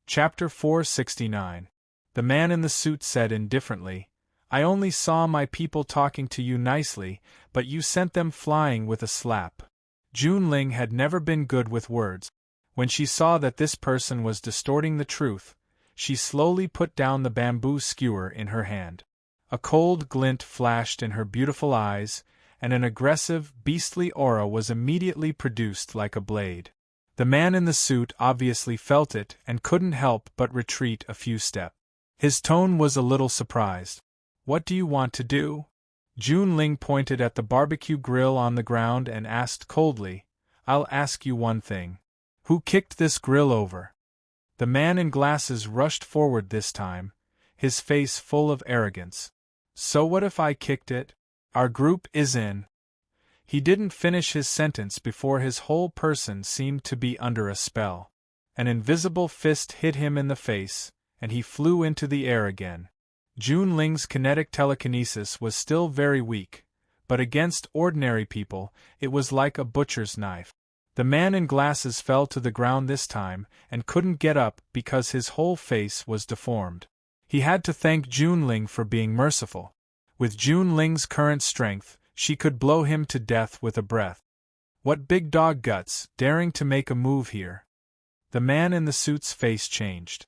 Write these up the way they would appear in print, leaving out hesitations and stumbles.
Chapter 469. The man in the suit said indifferently, "I only saw my people talking to you nicely, but you sent them flying with a slap." Junling had never been good with words. When she saw that this person was distorting the truth, she slowly put down the bamboo skewer in her hand. A cold glint flashed in her beautiful eyes, and an aggressive, beastly aura was immediately produced like a blade. The man in the suit obviously felt it and couldn't help but retreat a few steps. His tone was a little surprised. "What do you want to do?" Junling pointed at the barbecue grill on the ground and asked coldly, "I'll ask you one thing. Who kicked this grill over?" The man in glasses rushed forward this time, his face full of arrogance. "So what if I kicked it? Our group is in." He didn't finish his sentence before his whole person seemed to be under a spell. An invisible fist hit him in the face, and he flew into the air again. Junling's kinetic telekinesis was still very weak, but against ordinary people, it was like a butcher's knife. The man in glasses fell to the ground this time and couldn't get up because his whole face was deformed. He had to thank Junling for being merciful. With Junling's current strength, she could blow him to death with a breath. "What big dog guts, daring to make a move here?" The man in the suit's face changed.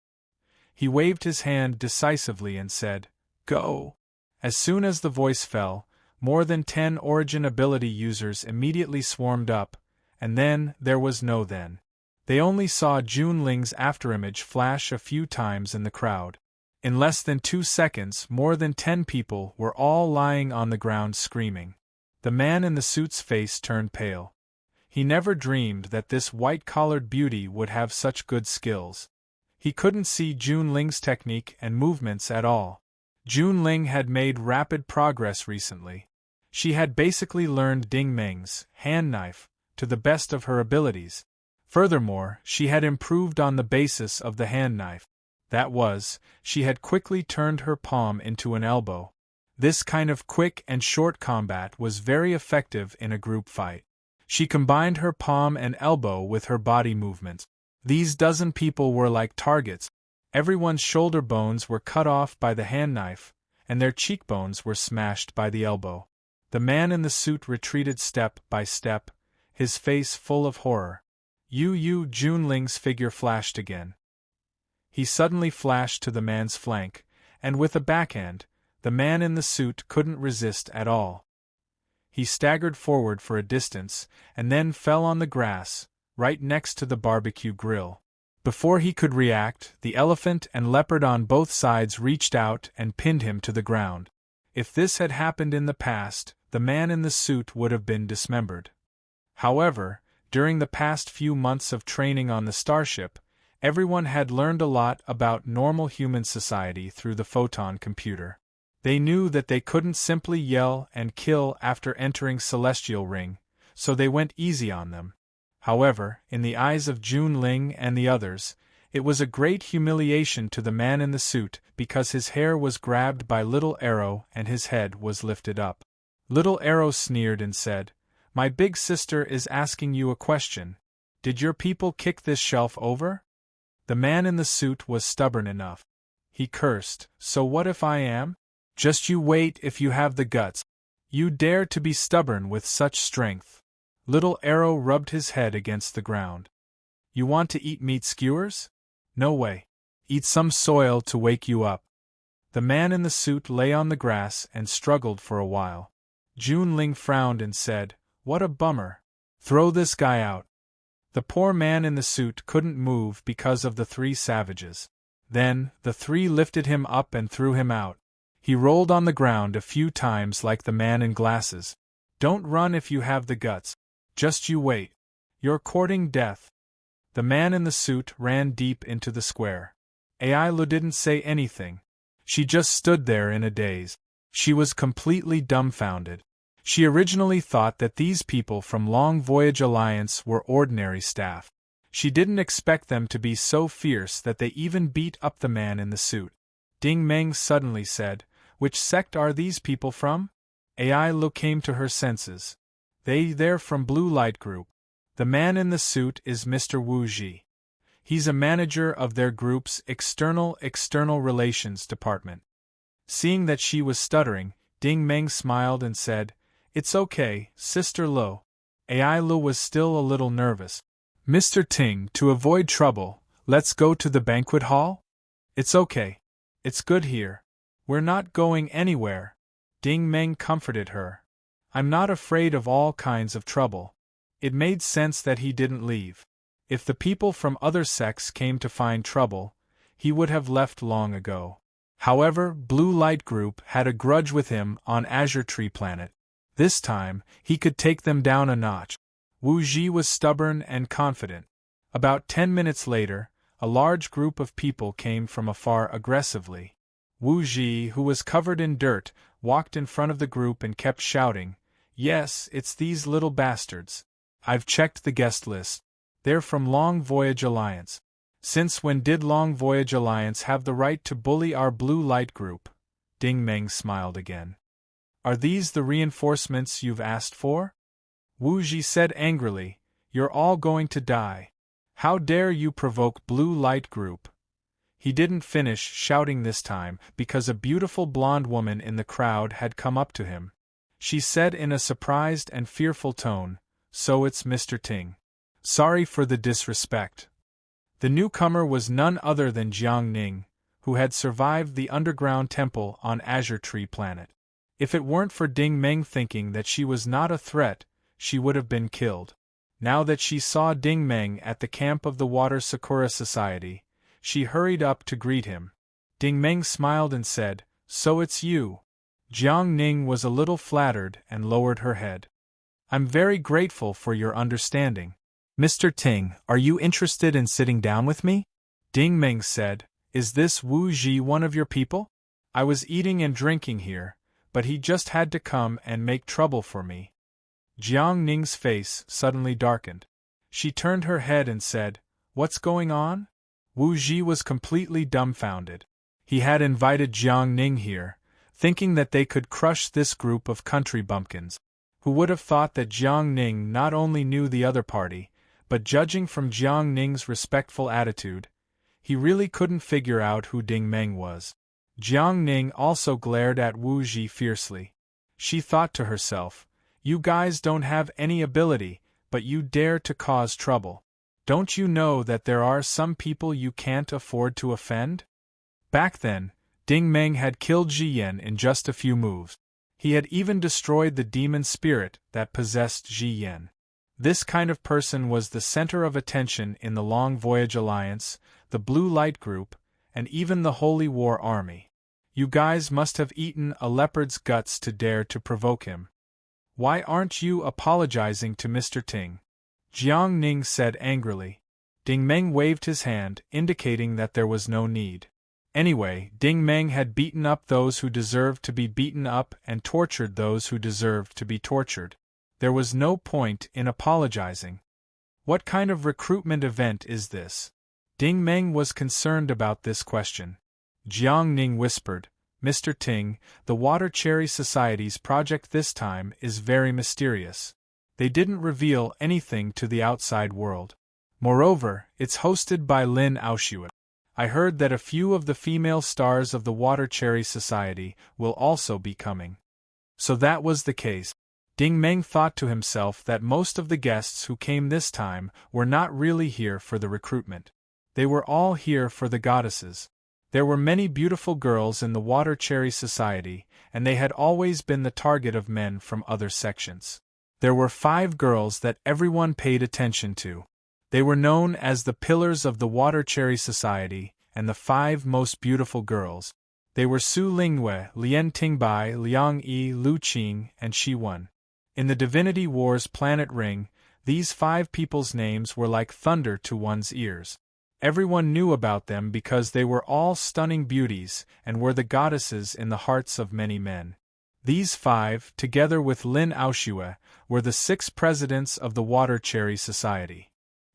He waved his hand decisively and said, "Go." As soon as the voice fell, more than 10 origin ability users immediately swarmed up, and then there was no then. They only saw Junling's afterimage flash a few times in the crowd. In less than 2 seconds, more than 10 people were all lying on the ground screaming. The man in the suit's face turned pale. He never dreamed that this white-collared beauty would have such good skills. He couldn't see Junling's technique and movements at all. Junling had made rapid progress recently. She had basically learned Ding Meng's hand knife to the best of her abilities. Furthermore, she had improved on the basis of the hand knife. That was, she had quickly turned her palm into an elbow. This kind of quick and short combat was very effective in a group fight. She combined her palm and elbow with her body movements. These dozen people were like targets. Everyone's shoulder bones were cut off by the hand knife, and their cheekbones were smashed by the elbow. The man in the suit retreated step by step, his face full of horror. Junling's figure flashed again. He suddenly flashed to the man's flank, and with a backhand, the man in the suit couldn't resist at all. He staggered forward for a distance, and then fell on the grass, right next to the barbecue grill. Before he could react, the elephant and leopard on both sides reached out and pinned him to the ground. If this had happened in the past, the man in the suit would have been dismembered. However, during the past few months of training on the starship, everyone had learned a lot about normal human society through the photon computer. They knew that they couldn't simply yell and kill after entering Celestial Ring, so they went easy on them. However, in the eyes of Junling and the others, it was a great humiliation to the man in the suit because his hair was grabbed by Little Arrow and his head was lifted up. Little Arrow sneered and said, "My big sister is asking you a question. Did your people kick this shelf over?" The man in the suit was stubborn enough. He cursed, "So what if I am? Just you wait if you have the guts. You dare to be stubborn with such strength." Little Arrow rubbed his head against the ground. "You want to eat meat skewers? No way. Eat some soil to wake you up." The man in the suit lay on the grass and struggled for a while. Junling frowned and said, "What a bummer. Throw this guy out." The poor man in the suit couldn't move because of the 3 savages. Then, the 3 lifted him up and threw him out. He rolled on the ground a few times like the man in glasses. "Don't run if you have the guts. Just you wait. You're courting death." The man in the suit ran deep into the square. Ailu didn't say anything. She just stood there in a daze. She was completely dumbfounded. She originally thought that these people from Long Voyage Alliance were ordinary staff. She didn't expect them to be so fierce that they even beat up the man in the suit. Ding Meng suddenly said, "Which sect are these people from?" Ailu came to her senses. They're from Blue Light Group. The man in the suit is Mr. Wu Ji. He's a manager of their group's external relations department. Seeing that she was stuttering, Ding Meng smiled and said, "It's okay, Sister Lo." Ai Lu was still a little nervous. "Mr. Ting, to avoid trouble, let's go to the banquet hall?" "It's okay. It's good here. We're not going anywhere," Ding Meng comforted her. "I'm not afraid of all kinds of trouble." It made sense that he didn't leave. If the people from other sects came to find trouble, he would have left long ago. However, Blue Light Group had a grudge with him on Azure Tree Planet. This time, he could take them down a notch. Wu Ji was stubborn and confident. About 10 minutes later, a large group of people came from afar aggressively. Wu Ji, who was covered in dirt, walked in front of the group and kept shouting, "Yes, it's these little bastards. I've checked the guest list. They're from Long Voyage Alliance. Since when did Long Voyage Alliance have the right to bully our Blue Light Group?" Ding Meng smiled again. "Are these the reinforcements you've asked for?" Wu Ji said angrily, "You're all going to die. How dare you provoke Blue Light Group?" He didn't finish shouting this time because a beautiful blonde woman in the crowd had come up to him. She said in a surprised and fearful tone, "So it's Mr. Ting. Sorry for the disrespect." The newcomer was none other than Jiang Ning, who had survived the underground temple on Azure Tree Planet. If it weren't for Ding Meng thinking that she was not a threat, she would have been killed. Now that she saw Ding Meng at the camp of the Water Sakura Society, she hurried up to greet him. Ding Meng smiled and said, "So it's you." Jiang Ning was a little flattered and lowered her head. "I'm very grateful for your understanding. Mr. Ting, are you interested in sitting down with me?" Ding Meng said, "Is this Wu Ji one of your people? I was eating and drinking here, but he just had to come and make trouble for me." Jiang Ning's face suddenly darkened. She turned her head and said, "What's going on?" Wu Ji was completely dumbfounded. He had invited Jiang Ning here, thinking that they could crush this group of country bumpkins. Who would have thought that Jiang Ning not only knew the other party, but judging from Jiang Ning's respectful attitude, he really couldn't figure out who Ding Meng was. Jiang Ning also glared at Wu Ji fiercely. She thought to herself, "You guys don't have any ability, but you dare to cause trouble. Don't you know that there are some people you can't afford to offend?" Back then, Ding Meng had killed Ji Yan in just a few moves. He had even destroyed the demon spirit that possessed Ji Yan. This kind of person was the center of attention in the Long Voyage Alliance, the Blue Light Group, and even the Holy War Army. You guys must have eaten a leopard's guts to dare to provoke him. Why aren't you apologizing to Mr. Ting? Jiang Ning said angrily. Ding Meng waved his hand, indicating that there was no need. Anyway, Ding Meng had beaten up those who deserved to be beaten up and tortured those who deserved to be tortured. There was no point in apologizing. What kind of recruitment event is this? Ding Meng was concerned about this question. Jiang Ning whispered, "Mr. Ting, the Water Cherry Society's project this time is very mysterious. They didn't reveal anything to the outside world. Moreover, it's hosted by Lin Aoshue. I heard that a few of the female stars of the Water Cherry Society will also be coming." So that was the case. Ding Meng thought to himself that most of the guests who came this time were not really here for the recruitment. They were all here for the goddesses. There were many beautiful girls in the Water Cherry Society, and they had always been the target of men from other sections. There were 5 girls that everyone paid attention to. They were known as the Pillars of the Water Cherry Society, and the 5 most beautiful girls. They were Su Lingwei, Lian Tingbai, Liang Yi, Lu Qing, and Shi Wen. In the Divinity Wars planet ring, these 5 people's names were like thunder to one's ears. Everyone knew about them because they were all stunning beauties and were the goddesses in the hearts of many men. These 5, together with Lin Aoshue, were the 6 presidents of the Water Cherry Society.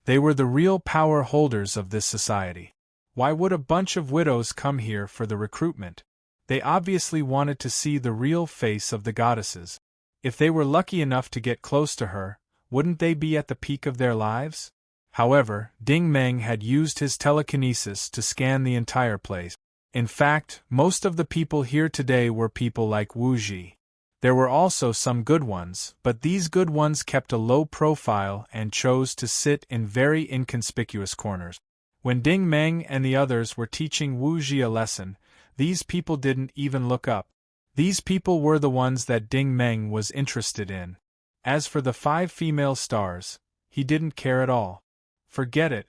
They were the real power holders of this society. Why would a bunch of widows come here for the recruitment? They obviously wanted to see the real face of the goddesses. If they were lucky enough to get close to her, wouldn't they be at the peak of their lives? However, Ding Meng had used his telekinesis to scan the entire place. In fact, most of the people here today were people like Wu Ji. There were also some good ones, but these good ones kept a low profile and chose to sit in very inconspicuous corners. When Ding Meng and the others were teaching Wu Ji a lesson, these people didn't even look up. These people were the ones that Ding Meng was interested in. As for the 5 female stars, he didn't care at all. Forget it.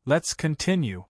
Let's continue.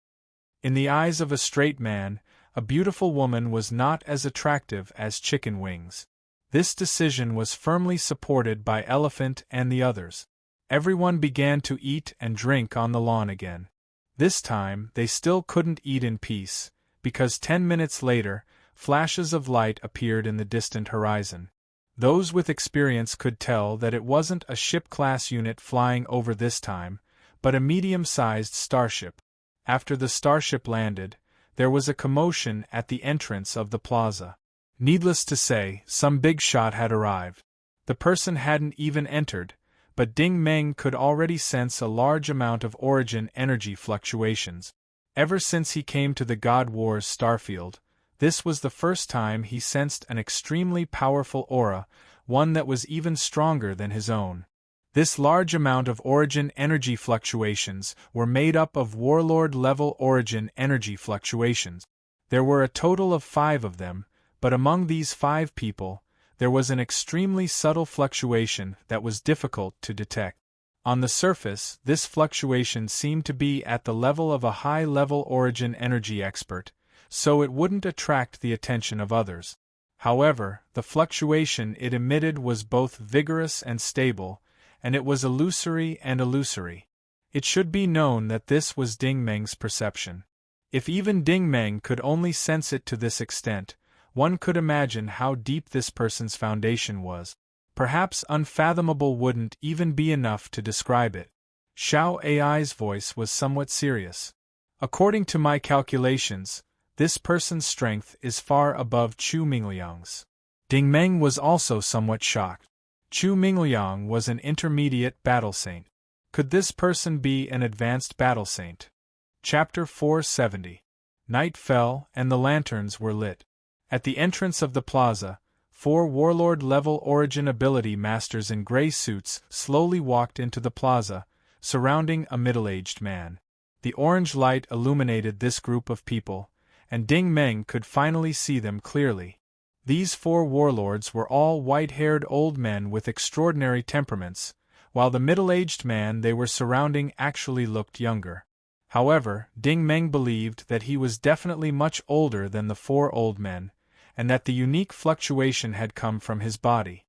In the eyes of a straight man, a beautiful woman was not as attractive as chicken wings. This decision was firmly supported by Elephant and the others. Everyone began to eat and drink on the lawn again. This time, they still couldn't eat in peace, because 10 minutes later, flashes of light appeared in the distant horizon. Those with experience could tell that it wasn't a ship-class unit flying over this time, but a medium-sized starship. After the starship landed, there was a commotion at the entrance of the plaza. Needless to say, some big shot had arrived. The person hadn't even entered, but Ding Meng could already sense a large amount of origin energy fluctuations. Ever since he came to the God Wars starfield, this was the first time he sensed an extremely powerful aura, one that was even stronger than his own. This large amount of origin energy fluctuations were made up of warlord-level origin energy fluctuations. There were a total of 5 of them, but among these 5 people, there was an extremely subtle fluctuation that was difficult to detect. On the surface, this fluctuation seemed to be at the level of a high-level origin energy expert, so it wouldn't attract the attention of others. However, the fluctuation it emitted was both vigorous and stable, and it was illusory and illusory. It should be known that this was Ding Meng's perception. If even Ding Meng could only sense it to this extent, one could imagine how deep this person's foundation was. Perhaps unfathomable wouldn't even be enough to describe it. Xiao Ai's voice was somewhat serious. According to my calculations, this person's strength is far above Chu Mingliang's. Ding Meng was also somewhat shocked. Chu Mingliang was an intermediate battle saint. Could this person be an advanced battle saint? Chapter 470. Night fell and the lanterns were lit. At the entrance of the plaza, 4 warlord-level origin ability masters in gray suits slowly walked into the plaza, surrounding a middle-aged man. The orange light illuminated this group of people, and Ding Meng could finally see them clearly. These 4 warlords were all white-haired old men with extraordinary temperaments, while the middle-aged man they were surrounding actually looked younger. However, Ding Meng believed that he was definitely much older than the 4 old men, and that the unique fluctuation had come from his body.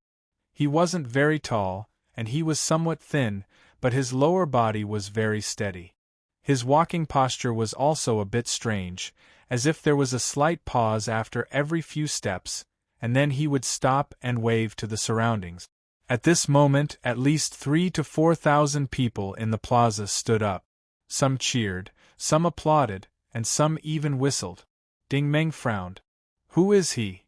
He wasn't very tall, and he was somewhat thin, but his lower body was very steady. His walking posture was also a bit strange, as if there was a slight pause after every few steps, and then he would stop and wave to the surroundings. At this moment, at least 3,000 to 4,000 people in the plaza stood up. Some cheered, some applauded, and some even whistled. Ding Meng frowned. "Who is he?"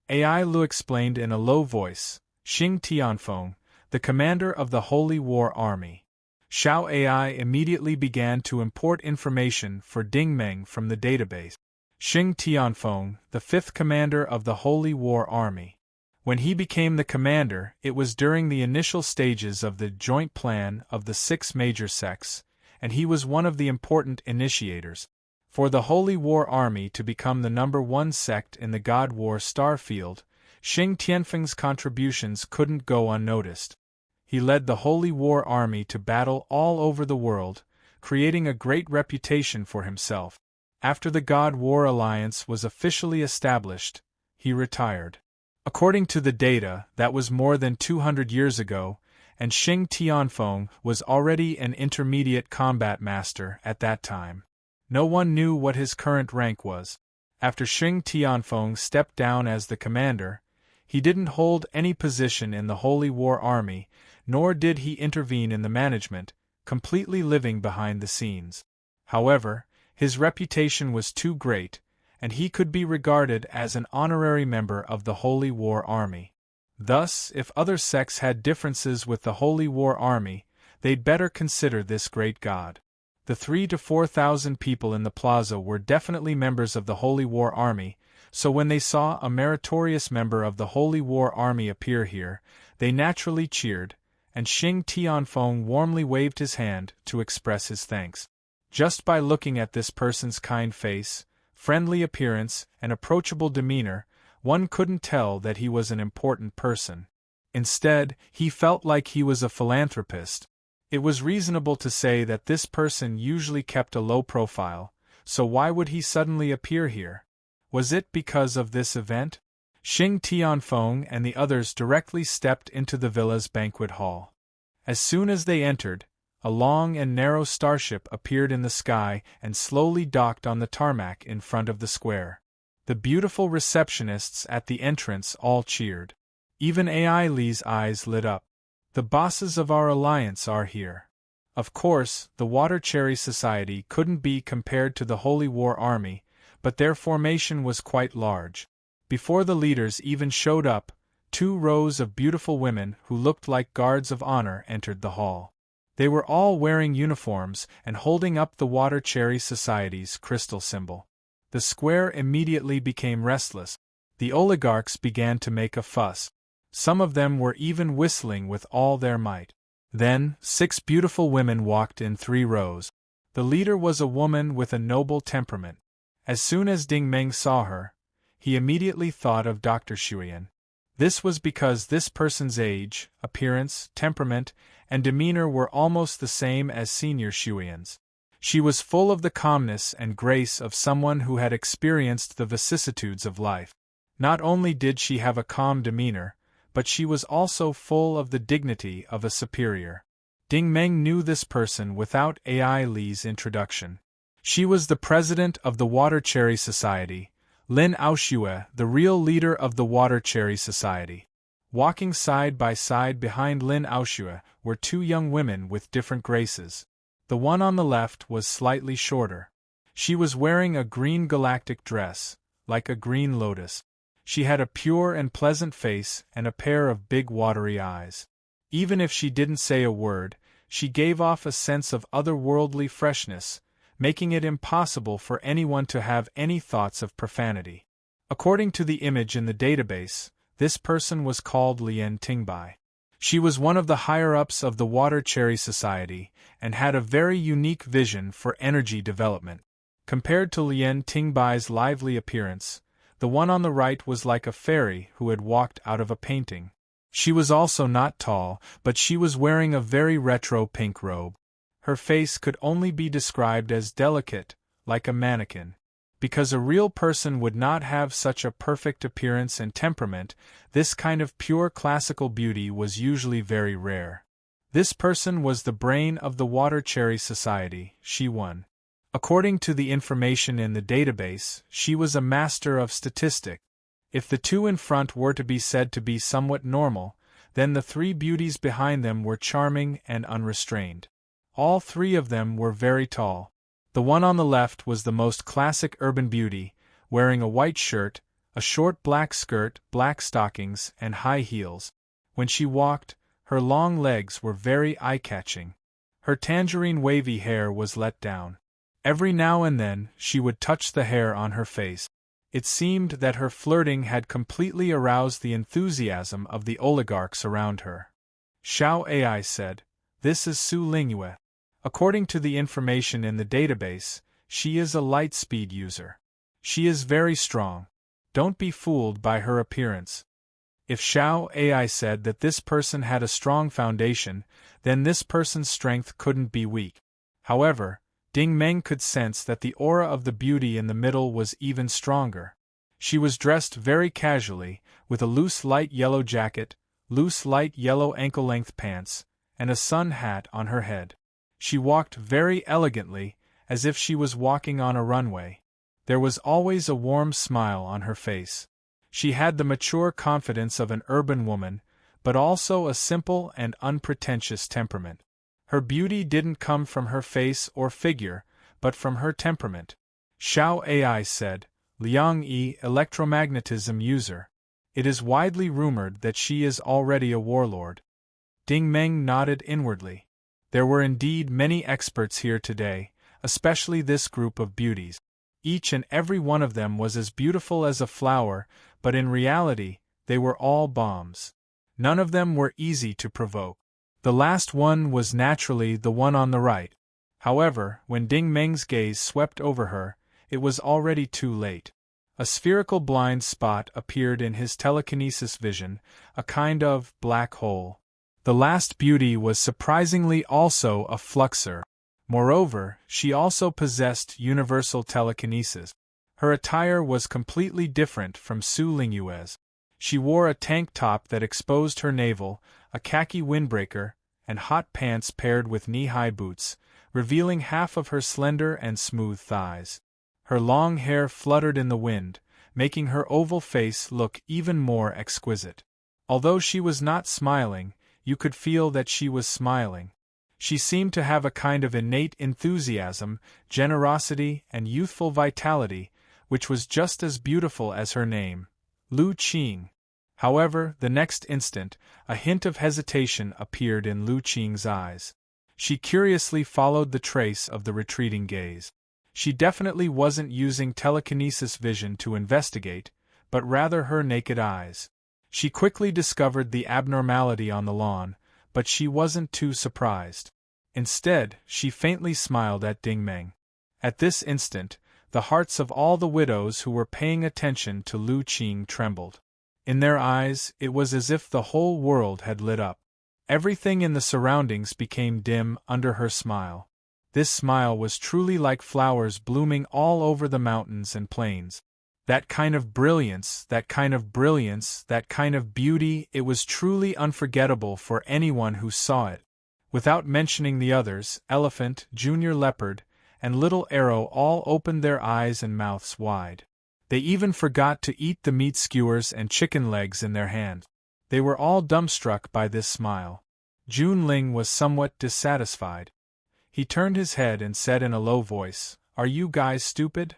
Ai Lu explained in a low voice. "Xing Tianfeng, the commander of the Holy War Army." Xiao Ai immediately began to import information for Ding Meng from the database. Xing Tianfeng, the 5th commander of the Holy War Army. When he became the commander, it was during the initial stages of the joint plan of the 6 major sects, and he was one of the important initiators. For the Holy War Army to become the #1 sect in the God War starfield, Xing Tianfeng's contributions couldn't go unnoticed. He led the Holy War Army to battle all over the world, creating a great reputation for himself. After the God War Alliance was officially established, he retired. According to the data, that was more than 200 years ago, and Xing Tianfeng was already an intermediate combat master at that time. No one knew what his current rank was. After Xing Tianfeng stepped down as the commander, he didn't hold any position in the Holy War Army, nor did he intervene in the management, completely living behind the scenes. However, his reputation was too great, and he could be regarded as an honorary member of the Holy War Army. Thus, if other sects had differences with the Holy War Army, they'd better consider this great god. The 3,000 to 4,000 people in the plaza were definitely members of the Holy War Army, so when they saw a meritorious member of the Holy War Army appear here, they naturally cheered, and Xing Tianfeng warmly waved his hand to express his thanks. Just by looking at this person's kind face, friendly appearance, and approachable demeanor, one couldn't tell that he was an important person. Instead, he felt like he was a philanthropist. It was reasonable to say that this person usually kept a low profile, so why would he suddenly appear here? Was it because of this event? Xing Tianfeng and the others directly stepped into the villa's banquet hall. As soon as they entered, a long and narrow starship appeared in the sky and slowly docked on the tarmac in front of the square. The beautiful receptionists at the entrance all cheered. Even AI Lee's eyes lit up. The bosses of our alliance are here. Of course, the Water Cherry Society couldn't be compared to the Holy War Army, but their formation was quite large. Before the leaders even showed up, 2 rows of beautiful women who looked like guards of honor entered the hall. They were all wearing uniforms and holding up the Water Cherry Society's crystal symbol. The square immediately became restless. The oligarchs began to make a fuss. Some of them were even whistling with all their might. Then, 6 beautiful women walked in 3 rows. The leader was a woman with a noble temperament. As soon as Ding Meng saw her, he immediately thought of Dr. Xuyan. This was because this person's age, appearance, temperament, and demeanor were almost the same as Senior Xuyan's. She was full of the calmness and grace of someone who had experienced the vicissitudes of life. Not only did she have a calm demeanor, but she was also full of the dignity of a superior. Ding Meng knew this person without AI Lee's introduction. She was the president of the Water Cherry Society, Lin Aoxue, the real leader of the Water Cherry Society. Walking side by side behind Lin Aoxue were 2 young women with different graces. The one on the left was slightly shorter. She was wearing a green galactic dress, like a green lotus. She had a pure and pleasant face and a pair of big watery eyes. Even if she didn't say a word, she gave off a sense of otherworldly freshness, making it impossible for anyone to have any thoughts of profanity. According to the image in the database, this person was called Lian Tingbai. She was one of the higher-ups of the Water Cherry Society and had a very unique vision for energy development. Compared to Lian Tingbai's lively appearance, the one on the right was like a fairy who had walked out of a painting. She was also not tall, but she was wearing a very retro pink robe. Her face could only be described as delicate, like a mannequin. Because a real person would not have such a perfect appearance and temperament, this kind of pure classical beauty was usually very rare. This person was the brain of the Water Cherry Society, Shi Wen. According to the information in the database, she was a master of statistics. If the 2 in front were to be said to be somewhat normal, then the 3 beauties behind them were charming and unrestrained. All 3 of them were very tall. The one on the left was the most classic urban beauty, wearing a white shirt, a short black skirt, black stockings, and high heels. When she walked, her long legs were very eye-catching. Her tangerine wavy hair was let down. Every now and then, she would touch the hair on her face. It seemed that her flirting had completely aroused the enthusiasm of the oligarchs around her. Xiao Ai said, "This is Su Lingyue. According to the information in the database, she is a light-speed user. She is very strong. Don't be fooled by her appearance." If Xiao Ai said that this person had a strong foundation, then this person's strength couldn't be weak. However, Ding Meng could sense that the aura of the beauty in the middle was even stronger. She was dressed very casually, with a loose light yellow jacket, loose light yellow ankle-length pants, and a sun hat on her head. She walked very elegantly, as if she was walking on a runway. There was always a warm smile on her face. She had the mature confidence of an urban woman, but also a simple and unpretentious temperament. Her beauty didn't come from her face or figure, but from her temperament. Xiao Ai said, "Liang Yi, electromagnetism user. It is widely rumored that she is already a warlord." Ding Meng nodded inwardly. There were indeed many experts here today, especially this group of beauties. Each and every one of them was as beautiful as a flower, but in reality, they were all bombs. None of them were easy to provoke. The last one was naturally the one on the right. However, when Ding Meng's gaze swept over her, it was already too late. A spherical blind spot appeared in his telekinesis vision, a kind of black hole. The last beauty was surprisingly also a fluxer. Moreover, she also possessed universal telekinesis. Her attire was completely different from Su Lingyue's. She wore a tank top that exposed her navel, a khaki windbreaker, and hot pants paired with knee-high boots, revealing half of her slender and smooth thighs. Her long hair fluttered in the wind, making her oval face look even more exquisite. Although she was not smiling, you could feel that she was smiling. She seemed to have a kind of innate enthusiasm, generosity, and youthful vitality, which was just as beautiful as her name, Lu Qing. However, the next instant, a hint of hesitation appeared in Lu Qing's eyes. She curiously followed the trace of the retreating gaze. She definitely wasn't using telekinesis vision to investigate, but rather her naked eyes. She quickly discovered the abnormality on the lawn, but she wasn't too surprised. Instead, she faintly smiled at Ding Meng. At this instant, the hearts of all the widows who were paying attention to Lu Qing trembled. In their eyes, it was as if the whole world had lit up. Everything in the surroundings became dim under her smile. This smile was truly like flowers blooming all over the mountains and plains. That kind of brilliance, that kind of brilliance, that kind of beauty, it was truly unforgettable for anyone who saw it. Without mentioning the others, Elephant, Junior Leopard, and Little Arrow all opened their eyes and mouths wide. They even forgot to eat the meat skewers and chicken legs in their hands. They were all dumbstruck by this smile. Junling was somewhat dissatisfied. He turned his head and said in a low voice, "Are you guys stupid?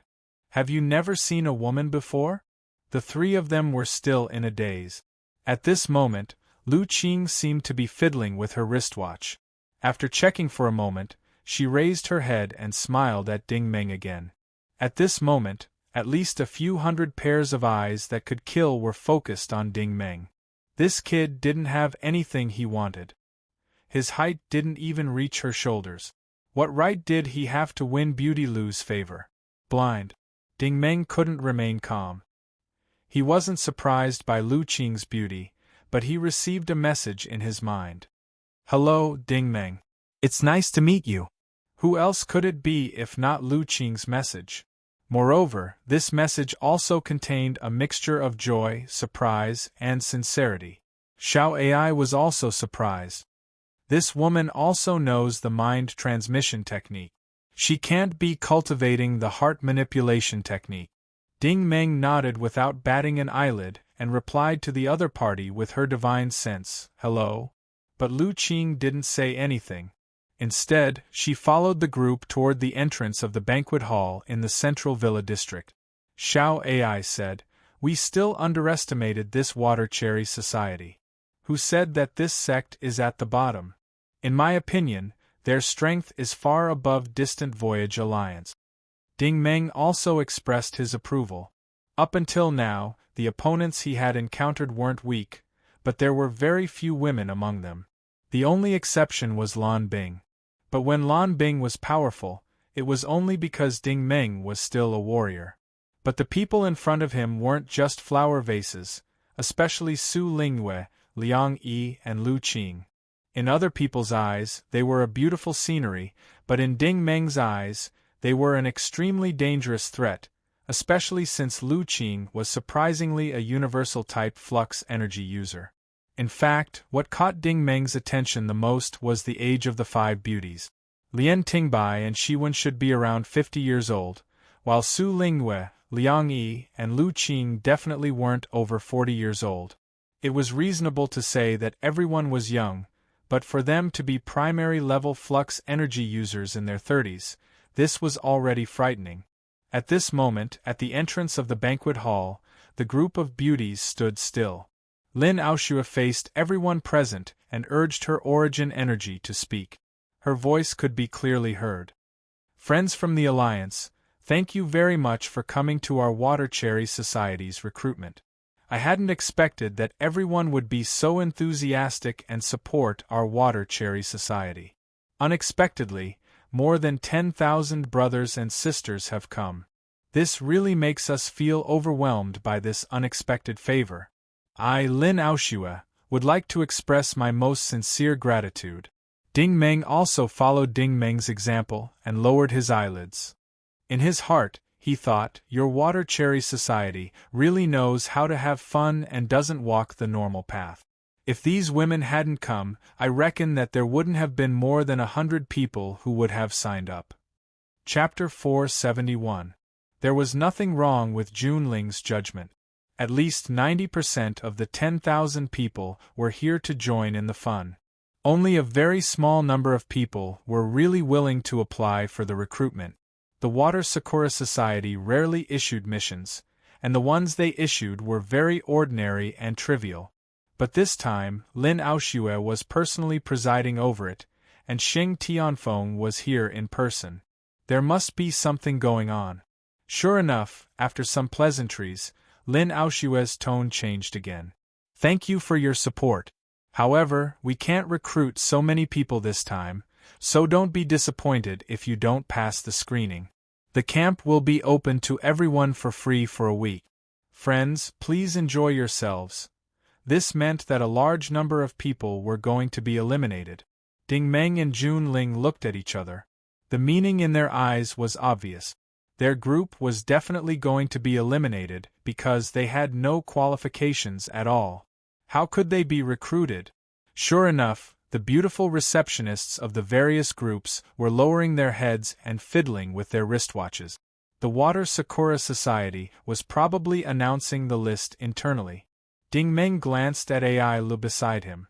Have you never seen a woman before?" The three of them were still in a daze. At this moment, Lu Qing seemed to be fiddling with her wristwatch. After checking for a moment, she raised her head and smiled at Ding Meng again. At this moment, at least a few hundred pairs of eyes that could kill were focused on Ding Meng. This kid didn't have anything he wanted. His height didn't even reach her shoulders. What right did he have to win Beauty Lu's favor? Blind. Ding Meng couldn't remain calm. He wasn't surprised by Lu Qing's beauty, but he received a message in his mind. "Hello, Ding Meng. It's nice to meet you." Who else could it be if not Lu Qing's message? Moreover, this message also contained a mixture of joy, surprise, and sincerity. Xiao Ai was also surprised. This woman also knows the mind transmission technique. She can't be cultivating the heart manipulation technique. Ding Meng nodded without batting an eyelid and replied to the other party with her divine sense, "Hello?" But Lu Qing didn't say anything. Instead, she followed the group toward the entrance of the banquet hall in the central villa district. Xiao Ai said, "We still underestimated this water cherry society. Who said that this sect is at the bottom? In my opinion, their strength is far above Distant Voyage Alliance." Ding Meng also expressed his approval. Up until now, the opponents he had encountered weren't weak, but there were very few women among them. The only exception was Lan Bing. But when Lan Bing was powerful, it was only because Ding Meng was still a warrior. But the people in front of him weren't just flower vases, especially Su Lingyue, Liang Yi, and Lu Qing. In other people's eyes, they were a beautiful scenery, but in Ding Meng's eyes, they were an extremely dangerous threat, especially since Lu Qing was surprisingly a universal-type flux energy user. In fact, what caught Ding Meng's attention the most was the age of the five beauties. Lian Tingbai and Shiwen should be around 50 years old, while Su Lingyue, Liang Yi, and Lu Qing definitely weren't over 40 years old. It was reasonable to say that everyone was young, but for them to be primary-level flux energy users in their 30s, this was already frightening. At this moment, at the entrance of the banquet hall, the group of beauties stood still. Lin Aoshua faced everyone present and urged her origin energy to speak. Her voice could be clearly heard. Friends from the Alliance, thank you very much for coming to our Water Cherry Society's recruitment. I hadn't expected that everyone would be so enthusiastic and support our Water Cherry Society. Unexpectedly, more than 10,000 brothers and sisters have come. This really makes us feel overwhelmed by this unexpected favor. I, Lin Aoshue, would like to express my most sincere gratitude. Ding Meng also followed Ding Meng's example and lowered his eyelids. In his heart, he thought, your Water Cherry Society really knows how to have fun and doesn't walk the normal path. If these women hadn't come, I reckon that there wouldn't have been more than 100 people who would have signed up. Chapter 471. There was nothing wrong with Junling's judgment. At least 90% of the 10,000 people were here to join in the fun. Only a very small number of people were really willing to apply for the recruitment. The Water Sakura Society rarely issued missions, and the ones they issued were very ordinary and trivial. But this time, Lin Aoshue was personally presiding over it, and Xing Tianfeng was here in person. There must be something going on. Sure enough, after some pleasantries, Lin Aoshue's tone changed again. Thank you for your support. However, we can't recruit so many people this time, so don't be disappointed if you don't pass the screening. The camp will be open to everyone for free for a week. Friends, please enjoy yourselves. This meant that a large number of people were going to be eliminated. Ding Meng and Junling looked at each other. The meaning in their eyes was obvious. Their group was definitely going to be eliminated because they had no qualifications at all. How could they be recruited? Sure enough, the beautiful receptionists of the various groups were lowering their heads and fiddling with their wristwatches. The Water Sakura Society was probably announcing the list internally. Ding Meng glanced at Ai Lu beside him.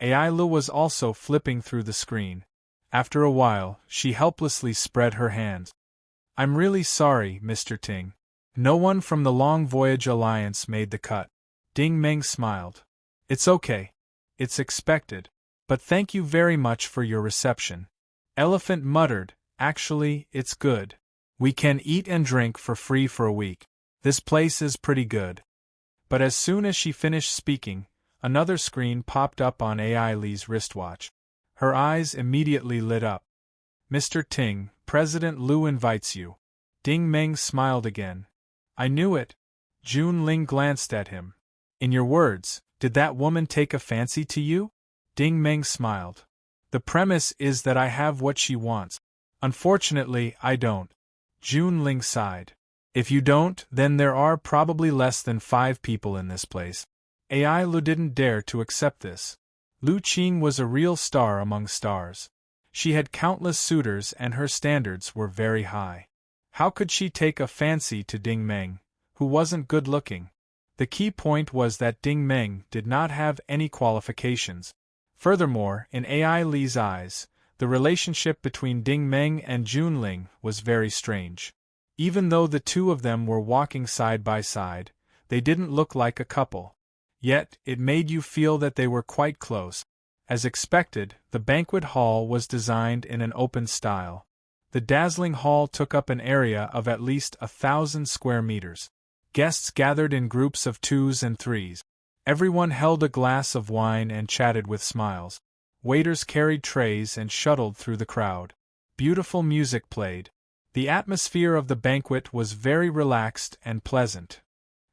Ai Lu was also flipping through the screen. After a while, she helplessly spread her hands. I'm really sorry, Mr. Ting. No one from the Long Voyage Alliance made the cut. Ding Meng smiled. It's okay. It's expected. But thank you very much for your reception. Elephant muttered, actually, it's good. We can eat and drink for free for a week. This place is pretty good. But as soon as she finished speaking, another screen popped up on Ai Li's wristwatch. Her eyes immediately lit up. Mr. Ting, President Lu invites you. Ding Meng smiled again. I knew it. Junling glanced at him. In your words, did that woman take a fancy to you? Ding Meng smiled. The premise is that I have what she wants. Unfortunately, I don't. Junling sighed. If you don't, then there are probably less than 5 people in this place. Ai Lu didn't dare to accept this. Lu Qing was a real star among stars. She had countless suitors and her standards were very high. How could she take a fancy to Ding Meng, who wasn't good-looking? The key point was that Ding Meng did not have any qualifications. Furthermore, in Ai Li's eyes, the relationship between Ding Meng and Junling was very strange. Even though the two of them were walking side by side, they didn't look like a couple. Yet, it made you feel that they were quite close. As expected, the banquet hall was designed in an open style. The dazzling hall took up an area of at least 1,000 square meters. Guests gathered in groups of 2s and 3s. Everyone held a glass of wine and chatted with smiles. Waiters carried trays and shuttled through the crowd. Beautiful music played. The atmosphere of the banquet was very relaxed and pleasant.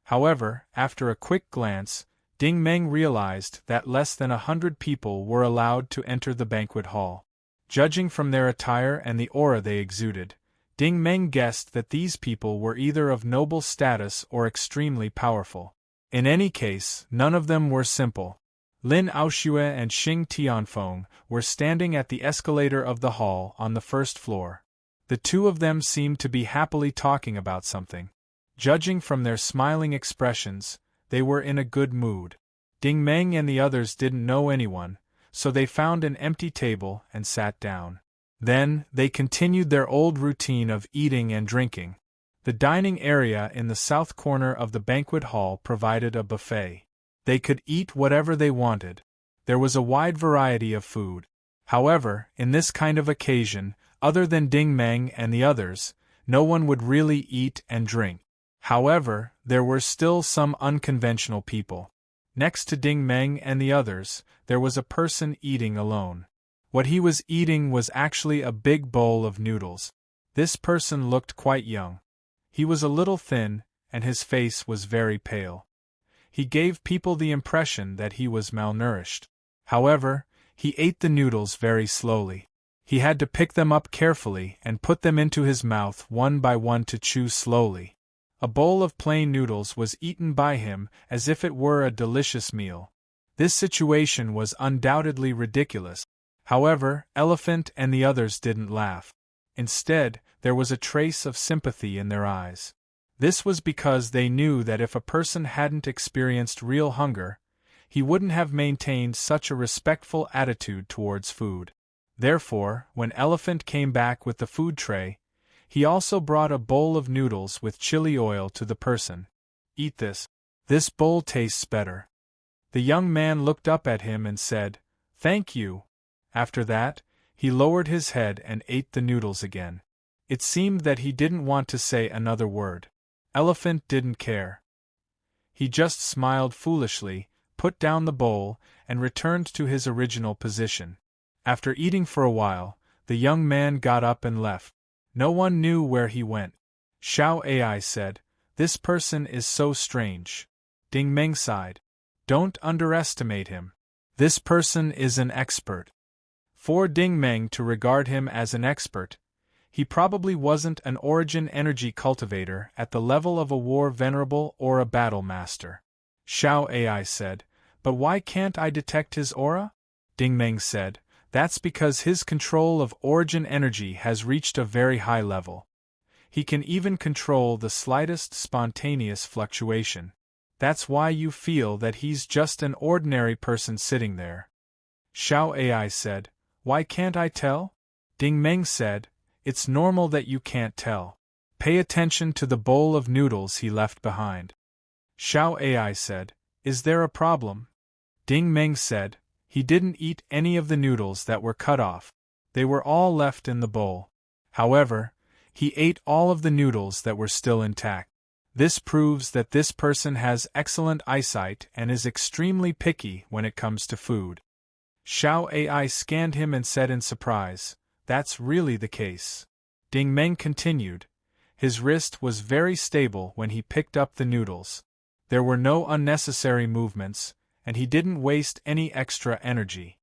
However, after a quick glance, Ding Meng realized that less than 100 people were allowed to enter the banquet hall. Judging from their attire and the aura they exuded, Ding Meng guessed that these people were either of noble status or extremely powerful. In any case, none of them were simple. Lin Aoshue and Xing Tianfeng were standing at the escalator of the hall on the first floor. The two of them seemed to be happily talking about something. Judging from their smiling expressions, they were in a good mood. Ding Meng and the others didn't know anyone, so they found an empty table and sat down. Then, they continued their old routine of eating and drinking. The dining area in the south corner of the banquet hall provided a buffet. They could eat whatever they wanted. There was a wide variety of food. However, in this kind of occasion, Other than Ding Meng and the others, no one would really eat and drink. However, there were still some unconventional people. Next to Ding Meng and the others, there was a person eating alone. What he was eating was actually a big bowl of noodles. This person looked quite young. He was a little thin, and his face was very pale. He gave people the impression that he was malnourished. However, he ate the noodles very slowly. He had to pick them up carefully and put them into his mouth one by one to chew slowly. A bowl of plain noodles was eaten by him as if it were a delicious meal. This situation was undoubtedly ridiculous. However, Elephant and the others didn't laugh. Instead, there was a trace of sympathy in their eyes. This was because they knew that if a person hadn't experienced real hunger, he wouldn't have maintained such a respectful attitude towards food. Therefore, when Elephant came back with the food tray, he also brought a bowl of noodles with chili oil to the person. "Eat this. This bowl tastes better." The young man looked up at him and said, "Thank you." After that, he lowered his head and ate the noodles again. It seemed that he didn't want to say another word. Elephant didn't care. He just smiled foolishly, put down the bowl, and returned to his original position. After eating for a while, the young man got up and left. No one knew where he went. Xiao Ai said, "This person is so strange." Ding Meng sighed. "Don't underestimate him. This person is an expert." For Ding Meng to regard him as an expert, he probably wasn't an origin energy cultivator at the level of a war venerable or a battle master. Xiao Ai said, "But why can't I detect his aura?" Ding Meng said, "That's because his control of origin energy has reached a very high level. He can even control the slightest spontaneous fluctuation. That's why you feel that he's just an ordinary person sitting there." Xiao Ai said, "Why can't I tell?" Ding Meng said, "It's normal that you can't tell. Pay attention to the bowl of noodles he left behind." Xiao Ai said, "Is there a problem?" Ding Meng said, "He didn't eat any of the noodles that were cut off. They were all left in the bowl. However, he ate all of the noodles that were still intact. This proves that this person has excellent eyesight and is extremely picky when it comes to food." Xiao Ai scanned him and said in surprise, "That's really the case." Ding Meng continued, "His wrist was very stable when he picked up the noodles. There were no unnecessary movements, and he didn't waste any extra energy.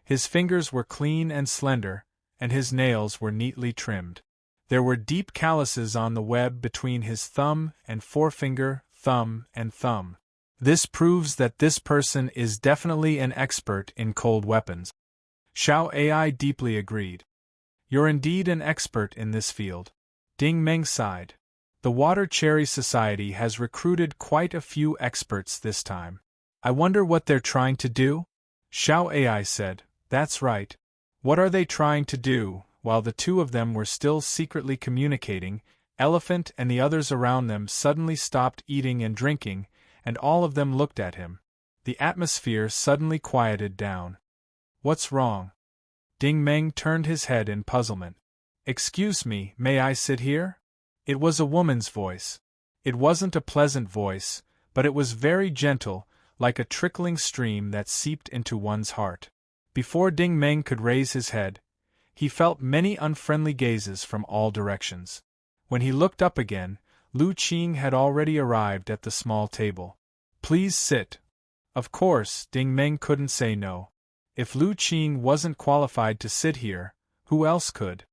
His fingers were clean and slender, and his nails were neatly trimmed. There were deep calluses on the web between his thumb and forefinger, thumb and thumb. This proves that this person is definitely an expert in cold weapons." Xiao Ai deeply agreed. "You're indeed an expert in this field." Ding Meng sighed. "The Water Cherry Society has recruited quite a few experts this time. I wonder what they're trying to do?" Xiao Ai said, "That's right. What are they trying to do?" While the two of them were still secretly communicating, Elephant and the others around them suddenly stopped eating and drinking, and all of them looked at him. The atmosphere suddenly quieted down. "What's wrong?" Ding Meng turned his head in puzzlement. "Excuse me, may I sit here?" It was a woman's voice. It wasn't a pleasant voice, but it was very gentle, like a trickling stream that seeped into one's heart. Before Ding Meng could raise his head, he felt many unfriendly gazes from all directions. When he looked up again, Lu Qing had already arrived at the small table. "Please sit." Of course, Ding Meng couldn't say no. If Lu Qing wasn't qualified to sit here, who else could?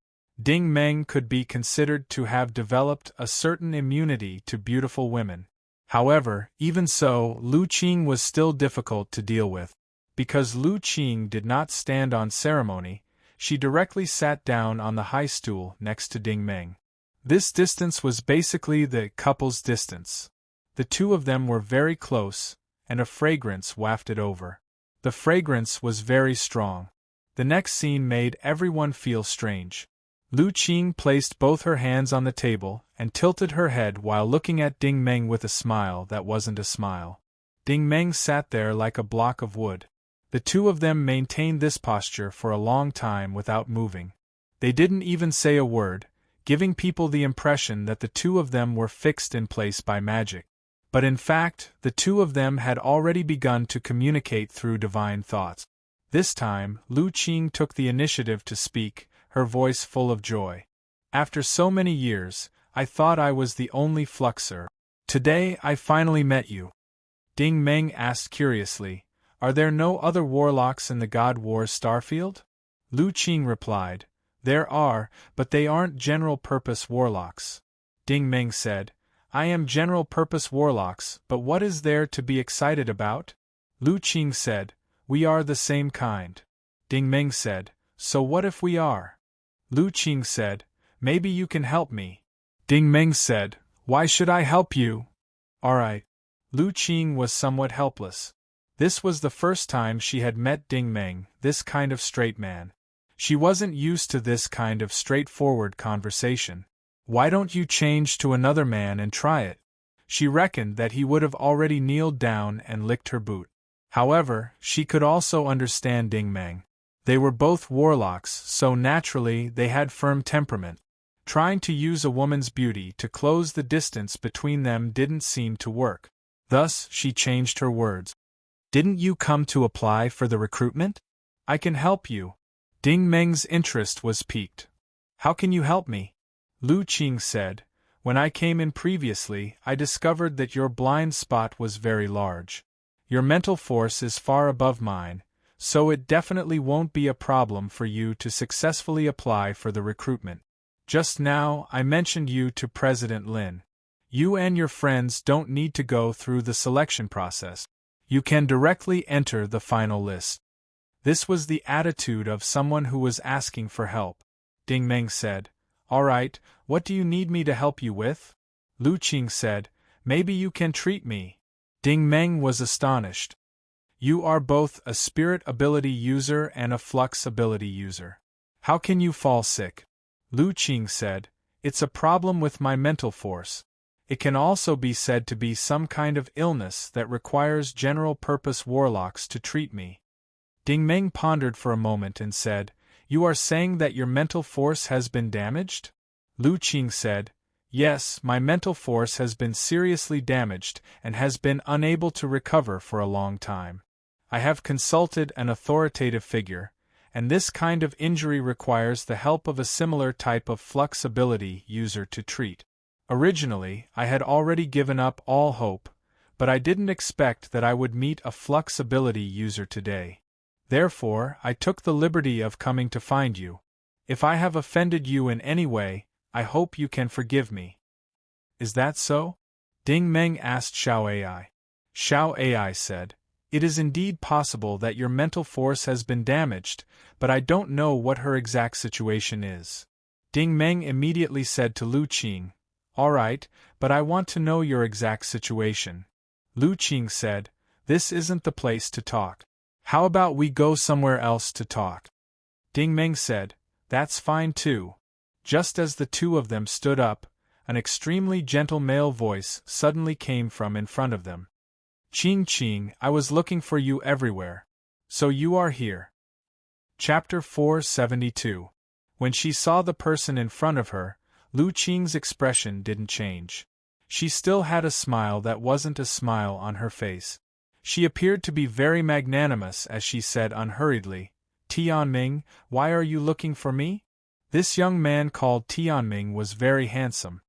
Ding Meng could be considered to have developed a certain immunity to beautiful women. However, even so, Lu Qing was still difficult to deal with. Because Lu Qing did not stand on ceremony, she directly sat down on the high stool next to Ding Meng. This distance was basically the couple's distance. The two of them were very close, and a fragrance wafted over. The fragrance was very strong. The next scene made everyone feel strange. Lu Qing placed both her hands on the table and tilted her head while looking at Ding Meng with a smile that wasn't a smile. Ding Meng sat there like a block of wood. The two of them maintained this posture for a long time without moving. They didn't even say a word, giving people the impression that the two of them were fixed in place by magic. But in fact, the two of them had already begun to communicate through divine thoughts. This time, Lu Qing took the initiative to speak, her voice full of joy. After so many years, I thought I was the only fluxer. Today I finally met you. Ding Meng asked curiously, "Are there no other warlocks in the God Wars Starfield?" Lu Qing replied, "There are, but they aren't general-purpose warlocks." Ding Meng said, "I am general-purpose warlocks, but what is there to be excited about?" Lu Qing said, "We are the same kind." Ding Meng said, "So what if we are?" Lu Qing said, "Maybe you can help me." Ding Meng said, "Why should I help you?" "Alright." Lu Qing was somewhat helpless. This was the first time she had met Ding Meng, this kind of straight man. She wasn't used to this kind of straightforward conversation. "Why don't you change to another man and try it?" She reckoned that he would have already kneeled down and licked her boot. However, she could also understand Ding Meng. They were both warlocks, so naturally they had firm temperament. Trying to use a woman's beauty to close the distance between them didn't seem to work. Thus, she changed her words. "Didn't you come to apply for the recruitment? I can help you." Ding Meng's interest was piqued. "How can you help me?" Lu Qing said, "When I came in previously, I discovered that your blind spot was very large. Your mental force is far above mine, so it definitely won't be a problem for you to successfully apply for the recruitment. Just now, I mentioned you to President Lin. You and your friends don't need to go through the selection process. You can directly enter the final list." This was the attitude of someone who was asking for help. Ding Meng said, "Alright, what do you need me to help you with?" Lu Qing said, "Maybe you can treat me." Ding Meng was astonished. "You are both a spirit ability user and a flux ability user. How can you fall sick?" Lu Qing said, "It's a problem with my mental force. It can also be said to be some kind of illness that requires general-purpose warlocks to treat me." Ding Meng pondered for a moment and said, "You are saying that your mental force has been damaged?" Lu Qing said, "Yes, my mental force has been seriously damaged and has been unable to recover for a long time. I have consulted an authoritative figure, and this kind of injury requires the help of a similar type of flux ability user to treat. Originally, I had already given up all hope, but I didn't expect that I would meet a flux ability user today. Therefore, I took the liberty of coming to find you. If I have offended you in any way, I hope you can forgive me." "Is that so?" Ding Meng asked Xiao Ai. Xiao Ai said, "It is indeed possible that your mental force has been damaged, but I don't know what her exact situation is." Ding Meng immediately said to Lu Qing, "Alright, but I want to know your exact situation." Lu Qing said, "This isn't the place to talk. How about we go somewhere else to talk?" Ding Meng said, "That's fine too." Just as the two of them stood up, an extremely gentle male voice suddenly came from in front of them. "Qing Qing, I was looking for you everywhere. So you are here." Chapter 472. When she saw the person in front of her, Lu Qing's expression didn't change. She still had a smile that wasn't a smile on her face. She appeared to be very magnanimous as she said unhurriedly, "Tianming, why are you looking for me?" This young man called Tianming was very handsome.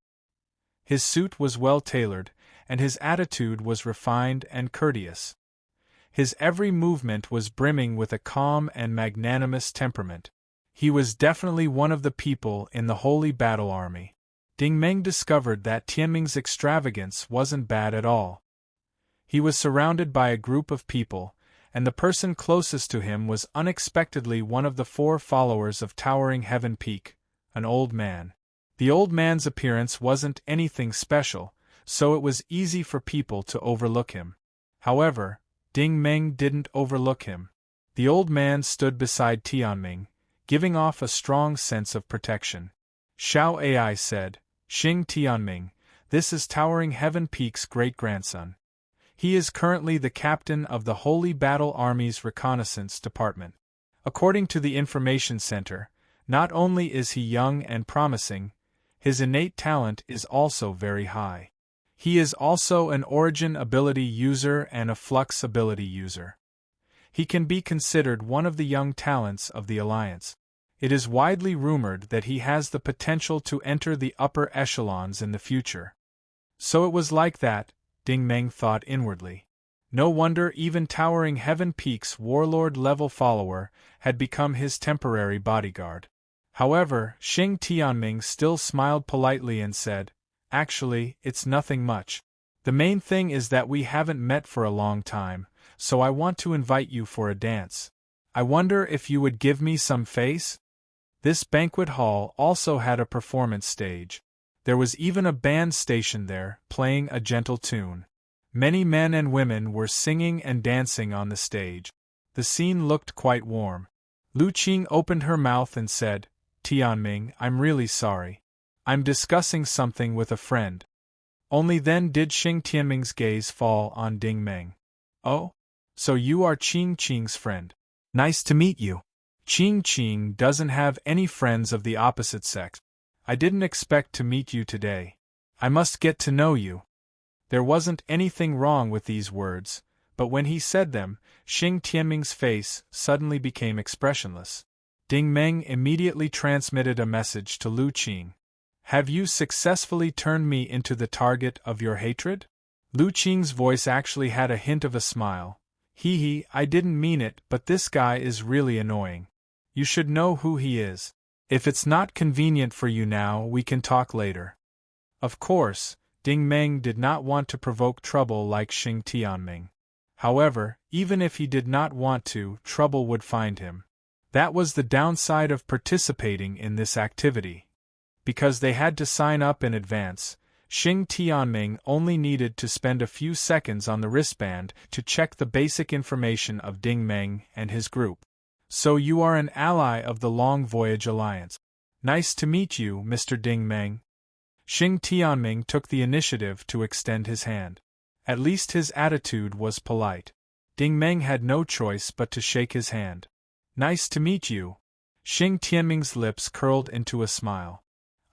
His suit was well tailored, and his attitude was refined and courteous. His every movement was brimming with a calm and magnanimous temperament. He was definitely one of the people in the Holy Battle Army. Ding Meng discovered that Tianming's extravagance wasn't bad at all. He was surrounded by a group of people, and the person closest to him was unexpectedly one of the 4 followers of Towering Heaven Peak, an old man. The old man's appearance wasn't anything special, so it was easy for people to overlook him. However, Ding Meng didn't overlook him. The old man stood beside Tianming, giving off a strong sense of protection. Xiao Ai said, "Xing Tianming, this is Towering Heaven Peak's great-grandson. He is currently the captain of the Holy Battle Army's Reconnaissance Department. According to the Information Center, Not only is he young and promising, his innate talent is also very high. He is also an origin ability user and a flux ability user. He can be considered one of the young talents of the Alliance. It is widely rumored that he has the potential to enter the upper echelons in the future. So it was like that, Ding Meng thought inwardly. No wonder even Towering Heaven Peak's warlord-level follower had become his temporary bodyguard. However, Xing Tianming still smiled politely and said, "Actually, it's nothing much. The main thing is that we haven't met for a long time, so I want to invite you for a dance. I wonder if you would give me some face?" This banquet hall also had a performance stage. There was even a band stationed there, playing a gentle tune. Many men and women were singing and dancing on the stage. The scene looked quite warm. Lu Qing opened her mouth and said, "Tianming, I'm really sorry. I'm discussing something with a friend." Only then did Xing Tianming's gaze fall on Ding Meng. "Oh? So you are Qing Qing's friend. Nice to meet you. Qing Qing doesn't have any friends of the opposite sex. I didn't expect to meet you today. I must get to know you." There wasn't anything wrong with these words, but when he said them, Xing Tianming's face suddenly became expressionless. Ding Meng immediately transmitted a message to Lu Qing. "Have you successfully turned me into the target of your hatred?" Lu Qing's voice actually had a hint of a smile. "Hee, I didn't mean it, but this guy is really annoying. You should know who he is. If it's not convenient for you now, we can talk later." Of course, Ding Meng did not want to provoke trouble like Xing Tianming. However, even if he did not want to, trouble would find him. That was the downside of participating in this activity. Because they had to sign up in advance, Xing Tianming only needed to spend a few seconds on the wristband to check the basic information of Ding Meng and his group. "So you are an ally of the Long Voyage Alliance. Nice to meet you, Mr. Ding Meng." Xing Tianming took the initiative to extend his hand. At least his attitude was polite. Ding Meng had no choice but to shake his hand. "Nice to meet you." Xing Tianming's lips curled into a smile.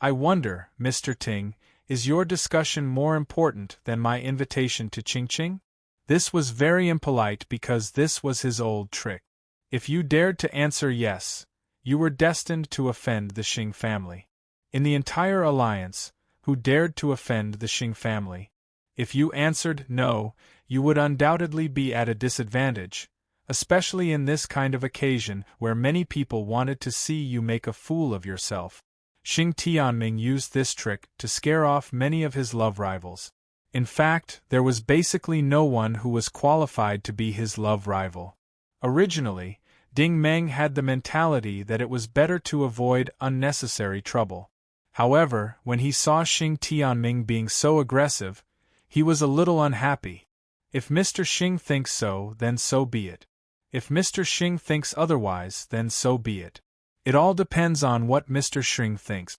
"I wonder, Mr. Ting, is your discussion more important than my invitation to Qingqing?" This was very impolite because this was his old trick. If you dared to answer yes, you were destined to offend the Xing family. In the entire alliance, who dared to offend the Xing family? If you answered no, you would undoubtedly be at a disadvantage, especially in this kind of occasion where many people wanted to see you make a fool of yourself. Xing Tianming used this trick to scare off many of his love rivals. In fact, there was basically no one who was qualified to be his love rival. Originally, Ding Meng had the mentality that it was better to avoid unnecessary trouble. However, when he saw Xing Tianming being so aggressive, he was a little unhappy. If Mr. Xing thinks so, then so be it. If Mr. Xing thinks otherwise, then so be it. It all depends on what Mr. Xing thinks.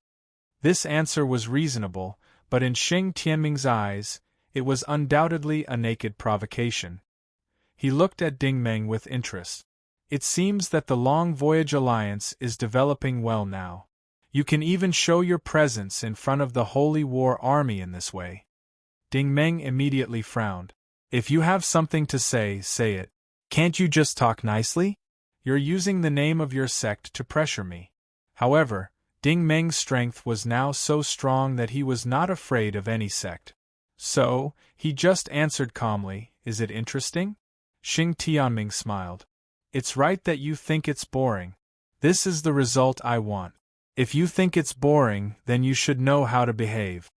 This answer was reasonable, but in Xing Tianming's eyes, it was undoubtedly a naked provocation. He looked at Ding Meng with interest. "It seems that the Long Voyage Alliance is developing well now. You can even show your presence in front of the Holy War Army in this way." Ding Meng immediately frowned. "If you have something to say, say it. Can't you just talk nicely? You're using the name of your sect to pressure me." However, Ding Meng's strength was now so strong that he was not afraid of any sect. So, he just answered calmly, "Is it interesting?" Xing Tianming smiled. "It's right that you think it's boring. This is the result I want. If you think it's boring, then you should know how to behave."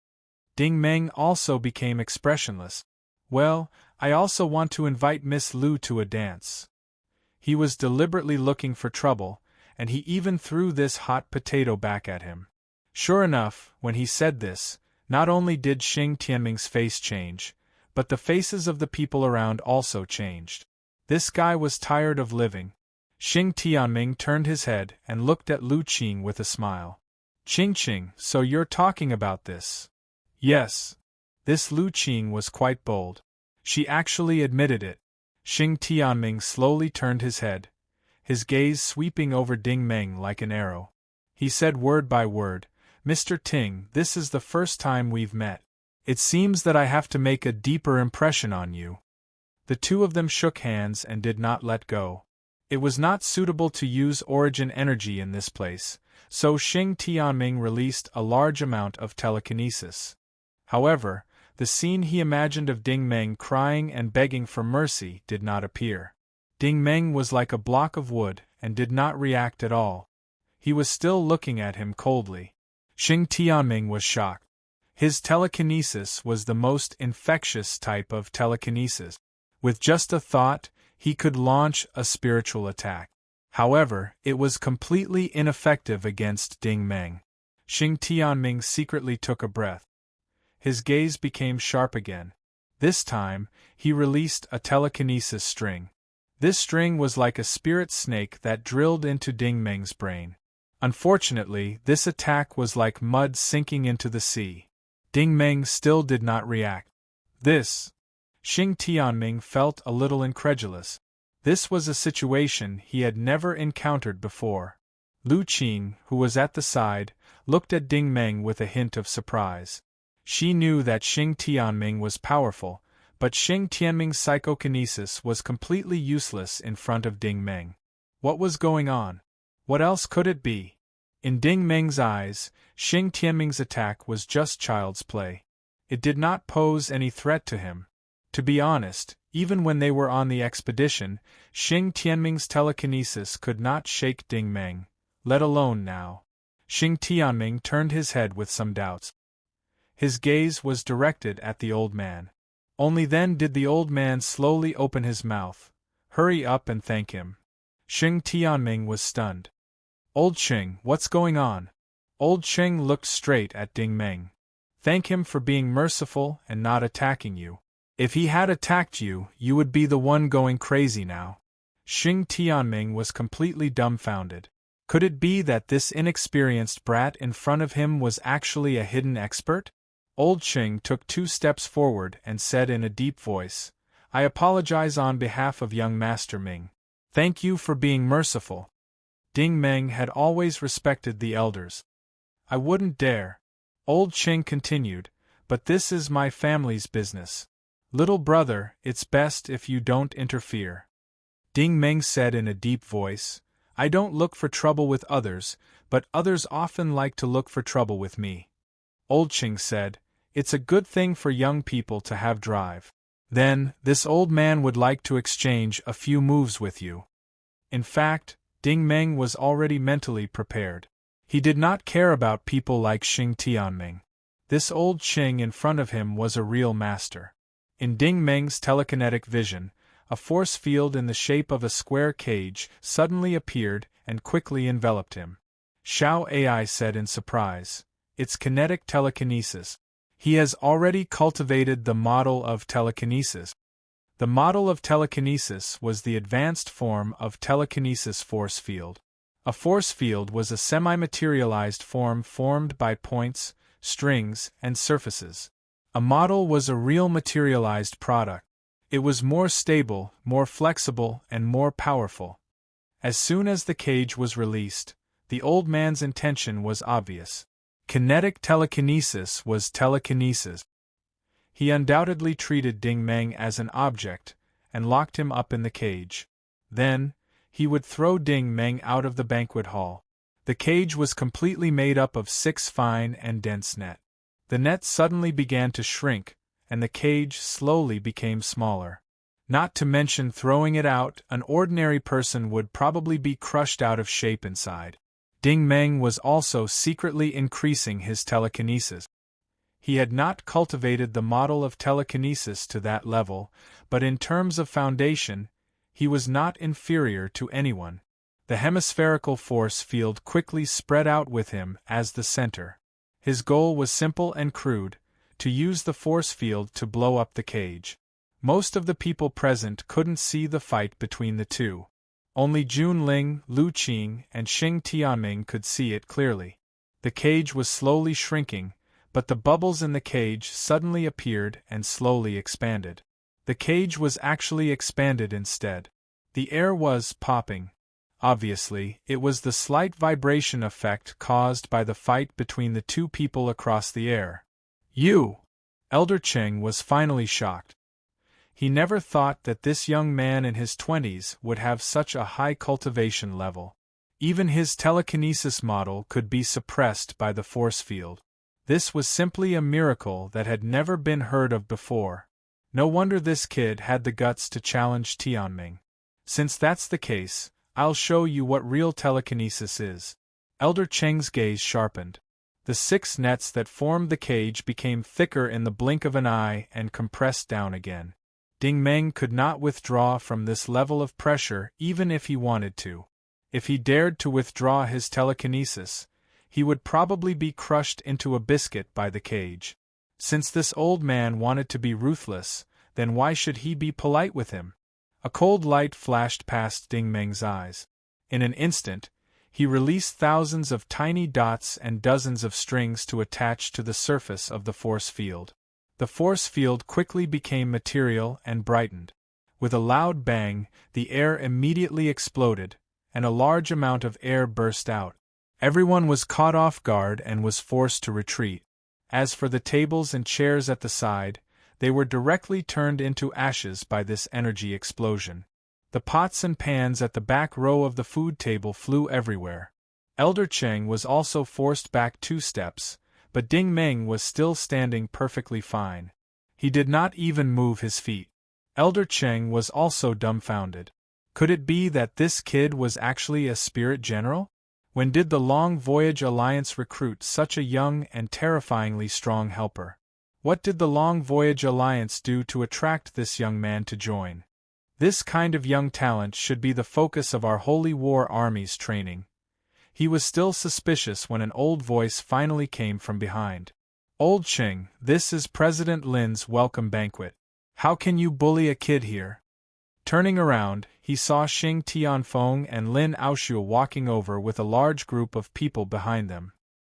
Ding Meng also became expressionless. "Well, I also want to invite Miss Lu to a dance." He was deliberately looking for trouble, and he even threw this hot potato back at him. Sure enough, when he said this, not only did Xing Tianming's face change, but the faces of the people around also changed. This guy was tired of living. Xing Tianming turned his head and looked at Lu Qing with a smile. "Qingqing, so you're talking about this?" "Yes." This Lu Qing was quite bold. She actually admitted it. Xing Tianming slowly turned his head, his gaze sweeping over Ding Meng like an arrow. He said word by word, "Mr. Ting, this is the first time we've met. It seems that I have to make a deeper impression on you." The two of them shook hands and did not let go. It was not suitable to use origin energy in this place, so Xing Tianming released a large amount of telekinesis. However, the scene he imagined of Ding Meng crying and begging for mercy did not appear. Ding Meng was like a block of wood and did not react at all. He was still looking at him coldly. Xing Tianming was shocked. His telekinesis was the most infectious type of telekinesis. With just a thought, he could launch a spiritual attack. However, it was completely ineffective against Ding Meng. Xing Tianming secretly took a breath. His gaze became sharp again. This time, he released a telekinesis string. This string was like a spirit snake that drilled into Ding Meng's brain. Unfortunately, this attack was like mud sinking into the sea. Ding Meng still did not react. Xing Tianming felt a little incredulous. This was a situation he had never encountered before. Lu Qing, who was at the side, looked at Ding Meng with a hint of surprise. She knew that Xing Tianming was powerful, but Xing Tianming's psychokinesis was completely useless in front of Ding Meng. What was going on? What else could it be? In Ding Meng's eyes, Xing Tianming's attack was just child's play. It did not pose any threat to him. To be honest, even when they were on the expedition, Xing Tianming's telekinesis could not shake Ding Meng, let alone now. Xing Tianming turned his head with some doubts. His gaze was directed at the old man. Only then did the old man slowly open his mouth. "Hurry up and thank him." Xing Tianming was stunned. "Old Xing, what's going on?" Old Xing looked straight at Ding Meng. "Thank him for being merciful and not attacking you. If he had attacked you, you would be the one going crazy now." Xing Tianming was completely dumbfounded. Could it be that this inexperienced brat in front of him was actually a hidden expert? Old Xing took 2 steps forward and said in a deep voice, "I apologize on behalf of young Master Ming. Thank you for being merciful." Ding Meng had always respected the elders. "I wouldn't dare," Old Xing continued, "but this is my family's business. Little brother, it's best if you don't interfere." Ding Meng said in a deep voice, "I don't look for trouble with others, but others often like to look for trouble with me." Old Xing said, "It's a good thing for young people to have drive. Then, this old man would like to exchange a few moves with you." In fact, Ding Meng was already mentally prepared. He did not care about people like Xing Tianming. This old Xing in front of him was a real master. In Ding Meng's telekinetic vision, a force field in the shape of a square cage suddenly appeared and quickly enveloped him. Xiao Ai said in surprise, "It's kinetic telekinesis. He has already cultivated the model of telekinesis." The model of telekinesis was the advanced form of telekinesis force field. A force field was a semi-materialized form formed by points, strings, and surfaces. A model was a real materialized product. It was more stable, more flexible, and more powerful. As soon as the cage was released, the old man's intention was obvious. Kinetic telekinesis was telekinesis. He undoubtedly treated Ding Meng as an object, and locked him up in the cage. Then, he would throw Ding Meng out of the banquet hall. The cage was completely made up of 6 fine and dense net. The net suddenly began to shrink, and the cage slowly became smaller. Not to mention throwing it out, an ordinary person would probably be crushed out of shape inside. Ding Meng was also secretly increasing his telekinesis. He had not cultivated the model of telekinesis to that level, but in terms of foundation, he was not inferior to anyone. The hemispherical force field quickly spread out with him as the center. His goal was simple and crude: to use the force field to blow up the cage. Most of the people present couldn't see the fight between the two. Only Junling, Lu Qing, and Xing Tianming could see it clearly. The cage was slowly shrinking, but the bubbles in the cage suddenly appeared and slowly expanded. The cage was actually expanded instead. The air was popping. Obviously, it was the slight vibration effect caused by the fight between the two people across the air. You! Elder Cheng was finally shocked. He never thought that this young man in his 20s would have such a high cultivation level. Even his telekinesis model could be suppressed by the force field. This was simply a miracle that had never been heard of before. No wonder this kid had the guts to challenge Tianming. Since that's the case, I'll show you what real telekinesis is. Elder Cheng's gaze sharpened. The 6 nets that formed the cage became thicker in the blink of an eye and compressed down again. Ding Meng could not withdraw from this level of pressure even if he wanted to. If he dared to withdraw his telekinesis, he would probably be crushed into a biscuit by the cage. Since this old man wanted to be ruthless, then why should he be polite with him? A cold light flashed past Ding Meng's eyes. In an instant, he released thousands of tiny dots and dozens of strings to attach to the surface of the force field. The force field quickly became material and brightened. With a loud bang, the air immediately exploded, and a large amount of air burst out. Everyone was caught off guard and was forced to retreat. As for the tables and chairs at the side, they were directly turned into ashes by this energy explosion. The pots and pans at the back row of the food table flew everywhere. Elder Cheng was also forced back 2 steps, but Ding Meng was still standing perfectly fine. He did not even move his feet. Elder Cheng was also dumbfounded. Could it be that this kid was actually a spirit general? When did the Long Voyage Alliance recruit such a young and terrifyingly strong helper? What did the Long Voyage Alliance do to attract this young man to join? This kind of young talent should be the focus of our Holy War Army's training. He was still suspicious when an old voice finally came from behind. Old Ching, this is President Lin's welcome banquet. How can you bully a kid here? Turning around, he saw Xing Tianfeng and Lin Aoshue walking over with a large group of people behind them.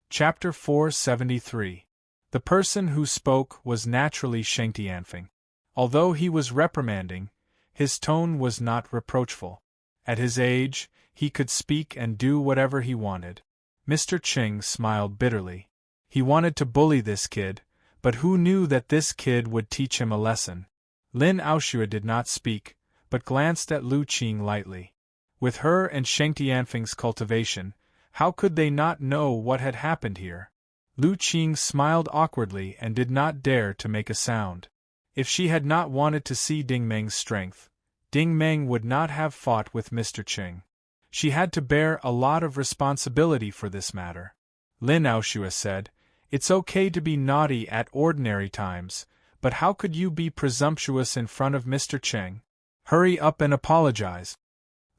Chapter 473. The person who spoke was naturally Sheng Tianfeng. Although he was reprimanding, his tone was not reproachful. At his age, he could speak and do whatever he wanted. Mr. Ching smiled bitterly. He wanted to bully this kid, but who knew that this kid would teach him a lesson? Lin Aoshue did not speak, but glanced at Lu Qing lightly. With her and Sheng Tianfeng's cultivation, how could they not know what had happened here? Lu Qing smiled awkwardly and did not dare to make a sound. If she had not wanted to see Ding Meng's strength, Ding Meng would not have fought with Mr. Ching. She had to bear a lot of responsibility for this matter. Lin Aoshue said, "It's okay to be naughty at ordinary times, but how could you be presumptuous in front of Mr. Cheng? Hurry up and apologize."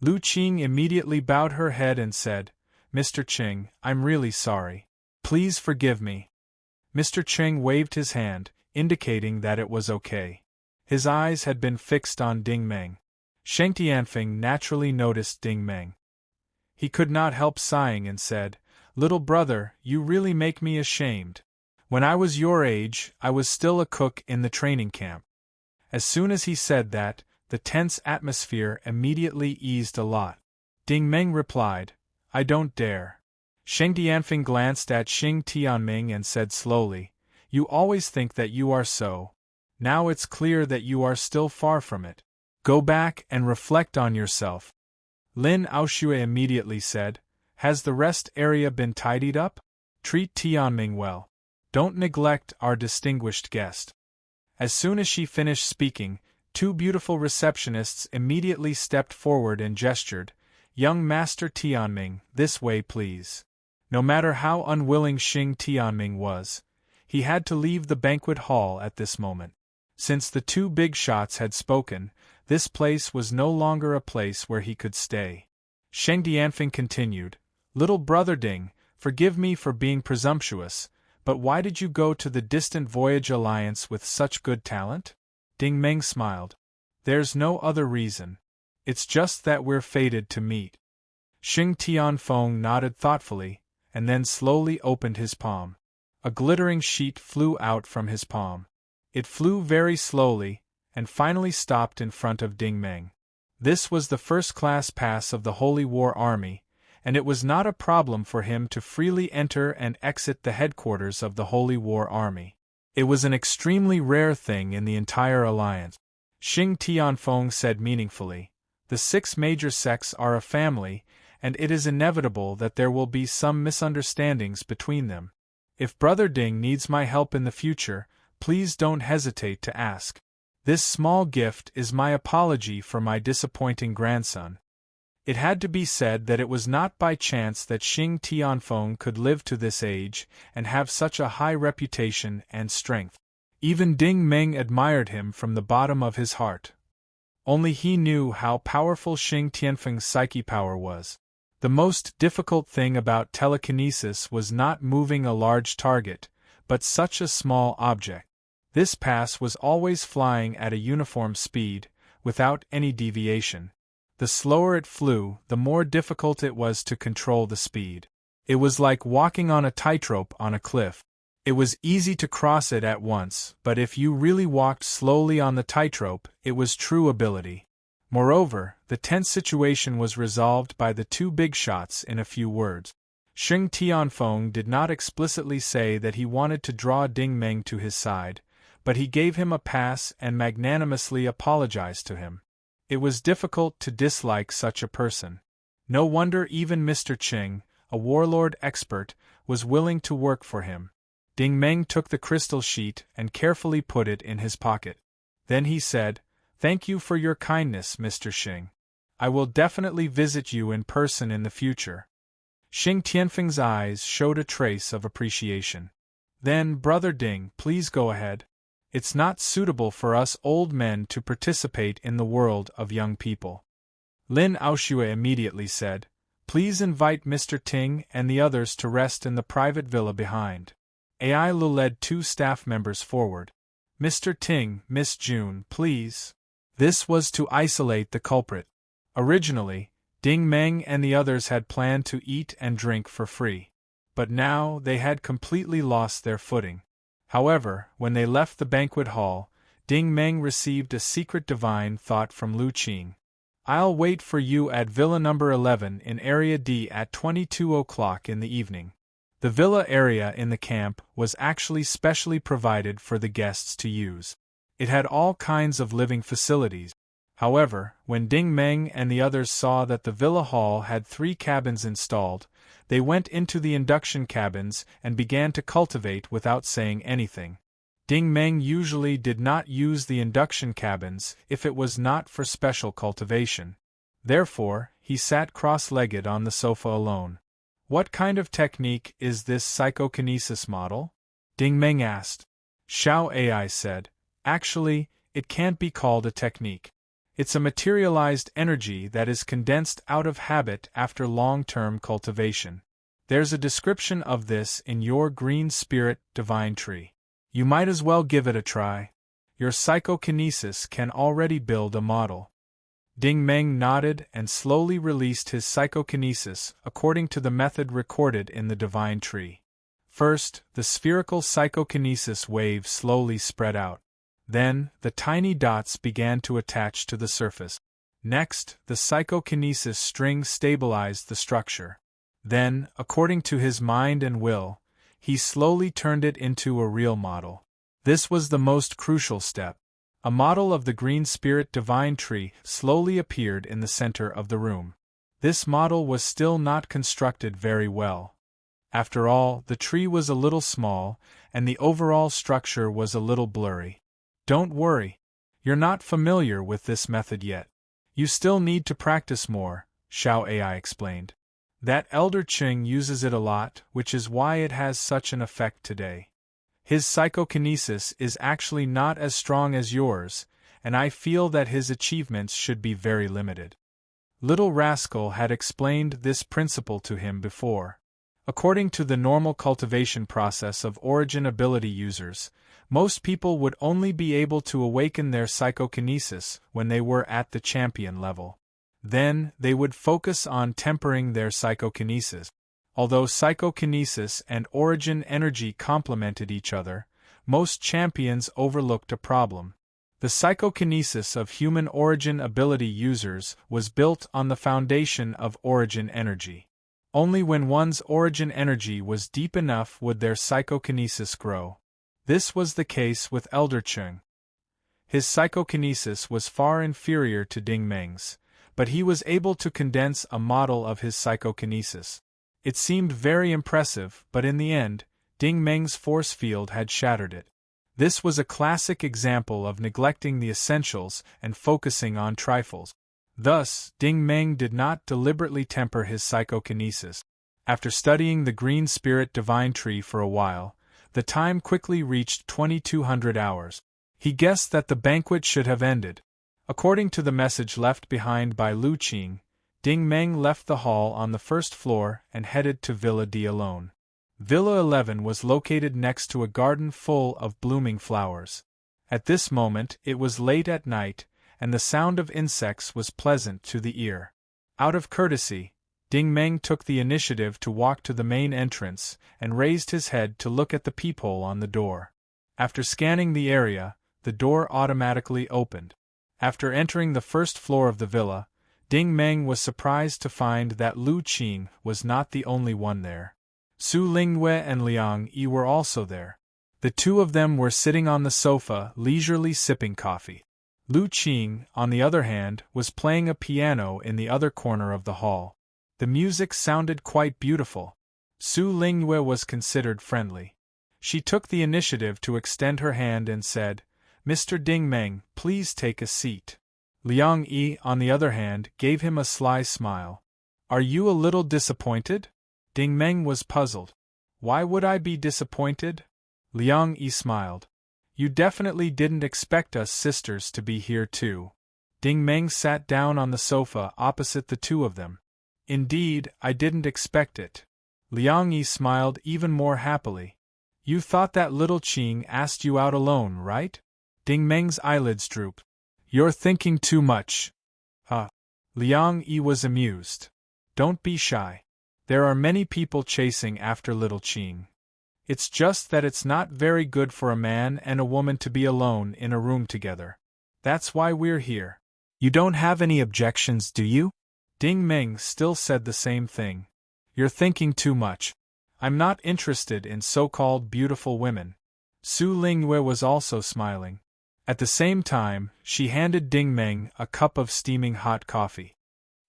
Lu Qing immediately bowed her head and said, "Mr. Cheng, I'm really sorry. Please forgive me." Mr. Cheng waved his hand, indicating that it was okay. His eyes had been fixed on Ding Meng. Sheng Tianfeng naturally noticed Ding Meng. He could not help sighing and said, "Little brother, you really make me ashamed. When I was your age, I was still a cook in the training camp." As soon as he said that, the tense atmosphere immediately eased a lot. Ding Meng replied, "I don't dare." Sheng Tianfeng glanced at Xing Tianming and said slowly, "You always think that you are so. Now it's clear that you are still far from it. Go back and reflect on yourself." Lin Aoshue immediately said, "Has the rest area been tidied up? Treat Tianming well. Don't neglect our distinguished guest." As soon as she finished speaking, 2 beautiful receptionists immediately stepped forward and gestured, "Young Master Tianming, this way please." No matter how unwilling Xing Tianming was, he had to leave the banquet hall at this moment. Since the 2 big shots had spoken, this place was no longer a place where he could stay. Sheng Tianfeng continued, "Little brother Ding, forgive me for being presumptuous, but why did you go to the Distant Voyage Alliance with such good talent?" Ding Meng smiled. "There's no other reason. It's just that we're fated to meet." Xing Tianfeng nodded thoughtfully, and then slowly opened his palm. A glittering sheet flew out from his palm. It flew very slowly, and finally stopped in front of Ding Meng. This was the first-class pass of the Holy War Army, and it was not a problem for him to freely enter and exit the headquarters of the Holy War Army. It was an extremely rare thing in the entire alliance. Xing Tianfeng said meaningfully, "The 6 major sects are a family, and it is inevitable that there will be some misunderstandings between them. If Brother Ding needs my help in the future, please don't hesitate to ask. This small gift is my apology for my disappointing grandson." It had to be said that it was not by chance that Xing Tianfeng could live to this age and have such a high reputation and strength. Even Ding Meng admired him from the bottom of his heart. Only he knew how powerful Xing Tianfeng's psyche power was. The most difficult thing about telekinesis was not moving a large target, but such a small object. This pass was always flying at a uniform speed, without any deviation. The slower it flew, the more difficult it was to control the speed. It was like walking on a tightrope on a cliff. It was easy to cross it at once, but if you really walked slowly on the tightrope, it was true ability. Moreover, the tense situation was resolved by the 2 big shots in a few words. Xing Tianfeng did not explicitly say that he wanted to draw Ding Meng to his side, but he gave him a pass and magnanimously apologized to him. It was difficult to dislike such a person. No wonder even Mr. Qing, a warlord expert, was willing to work for him. Ding Meng took the crystal sheet and carefully put it in his pocket. Then he said, "Thank you for your kindness, Mr. Xing. I will definitely visit you in person in the future." Xing Tianfeng's eyes showed a trace of appreciation. "Then, Brother Ding, please go ahead. It's not suitable for us old men to participate in the world of young people." Lin Aoshue immediately said, "Please invite Mr. Ting and the others to rest in the private villa behind." Ai Lu led 2 staff members forward. "Mr. Ting, Miss June, please." This was to isolate the culprit. Originally, Ding Meng and the others had planned to eat and drink for free. But now they had completely lost their footing. However, when they left the banquet hall, Ding Meng received a secret divine thought from Lu Qing. "I'll wait for you at Villa number 11 in Area D at 22 o'clock in the evening." The villa area in the camp was actually specially provided for the guests to use. It had all kinds of living facilities. However, when Ding Meng and the others saw that the villa hall had 3 cabins installed, they went into the induction cabins and began to cultivate without saying anything. Ding Meng usually did not use the induction cabins if it was not for special cultivation. Therefore, he sat cross-legged on the sofa alone. "What kind of technique is this psychokinesis model?" Ding Meng asked. Xiao Ai said, "Actually, it can't be called a technique. It's a materialized energy that is condensed out of habit after long-term cultivation. There's a description of this in your Green Spirit Divine Tree. You might as well give it a try. Your psychokinesis can already build a model." Ding Meng nodded and slowly released his psychokinesis according to the method recorded in the Divine Tree. First, the spherical psychokinesis wave slowly spread out. Then, the tiny dots began to attach to the surface. Next, the psychokinesis string stabilized the structure. Then, according to his mind and will, he slowly turned it into a real model. This was the most crucial step. A model of the Green Spirit Divine Tree slowly appeared in the center of the room. This model was still not constructed very well. After all, the tree was a little small, and the overall structure was a little blurry. "Don't worry. You're not familiar with this method yet. You still need to practice more," Xiao Ai explained. "That Elder Qing uses it a lot, which is why it has such an effect today. His psychokinesis is actually not as strong as yours, and I feel that his achievements should be very limited." Little Rascal had explained this principle to him before. According to the normal cultivation process of origin ability users, most people would only be able to awaken their psychokinesis when they were at the champion level. Then, they would focus on tempering their psychokinesis. Although psychokinesis and origin energy complemented each other, most champions overlooked a problem. The psychokinesis of human origin ability users was built on the foundation of origin energy. Only when one's origin energy was deep enough would their psychokinesis grow. This was the case with Elder Chung. His psychokinesis was far inferior to Ding Meng's, but he was able to condense a model of his psychokinesis. It seemed very impressive, but in the end, Ding Meng's force field had shattered it. This was a classic example of neglecting the essentials and focusing on trifles. Thus, Ding Meng did not deliberately temper his psychokinesis. After studying the green spirit divine tree for a while, the time quickly reached 2200 hours. He guessed that the banquet should have ended. According to the message left behind by Lu Qing, Ding Meng left the hall on the first floor and headed to Villa D alone. Villa 11 was located next to a garden full of blooming flowers. At this moment, it was late at night, and the sound of insects was pleasant to the ear. Out of courtesy, Ding Meng took the initiative to walk to the main entrance and raised his head to look at the peephole on the door. After scanning the area, the door automatically opened. After entering the first floor of the villa, Ding Meng was surprised to find that Lu Qing was not the only one there. Su Lingyue and Liang Yi were also there. The two of them were sitting on the sofa, leisurely sipping coffee. Lu Qing, on the other hand, was playing a piano in the other corner of the hall. The music sounded quite beautiful. Su Lingyue was considered friendly. She took the initiative to extend her hand and said, "Mr. Ding Meng, please take a seat." Liang Yi, on the other hand, gave him a sly smile. "Are you a little disappointed?" Ding Meng was puzzled. "Why would I be disappointed?" Liang Yi smiled. "You definitely didn't expect us sisters to be here too." Ding Meng sat down on the sofa opposite the two of them. "Indeed, I didn't expect it." Liang Yi smiled even more happily. "You thought that little Qing asked you out alone, right?" Ding Meng's eyelids drooped. "You're thinking too much." Liang Yi was amused. "Don't be shy. There are many people chasing after little Qing. It's just that it's not very good for a man and a woman to be alone in a room together. That's why we're here." "You don't have any objections, do you?" Ding Meng still said the same thing. "You're thinking too much. I'm not interested in so-called beautiful women." Su Lingyue was also smiling. At the same time, she handed Ding Meng a cup of steaming hot coffee.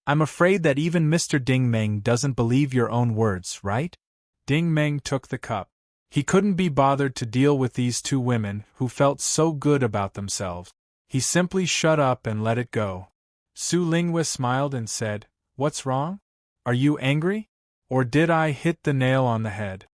"I'm afraid that even Mr. Ding Meng doesn't believe your own words, right?" Ding Meng took the cup. He couldn't be bothered to deal with these two women who felt so good about themselves. He simply shut up and let it go. Su Lingyue smiled and said, "What's wrong? Are you angry? Or did I hit the nail on the head?"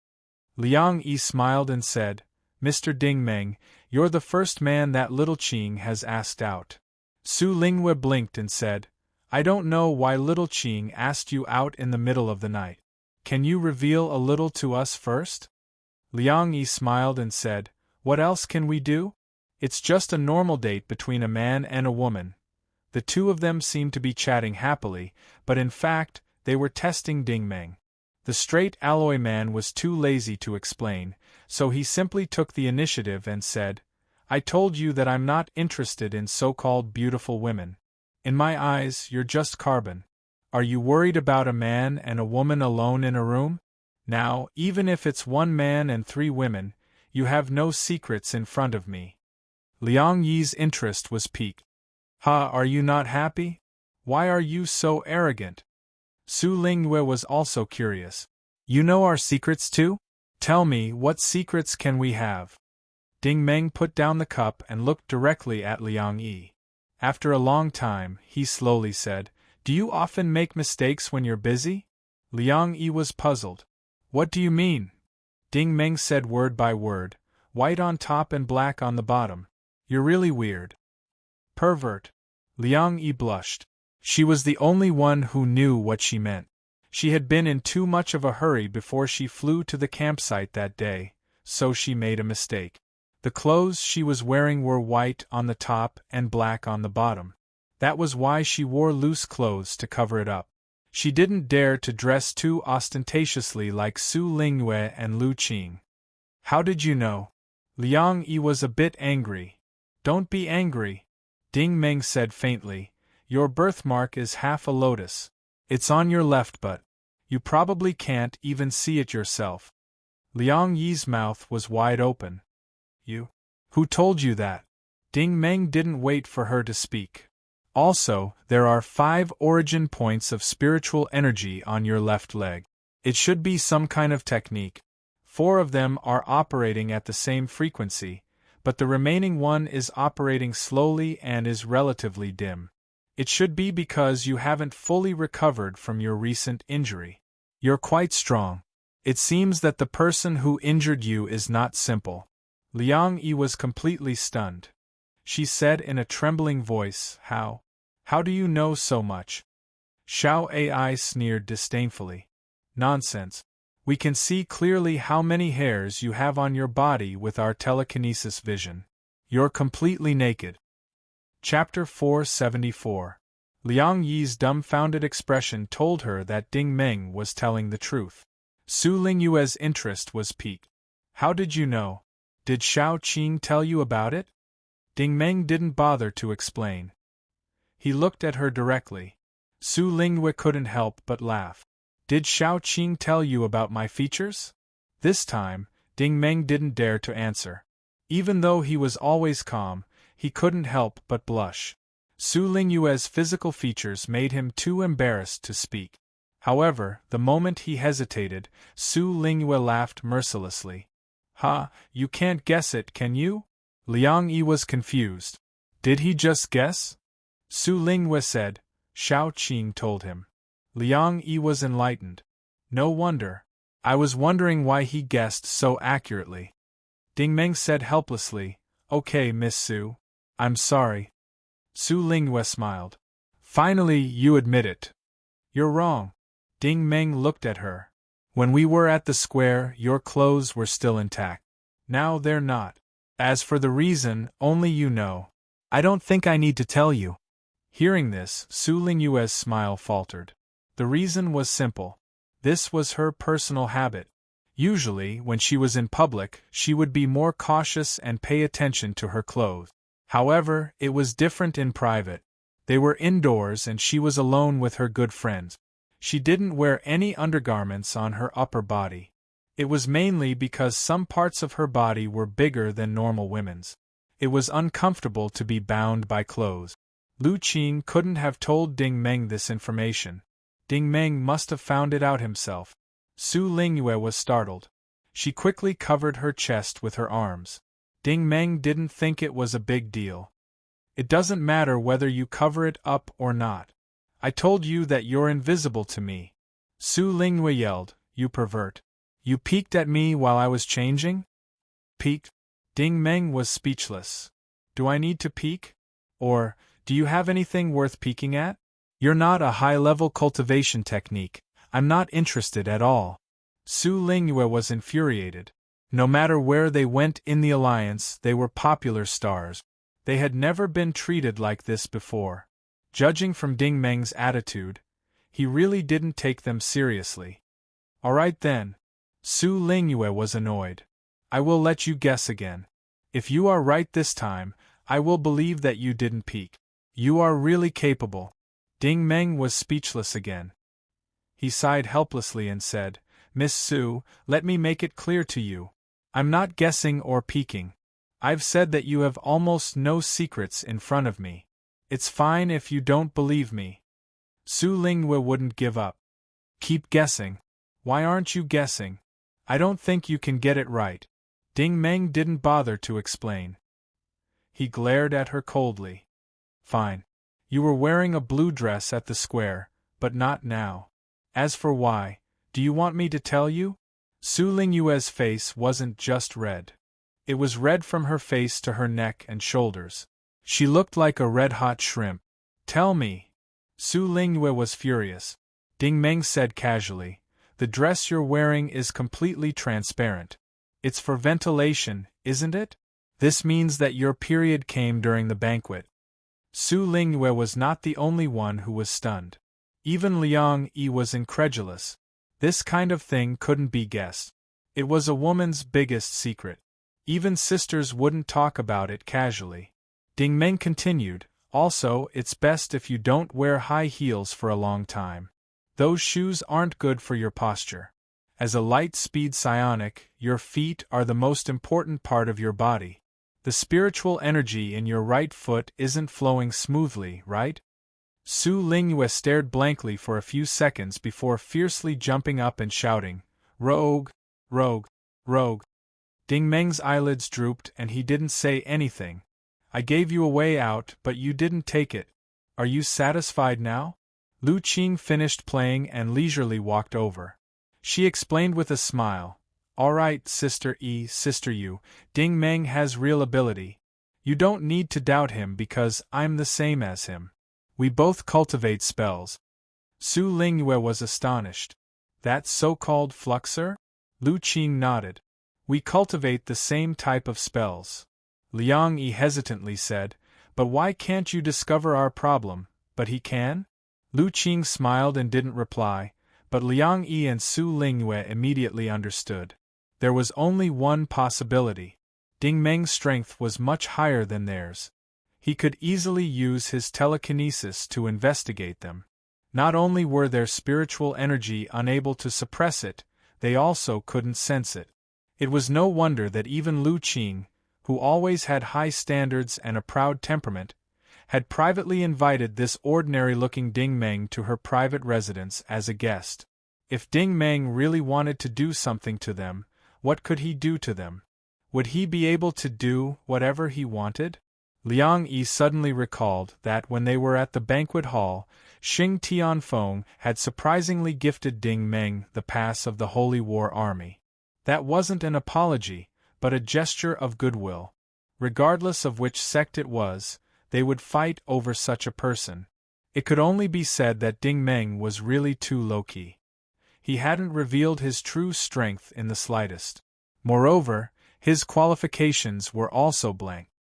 Liang Yi smiled and said, "Mr. Ding Meng, you're the first man that little Qing has asked out." Su Lingyue blinked and said, "I don't know why little Qing asked you out in the middle of the night. Can you reveal a little to us first?" Liang Yi smiled and said, "What else can we do? It's just a normal date between a man and a woman." The two of them seemed to be chatting happily, but in fact, they were testing Ding Meng. The straight alloy man was too lazy to explain, so he simply took the initiative and said, "I told you that I'm not interested in so-called beautiful women. In my eyes, you're just carbon. Are you worried about a man and a woman alone in a room? Now, even if it's one man and three women, you have no secrets in front of me." Liang Yi's interest was piqued. Are you not happy? Why are you so arrogant?" Su Lingyue was also curious. "You know our secrets too? Tell me, what secrets can we have?" Ding Meng put down the cup and looked directly at Liang Yi. After a long time, he slowly said, "Do you often make mistakes when you're busy?" Liang Yi was puzzled. "What do you mean?" Ding Meng said word by word, "White on top and black on the bottom. You're really weird." "Pervert." Liang Yi blushed. She was the only one who knew what she meant. She had been in too much of a hurry before she flew to the campsite that day, so she made a mistake. The clothes she was wearing were white on the top and black on the bottom. That was why she wore loose clothes to cover it up. She didn't dare to dress too ostentatiously like Su Lingyue and Lu Qing. "How did you know?" Liang Yi was a bit angry. Don't be angry, Ding Meng said faintly. Your birthmark is half a lotus. It's on your left butt. You probably can't even see it yourself. Liang Yi's mouth was wide open. You? Who told you that? Ding Meng didn't wait for her to speak. Also, there are 5 origin points of spiritual energy on your left leg. It should be some kind of technique. 4 of them are operating at the same frequency, but the remaining one is operating slowly and is relatively dim. It should be because you haven't fully recovered from your recent injury. You're quite strong. It seems that the person who injured you is not simple. Liang Yi was completely stunned. She said in a trembling voice, How? How do you know so much? Xiao Ai sneered disdainfully. Nonsense. We can see clearly how many hairs you have on your body with our telekinesis vision. You're completely naked. Chapter 474. Liang Yi's dumbfounded expression told her that Ding Meng was telling the truth. Su Lingyue's interest was piqued. How did you know? Did Xiao Qing tell you about it? Ding Meng didn't bother to explain. He looked at her directly. Su Lingyue couldn't help but laugh. Did Xiao Qing tell you about my features? This time, Ding Meng didn't dare to answer. Even though he was always calm, he couldn't help but blush. Su Lingyue's physical features made him too embarrassed to speak. However, the moment he hesitated, Su Lingyue laughed mercilessly. Ha, you can't guess it, can you? Liang Yi was confused. Did he just guess? Su Lingyue said. Xiao Qing told him. Liang Yi was enlightened. No wonder. I was wondering why he guessed so accurately. Ding Meng said helplessly, Okay, Miss Su. I'm sorry. Su Lingyue smiled. Finally, you admit it. You're wrong. Ding Meng looked at her. When we were at the square, your clothes were still intact. Now they're not. As for the reason, only you know. I don't think I need to tell you. Hearing this, Su Lingyue's smile faltered. The reason was simple. This was her personal habit. Usually, when she was in public, she would be more cautious and pay attention to her clothes. However, it was different in private. They were indoors and she was alone with her good friends. She didn't wear any undergarments on her upper body. It was mainly because some parts of her body were bigger than normal women's. It was uncomfortable to be bound by clothes. Lu Qin couldn't have told Ding Meng this information. Ding Meng must have found it out himself. Su Lingyue was startled. She quickly covered her chest with her arms. Ding Meng didn't think it was a big deal. It doesn't matter whether you cover it up or not. I told you that you're invisible to me. Su Lingyue yelled, You pervert. You peeked at me while I was changing? Peeked? Ding Meng was speechless. Do I need to peek? Or, do you have anything worth peeking at? You're not a high-level cultivation technique. I'm not interested at all. Su Lingyue was infuriated. No matter where they went in the alliance, they were popular stars. They had never been treated like this before. Judging from Ding Meng's attitude, he really didn't take them seriously. All right then. Su Lingyue was annoyed. I will let you guess again. If you are right this time, I will believe that you didn't peek. You are really capable. Ding Meng was speechless again. He sighed helplessly and said, Miss Su, let me make it clear to you. I'm not guessing or peeking. I've said that you have almost no secrets in front of me. It's fine if you don't believe me. Su Lingyue wouldn't give up. Keep guessing. Why aren't you guessing? I don't think you can get it right. Ding Meng didn't bother to explain. He glared at her coldly. Fine. You were wearing a blue dress at the square, but not now. As for why, do you want me to tell you? Su Lingyue's face wasn't just red. It was red from her face to her neck and shoulders. She looked like a red-hot shrimp. Tell me. Su Lingyue was furious. Ding Meng said casually, The dress you're wearing is completely transparent. It's for ventilation, isn't it? This means that your period came during the banquet. Su Lingyue was not the only one who was stunned. Even Liang Yi was incredulous. This kind of thing couldn't be guessed. It was a woman's biggest secret. Even sisters wouldn't talk about it casually. Ding Meng continued, also, it's best if you don't wear high heels for a long time. Those shoes aren't good for your posture. As a light-speed psionic, your feet are the most important part of your body. The spiritual energy in your right foot isn't flowing smoothly, right? Su Lingyue stared blankly for a few seconds before fiercely jumping up and shouting, "Rogue! Rogue! Rogue!" Ding Meng's eyelids drooped and he didn't say anything. I gave you a way out, but you didn't take it. Are you satisfied now? Lu Qing finished playing and leisurely walked over. She explained with a smile, all right, Sister Yu, Ding Meng has real ability. You don't need to doubt him because I'm the same as him. We both cultivate spells. Su Lingyue was astonished. That so-called fluxer? Lu Qing nodded. We cultivate the same type of spells. Liang Yi hesitantly said, but why can't you discover our problem? But he can? Lu Qing smiled and didn't reply, but Liang Yi and Su Lingyue immediately understood. There was only one possibility. Ding Meng's strength was much higher than theirs. He could easily use his telekinesis to investigate them. Not only were their spiritual energy unable to suppress it, they also couldn't sense it. It was no wonder that even Lu Qing, who always had high standards and a proud temperament, had privately invited this ordinary-looking Ding Meng to her private residence as a guest. If Ding Meng really wanted to do something to them, what could he do to them? Would he be able to do whatever he wanted? Liang Yi suddenly recalled that when they were at the banquet hall, Xing Tianfeng had surprisingly gifted Ding Meng the pass of the Holy War Army. That wasn't an apology, but a gesture of goodwill. Regardless of which sect it was, they would fight over such a person. It could only be said that Ding Meng was really too low-key. He hadn't revealed his true strength in the slightest. Moreover, his qualifications were also blank.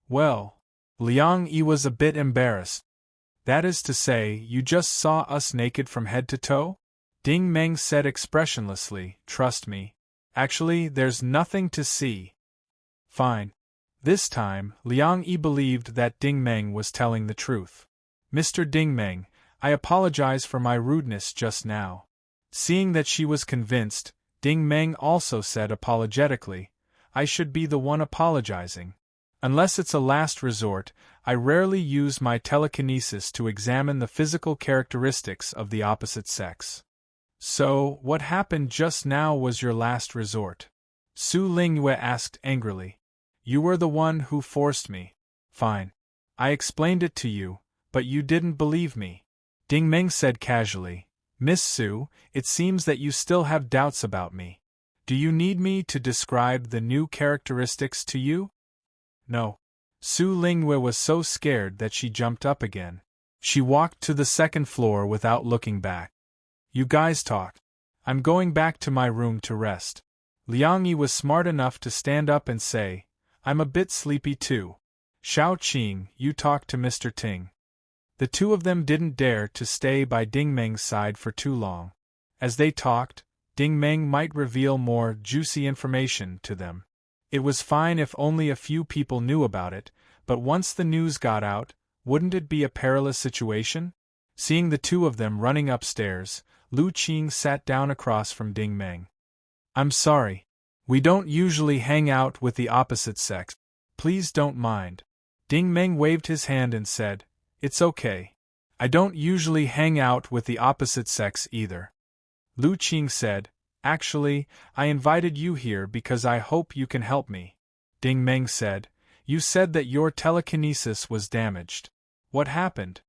Well, Liang Yi was a bit embarrassed. That is to say, you just saw us naked from head to toe? Ding Meng said expressionlessly, trust me. Actually, there's nothing to see. Fine. This time, Liang Yi believed that Ding Meng was telling the truth. Mr. Ding Meng, I apologize for my rudeness just now. Seeing that she was convinced, Ding Meng also said apologetically, I should be the one apologizing. Unless it's a last resort, I rarely use my telekinesis to examine the physical characteristics of the opposite sex. So, what happened just now was your last resort? Su Lingyue asked angrily. You were the one who forced me. Fine. I explained it to you, but you didn't believe me. Ding Meng said casually, Miss Su, it seems that you still have doubts about me. Do you need me to describe the new characteristics to you? No. Su Lingyue was so scared that she jumped up again. She walked to the second floor without looking back. You guys talk. I'm going back to my room to rest. Liang Yi was smart enough to stand up and say, I'm a bit sleepy too. Shao Qing, you talk to Mr. Ting. The two of them didn't dare to stay by Ding Meng's side for too long. As they talked, Ding Meng might reveal more juicy information to them. It was fine if only a few people knew about it, but once the news got out, wouldn't it be a perilous situation? Seeing the two of them running upstairs, Lu Qing sat down across from Ding Meng. I'm sorry. We don't usually hang out with the opposite sex. Please don't mind. Ding Meng waved his hand and said, It's okay. I don't usually hang out with the opposite sex either. Lu Qing said, Actually, I invited you here because I hope you can help me. Ding Meng said, You said that your telekinesis was damaged. What happened?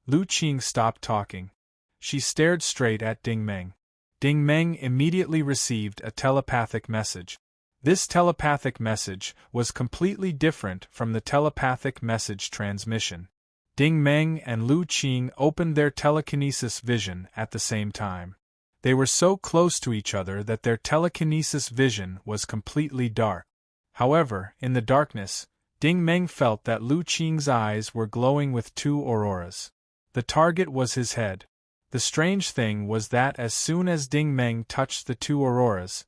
Lu Qing stopped talking. She stared straight at Ding Meng. Ding Meng immediately received a telepathic message. This telepathic message was completely different from the telepathic message transmission. Ding Meng and Lu Qing opened their telekinesis vision at the same time. They were so close to each other that their telekinesis vision was completely dark. However, in the darkness, Ding Meng felt that Lu Qing's eyes were glowing with two auroras. The target was his head. The strange thing was that as soon as Ding Meng touched the two auroras,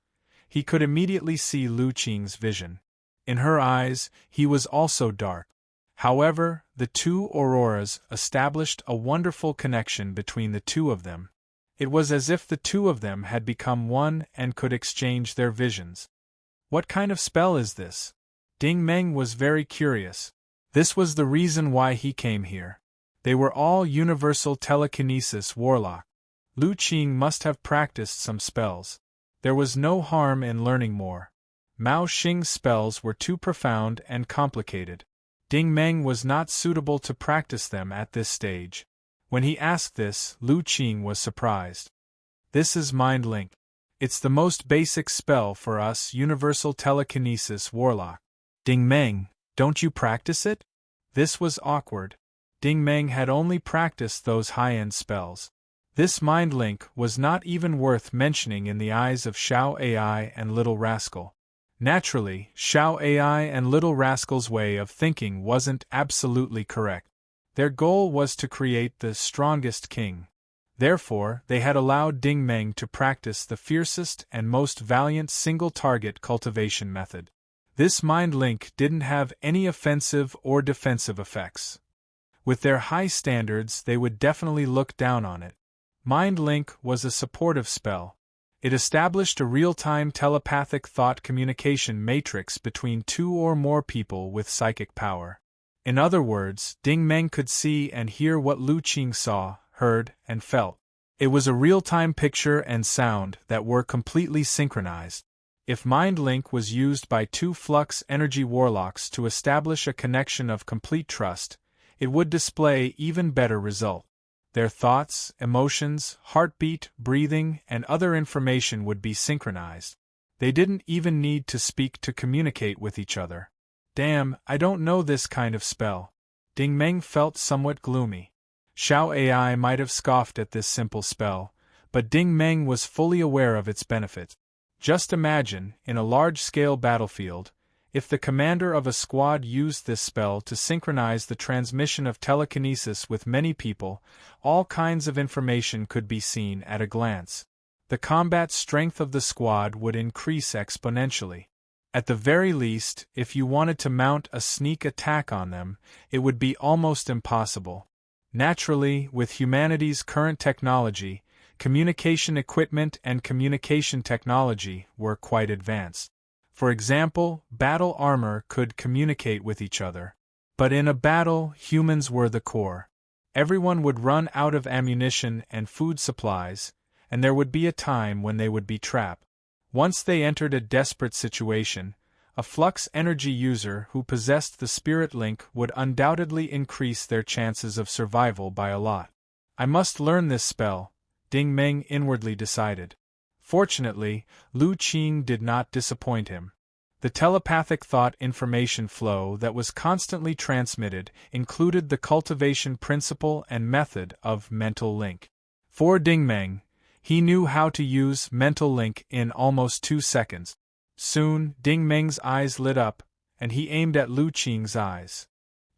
he could immediately see Lu Qing's vision. In her eyes, he was also dark. However, the two auroras established a wonderful connection between the two of them. It was as if the two of them had become one and could exchange their visions. What kind of spell is this? Ding Meng was very curious. This was the reason why he came here. They were all universal telekinesis warlock. Lu Qing must have practiced some spells. There was no harm in learning more. Mao Xing's spells were too profound and complicated. Ding Meng was not suitable to practice them at this stage. When he asked this, Lu Qing was surprised. This is Mind Link. It's the most basic spell for us universal telekinesis warlock. Ding Meng, don't you practice it? This was awkward. Ding Meng had only practiced those high-end spells. This Mind Link was not even worth mentioning in the eyes of Xiao Ai and Little Rascal. Naturally, Xiao Ai and Little Rascal's way of thinking wasn't absolutely correct. Their goal was to create the strongest king. Therefore, they had allowed Ding Meng to practice the fiercest and most valiant single-target cultivation method. This Mind Link didn't have any offensive or defensive effects. With their high standards, they would definitely look down on it. Mind Link was a supportive spell. It established a real-time telepathic thought communication matrix between two or more people with psychic power. In other words, Ding Meng could see and hear what Lu Qing saw, heard, and felt. It was a real-time picture and sound that were completely synchronized. If Mind Link was used by two flux energy warlocks to establish a connection of complete trust, it would display even better result. Their thoughts, emotions, heartbeat, breathing, and other information would be synchronized. They didn't even need to speak to communicate with each other. Damn, I don't know this kind of spell. Ding Meng felt somewhat gloomy. Xiao Ai might have scoffed at this simple spell, but Ding Meng was fully aware of its benefits. Just imagine, in a large-scale battlefield, if the commander of a squad used this spell to synchronize the transmission of telekinesis with many people, all kinds of information could be seen at a glance. The combat strength of the squad would increase exponentially. At the very least, if you wanted to mount a sneak attack on them, it would be almost impossible. Naturally, with humanity's current technology, communication equipment and communication technology were quite advanced. For example, battle armor could communicate with each other. But in a battle, humans were the core. Everyone would run out of ammunition and food supplies, and there would be a time when they would be trapped. Once they entered a desperate situation, a flux energy user who possessed the spirit link would undoubtedly increase their chances of survival by a lot. I must learn this spell, Ding Meng inwardly decided. Fortunately, Lu Qing did not disappoint him. The telepathic thought information flow that was constantly transmitted included the cultivation principle and method of mental link. For Ding Meng, he knew how to use mental link in almost 2 seconds. Soon, Ding Meng's eyes lit up, and he aimed at Lu Qing's eyes.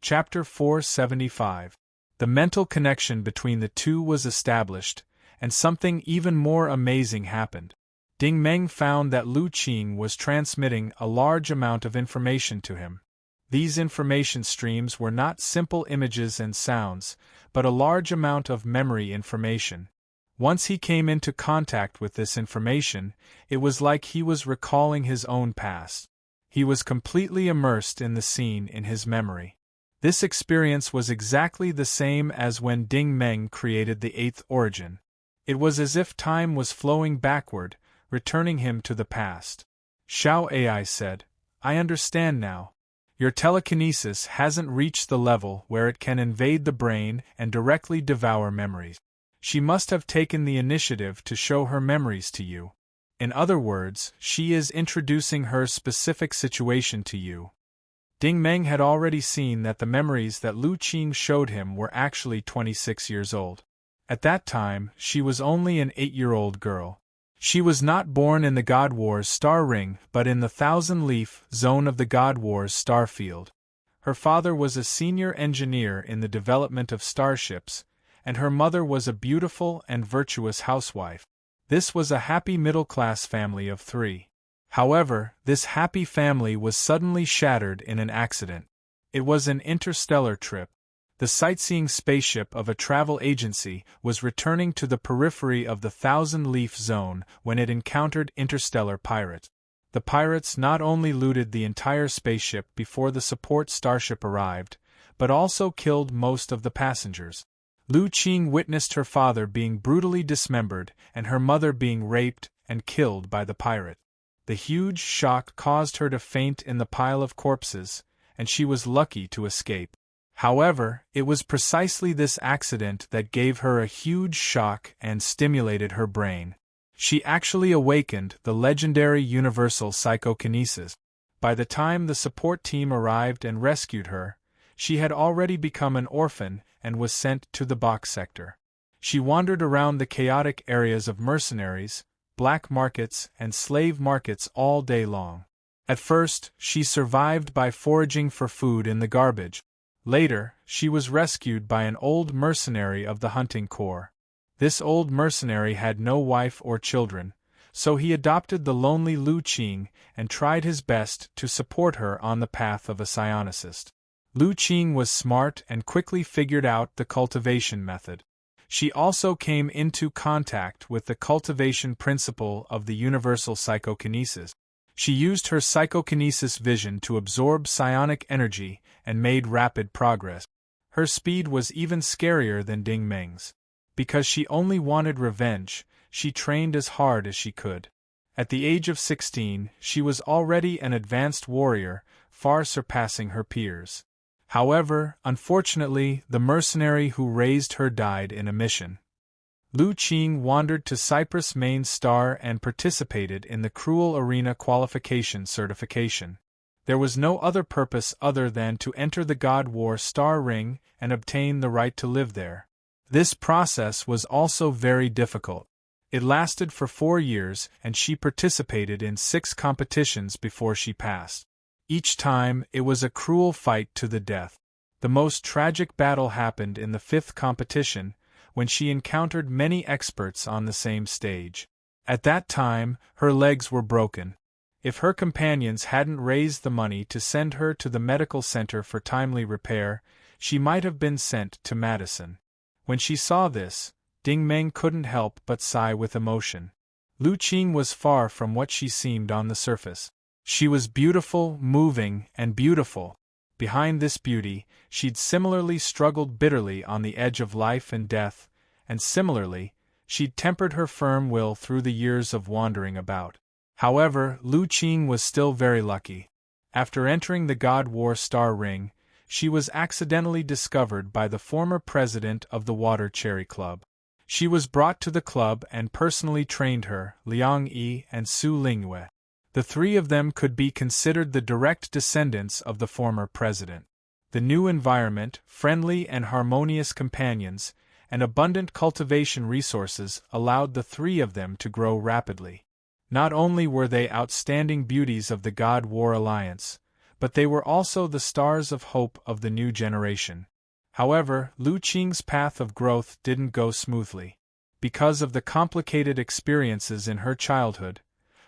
Chapter 475. The mental connection between the two was established, and something even more amazing happened. Ding Meng found that Lu Qing was transmitting a large amount of information to him. These information streams were not simple images and sounds, but a large amount of memory information. Once he came into contact with this information, it was like he was recalling his own past. He was completely immersed in the scene in his memory. This experience was exactly the same as when Ding Meng created the Eighth Origin. It was as if time was flowing backward, returning him to the past. Xiao Ai said, "I understand now. Your telekinesis hasn't reached the level where it can invade the brain and directly devour memories. She must have taken the initiative to show her memories to you. In other words, she is introducing her specific situation to you." Ding Meng had already seen that the memories that Lu Qing showed him were actually 26 years old. At that time, she was only an 8-year-old girl. She was not born in the God Wars star ring but in the thousand-leaf zone of the God Wars star field. Her father was a senior engineer in the development of starships, and her mother was a beautiful and virtuous housewife. This was a happy middle-class family of 3. However, this happy family was suddenly shattered in an accident. It was an interstellar trip. The sightseeing spaceship of a travel agency was returning to the periphery of the Thousand-Leaf Zone when it encountered interstellar pirates. The pirates not only looted the entire spaceship before the support starship arrived, but also killed most of the passengers. Lu Qing witnessed her father being brutally dismembered and her mother being raped and killed by the pirate. The huge shock caused her to faint in the pile of corpses, and she was lucky to escape. However, it was precisely this accident that gave her a huge shock and stimulated her brain. She actually awakened the legendary universal psychokinesis. By the time the support team arrived and rescued her, she had already become an orphan and was sent to the box sector. She wandered around the chaotic areas of mercenaries, black markets, and slave markets all day long. At first, she survived by foraging for food in the garbage. Later, she was rescued by an old mercenary of the hunting corps. This old mercenary had no wife or children, so he adopted the lonely Lu Qing and tried his best to support her on the path of a psionicist. Lu Qing was smart and quickly figured out the cultivation method. She also came into contact with the cultivation principle of the universal psychokinesis. She used her psychokinesis vision to absorb psionic energy and made rapid progress. Her speed was even scarier than Ding Meng's. Because she only wanted revenge, she trained as hard as she could. At the age of 16, she was already an advanced warrior, far surpassing her peers. However, unfortunately, the mercenary who raised her died in a mission. Lu Qing wandered to Cyprus Main Star and participated in the Cruel Arena Qualification certification. There was no other purpose other than to enter the God War Star Ring and obtain the right to live there. This process was also very difficult. It lasted for 4 years and she participated in 6 competitions before she passed. Each time, it was a cruel fight to the death. The most tragic battle happened in the 5th competition, when she encountered many experts on the same stage. At that time, her legs were broken. If her companions hadn't raised the money to send her to the medical center for timely repair, she might have been sent to Madison. When she saw this, Ding Meng couldn't help but sigh with emotion. Lu Qing was far from what she seemed on the surface. She was beautiful, moving, and beautiful. Behind this beauty, she'd similarly struggled bitterly on the edge of life and death, and similarly, she'd tempered her firm will through the years of wandering about. However, Lu Qing was still very lucky. After entering the God War Star Ring, she was accidentally discovered by the former president of the Water Cherry Club. She was brought to the club and personally trained her, Liang Yi and Su Lingyue. The 3 of them could be considered the direct descendants of the former president. The new environment, friendly and harmonious companions, and abundant cultivation resources allowed the 3 of them to grow rapidly. Not only were they outstanding beauties of the God War Alliance, but they were also the stars of hope of the new generation. However, Lu Qing's path of growth didn't go smoothly. Because of the complicated experiences in her childhood,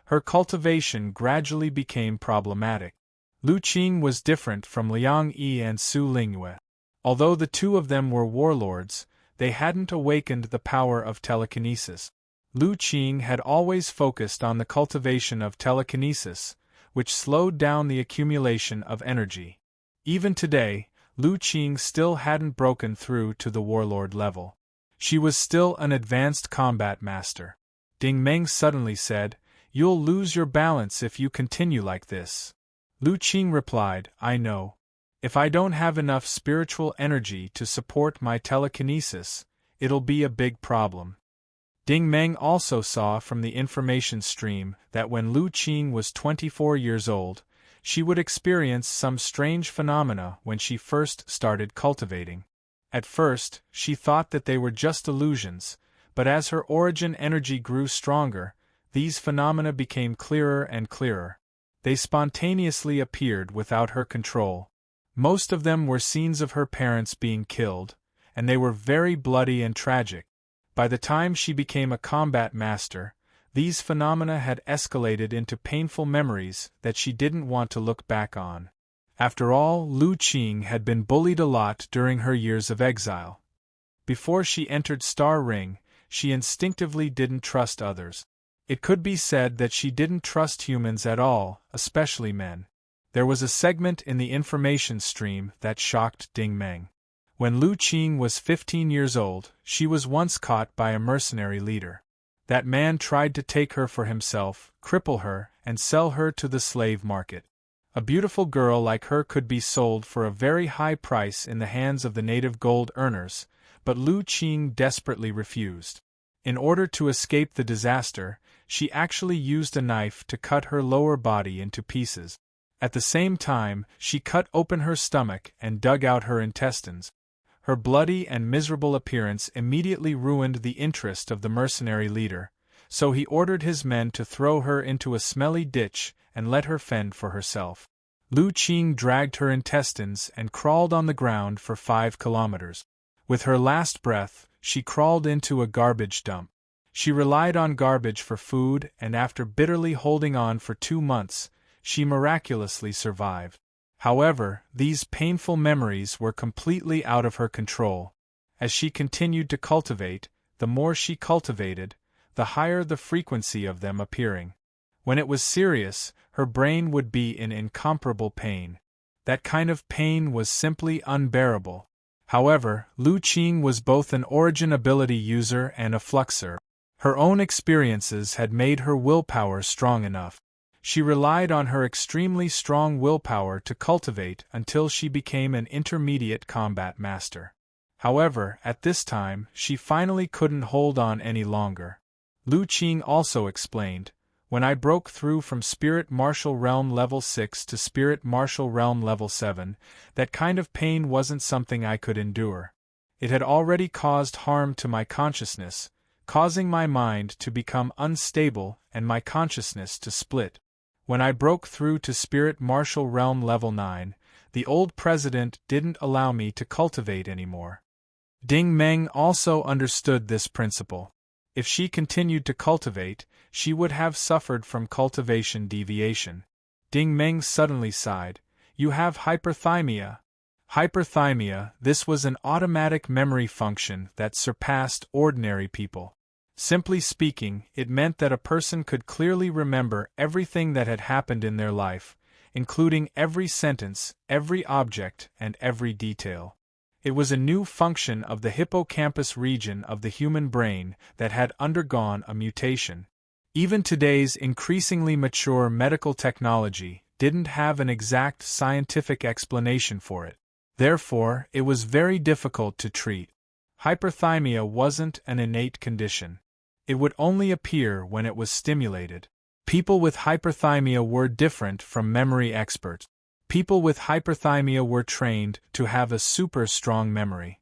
her cultivation gradually became problematic. Lu Qing was different from Liang Yi and Su Lingyue. Although the 2 of them were warlords, they hadn't awakened the power of telekinesis. Lu Qing had always focused on the cultivation of telekinesis, which slowed down the accumulation of energy. Even today, Lu Qing still hadn't broken through to the warlord level. She was still an advanced combat master. Ding Meng suddenly said, "You'll lose your balance if you continue like this." Lu Qing replied, "I know. If I don't have enough spiritual energy to support my telekinesis, it'll be a big problem." Ding Meng also saw from the information stream that when Lu Qing was 24 years old, she would experience some strange phenomena when she first started cultivating. At first, she thought that they were just illusions, but as her origin energy grew stronger, these phenomena became clearer and clearer. They spontaneously appeared without her control. Most of them were scenes of her parents being killed, and they were very bloody and tragic. By the time she became a combat master, these phenomena had escalated into painful memories that she didn't want to look back on. After all, Lu Qing had been bullied a lot during her years of exile. Before she entered Star Ring, she instinctively didn't trust others. It could be said that she didn't trust humans at all, especially men. There was a segment in the information stream that shocked Ding Meng. When Lu Qing was 15 years old, she was once caught by a mercenary leader. That man tried to take her for himself, cripple her, and sell her to the slave market. A beautiful girl like her could be sold for a very high price in the hands of the native gold earners, but Lu Qing desperately refused. In order to escape the disaster, she actually used a knife to cut her lower body into pieces. At the same time, she cut open her stomach and dug out her intestines. Her bloody and miserable appearance immediately ruined the interest of the mercenary leader, so he ordered his men to throw her into a smelly ditch and let her fend for herself. Lu Qing dragged her intestines and crawled on the ground for 5 kilometers. With her last breath, she crawled into a garbage dump. She relied on garbage for food, and after bitterly holding on for 2 months, she miraculously survived. However, these painful memories were completely out of her control. As she continued to cultivate, the more she cultivated, the higher the frequency of them appearing. When it was serious, her brain would be in incomparable pain. That kind of pain was simply unbearable. However, Lu Qing was both an origin ability user and a fluxer. Her own experiences had made her willpower strong enough. She relied on her extremely strong willpower to cultivate until she became an intermediate combat master. However, at this time, she finally couldn't hold on any longer. Lu Qing also explained, "When I broke through from Spirit Martial Realm Level 6 to Spirit Martial Realm Level 7, that kind of pain wasn't something I could endure. It had already caused harm to my consciousness, causing my mind to become unstable and my consciousness to split. When I broke through to Spirit Martial Realm Level 9, the old president didn't allow me to cultivate anymore." Ding Meng also understood this principle. If she continued to cultivate, she would have suffered from cultivation deviation. Ding Meng suddenly sighed. "You have hyperthymia." Hyperthymia, this was an automatic memory function that surpassed ordinary people. Simply speaking, it meant that a person could clearly remember everything that had happened in their life, including every sentence, every object, and every detail. It was a new function of the hippocampus region of the human brain that had undergone a mutation. Even today's increasingly mature medical technology didn't have an exact scientific explanation for it. Therefore, it was very difficult to treat. Hyperthymia wasn't an innate condition. It would only appear when it was stimulated. People with hyperthymia were different from memory experts. People with hyperthymia were trained to have a super strong memory.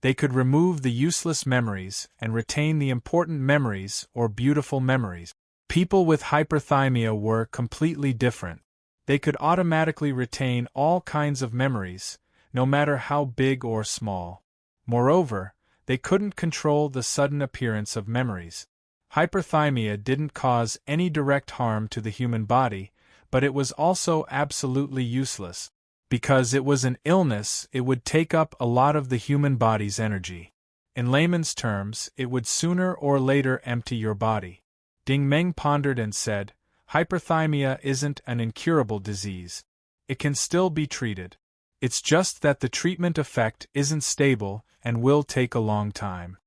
They could remove the useless memories and retain the important memories or beautiful memories. People with hyperthymia were completely different. They could automatically retain all kinds of memories, no matter how big or small. Moreover, they couldn't control the sudden appearance of memories. Hyperthymia didn't cause any direct harm to the human body, but it was also absolutely useless. Because it was an illness, it would take up a lot of the human body's energy. In layman's terms, it would sooner or later empty your body. Ding Meng pondered and said, "Hyperthymia isn't an incurable disease. It can still be treated. It's just that the treatment effect isn't stable and will take a long time."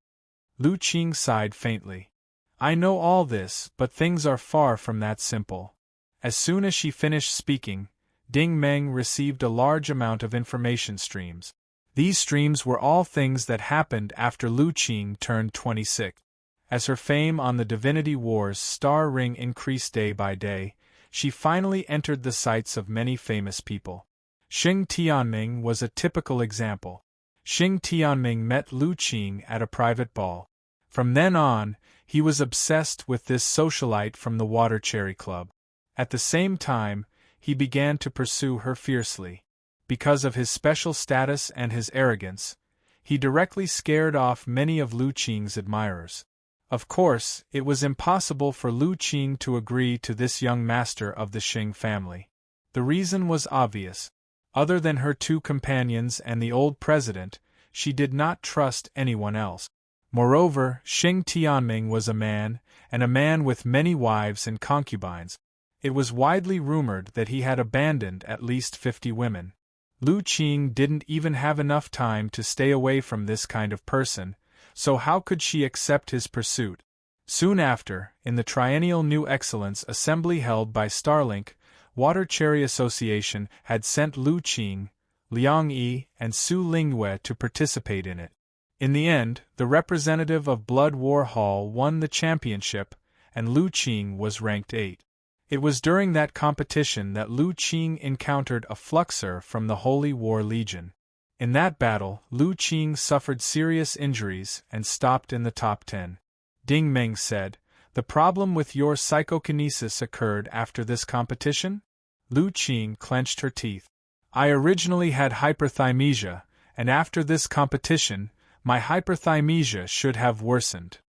Lu Qing sighed faintly. "I know all this, but things are far from that simple." As soon as she finished speaking, Ding Meng received a large amount of information streams. These streams were all things that happened after Lu Qing turned 26. As her fame on the Divinity Wars star ring increased day by day, she finally entered the sights of many famous people. Xing Tianming was a typical example. Xing Tianming met Lu Qing at a private ball. From then on, he was obsessed with this socialite from the Water Cherry Club. At the same time, he began to pursue her fiercely. Because of his special status and his arrogance, he directly scared off many of Lu Qing's admirers. Of course, it was impossible for Lu Qing to agree to this young master of the Xing family. The reason was obvious. Other than her two companions and the old president, she did not trust anyone else. Moreover, Xing Tianming was a man, and a man with many wives and concubines. It was widely rumored that he had abandoned at least 50 women. Lu Qing didn't even have enough time to stay away from this kind of person, so how could she accept his pursuit? Soon after, in the triennial New Excellence Assembly held by Starlink, Water Cherry Association had sent Lu Qing, Liang Yi, and Su Lingyue to participate in it. In the end, the representative of Blood War Hall won the championship, and Lu Qing was ranked 8. It was during that competition that Lu Qing encountered a fluxer from the Holy War Legion. In that battle, Lu Qing suffered serious injuries and stopped in the top 10. Ding Meng said, "The problem with your psychokinesis occurred after this competition?" Lu Qing clenched her teeth. "I originally had hyperthymesia, and after this competition, my hyperthymesia should have worsened."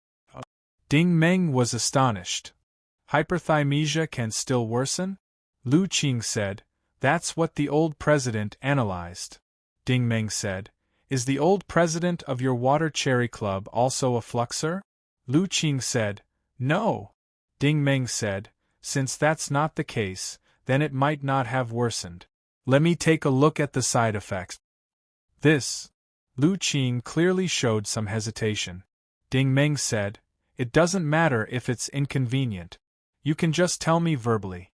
Ding Meng was astonished. "Hyperthymesia can still worsen?" Lu Qing said, "That's what the old president analyzed." Ding Meng said, "Is the old president of your Water Cherry Club also a fluxer?" Lu Qing said, "No." Ding Meng said, "Since that's not the case, then it might not have worsened. Let me take a look at the side effects." Lu Qing clearly showed some hesitation. Ding Meng said, "It doesn't matter if it's inconvenient. You can just tell me verbally."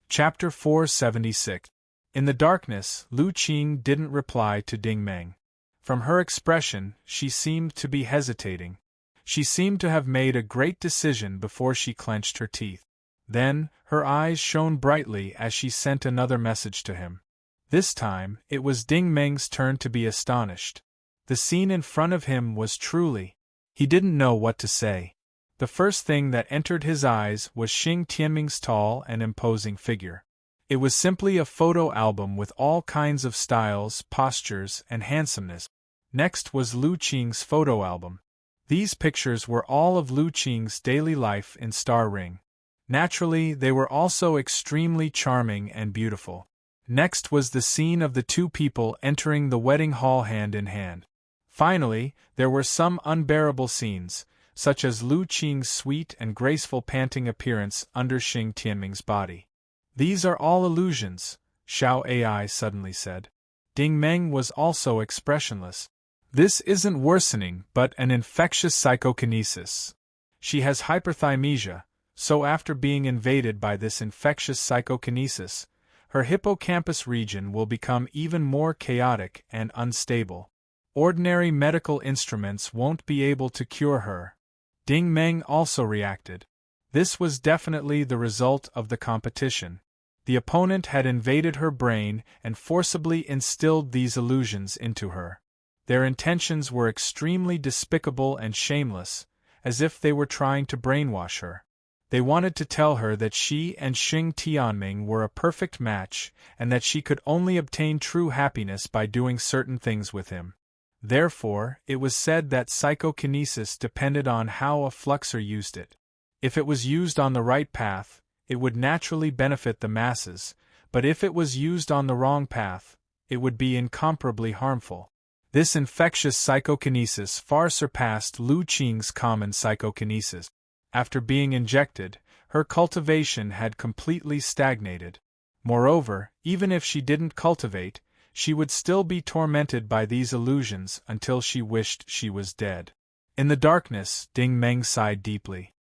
Chapter 476. In the darkness, Lu Qing didn't reply to Ding Meng. From her expression, she seemed to be hesitating. She seemed to have made a great decision before she clenched her teeth. Then, her eyes shone brightly as she sent another message to him. This time, it was Ding Meng's turn to be astonished. The scene in front of him was truly... He didn't know what to say. The first thing that entered his eyes was Xing Tianming's tall and imposing figure. It was simply a photo album with all kinds of styles, postures, and handsomeness. Next was Lu Qing's photo album. These pictures were all of Lu Qing's daily life in Star Ring. Naturally, they were also extremely charming and beautiful. Next was the scene of the two people entering the wedding hall hand in hand. Finally, there were some unbearable scenes, such as Lu Qing's sweet and graceful panting appearance under Xing Tianming's body. "These are all illusions," Xiao Ai suddenly said. Ding Meng was also expressionless. "This isn't worsening but an infectious psychokinesis. She has hyperthymesia, so after being invaded by this infectious psychokinesis, her hippocampus region will become even more chaotic and unstable. Ordinary medical instruments won't be able to cure her." Ding Meng also reacted. This was definitely the result of the competition. The opponent had invaded her brain and forcibly instilled these illusions into her. Their intentions were extremely despicable and shameless, as if they were trying to brainwash her. They wanted to tell her that she and Xing Tianming were a perfect match and that she could only obtain true happiness by doing certain things with him. Therefore, it was said that psychokinesis depended on how a fluxer used it. If it was used on the right path, it would naturally benefit the masses, but if it was used on the wrong path, it would be incomparably harmful. This infectious psychokinesis far surpassed Lu Qing's common psychokinesis. After being injected, her cultivation had completely stagnated. Moreover, even if she didn't cultivate, she would still be tormented by these illusions until she wished she was dead. In the darkness, Ding Meng sighed deeply.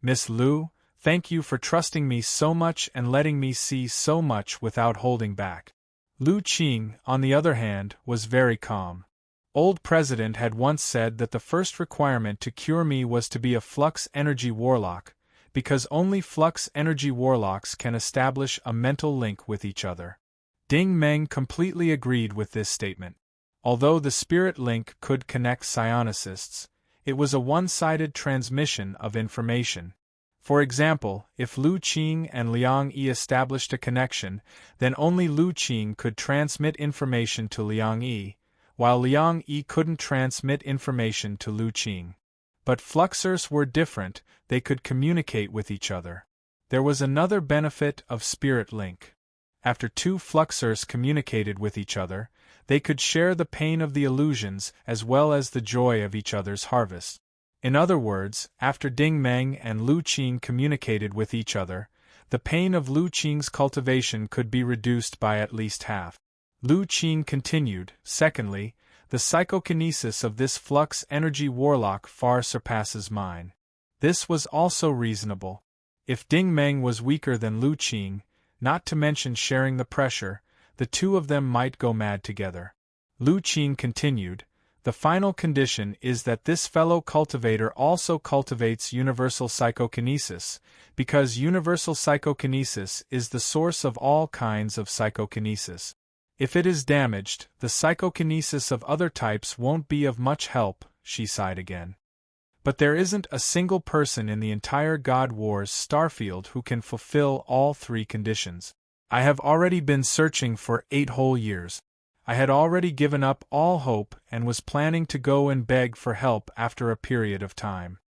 "Miss Lu, thank you for trusting me so much and letting me see so much without holding back." Lu Qing, on the other hand, was very calm. Old President had once said that the first requirement to cure me was to be a flux energy warlock, because only flux energy warlocks can establish a mental link with each other. Ding Meng completely agreed with this statement. Although the spirit link could connect psionicists, it was a one-sided transmission of information. For example, if Lu Qing and Liang Yi established a connection, then only Lu Qing could transmit information to Liang Yi, while Liang Yi couldn't transmit information to Lu Qing. But fluxers were different, they could communicate with each other. There was another benefit of spirit link. After two fluxers communicated with each other, they could share the pain of the illusions as well as the joy of each other's harvest. In other words, after Ding Meng and Lu Qing communicated with each other, the pain of Lu Qing's cultivation could be reduced by at least half. Lu Qing continued, secondly, the psychokinesis of this flux energy warlock far surpasses mine. This was also reasonable. If Ding Meng was weaker than Lu Qing, not to mention sharing the pressure, the two of them might go mad together. Lu Qing continued, the final condition is that this fellow cultivator also cultivates universal psychokinesis, because universal psychokinesis is the source of all kinds of psychokinesis. If it is damaged, the psychokinesis of other types won't be of much help, she sighed again. But there isn't a single person in the entire God Wars starfield who can fulfill all three conditions. I have already been searching for 8 whole years. I had already given up all hope and was planning to go and beg for help after a period of time.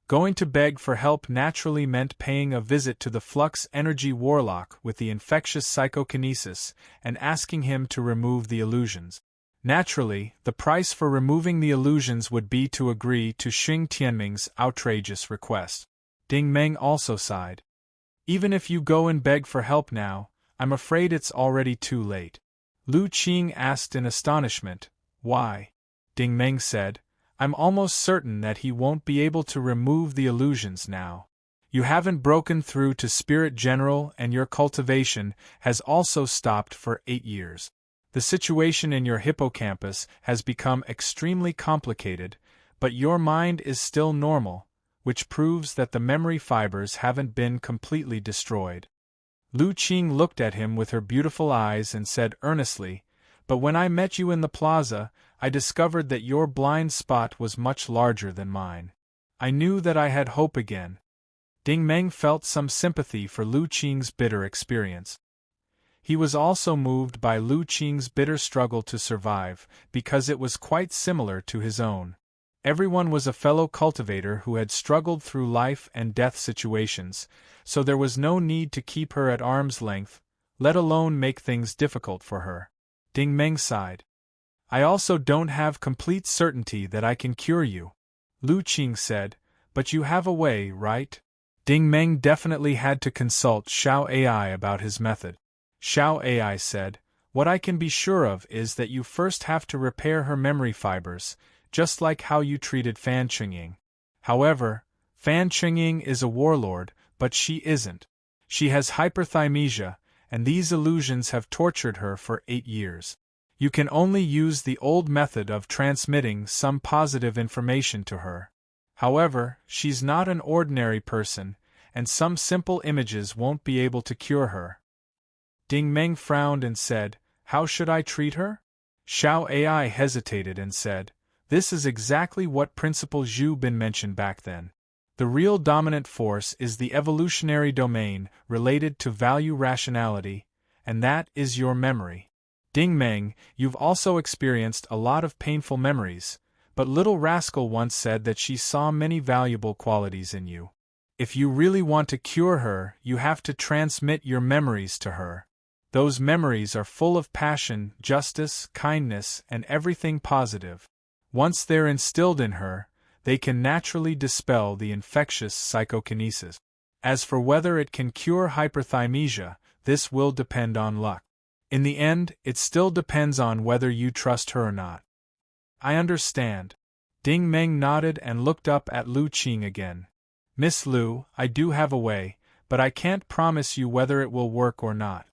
Going to beg for help naturally meant paying a visit to the Flux Energy Warlock with the infectious psychokinesis and asking him to remove the illusions. Naturally, the price for removing the illusions would be to agree to Xing Tianming's outrageous request. Ding Meng also sighed. Even if you go and beg for help now, I'm afraid it's already too late. Lu Qing asked in astonishment, why? Ding Meng said, I'm almost certain that he won't be able to remove the illusions now. You haven't broken through to Spirit General and your cultivation has also stopped for 8 years. The situation in your hippocampus has become extremely complicated, but your mind is still normal, which proves that the memory fibers haven't been completely destroyed. Lu Qing looked at him with her beautiful eyes and said earnestly, but when I met you in the plaza, I discovered that your blind spot was much larger than mine. I knew that I had hope again. Ding Meng felt some sympathy for Lu Qing's bitter experience. He was also moved by Lu Qing's bitter struggle to survive, because it was quite similar to his own. Everyone was a fellow cultivator who had struggled through life and death situations, so there was no need to keep her at arm's length, let alone make things difficult for her. Ding Meng sighed. I also don't have complete certainty that I can cure you, Lu Qing said, but you have a way, right? Ding Meng definitely had to consult Xiao AI about his method. Xiao AI said, what I can be sure of is that you first have to repair her memory fibers, just like how you treated Fan Qingying. However, Fan Qingying is a warlord, but she isn't. She has hyperthymesia, and these illusions have tortured her for 8 years. You can only use the old method of transmitting some positive information to her. However, she's not an ordinary person, and some simple images won't be able to cure her. Ding Meng frowned and said, how should I treat her? Xiao AI hesitated and said, this is exactly what Principal Zhu Bin mentioned back then. The real dominant force is the evolutionary domain related to value rationality, and that is your memory. Ding Meng, you've also experienced a lot of painful memories, but Little Rascal once said that she saw many valuable qualities in you. If you really want to cure her, you have to transmit your memories to her. Those memories are full of passion, justice, kindness, and everything positive. Once they're instilled in her, they can naturally dispel the infectious psychokinesis. As for whether it can cure hyperthymesia, this will depend on luck. In the end, it still depends on whether you trust her or not. I understand. Ding Meng nodded and looked up at Lu Qing again. Miss Lu, I do have a way, but I can't promise you whether it will work or not.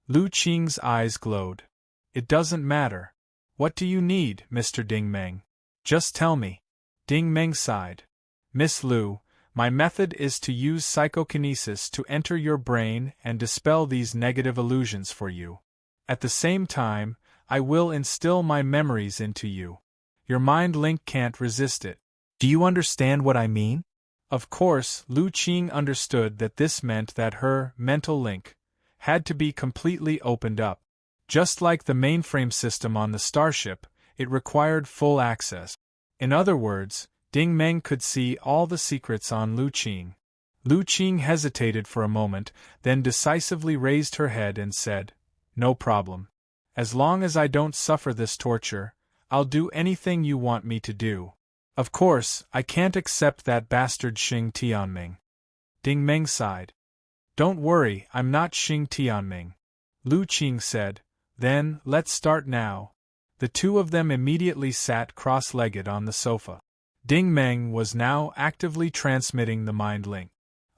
Lu Qing's eyes glowed. It doesn't matter. What do you need, Mr. Ding Meng? Just tell me. Ding Meng sighed. Miss Lu, my method is to use psychokinesis to enter your brain and dispel these negative illusions for you. At the same time, I will instill my memories into you. Your mind link can't resist it. Do you understand what I mean? Of course, Lu Qing understood that this meant that her mental link had to be completely opened up. Just like the mainframe system on the starship, it required full access. In other words, Ding Meng could see all the secrets on Lu Qing. Lu Qing hesitated for a moment, then decisively raised her head and said, No problem. As long as I don't suffer this torture, I'll do anything you want me to do. Of course, I can't accept that bastard Xing Tianming. Ding Meng sighed. Don't worry, I'm not Xing Tianming. Lu Qing said. Then, let's start now. The two of them immediately sat cross-legged on the sofa. Ding Meng was now actively transmitting the mind link.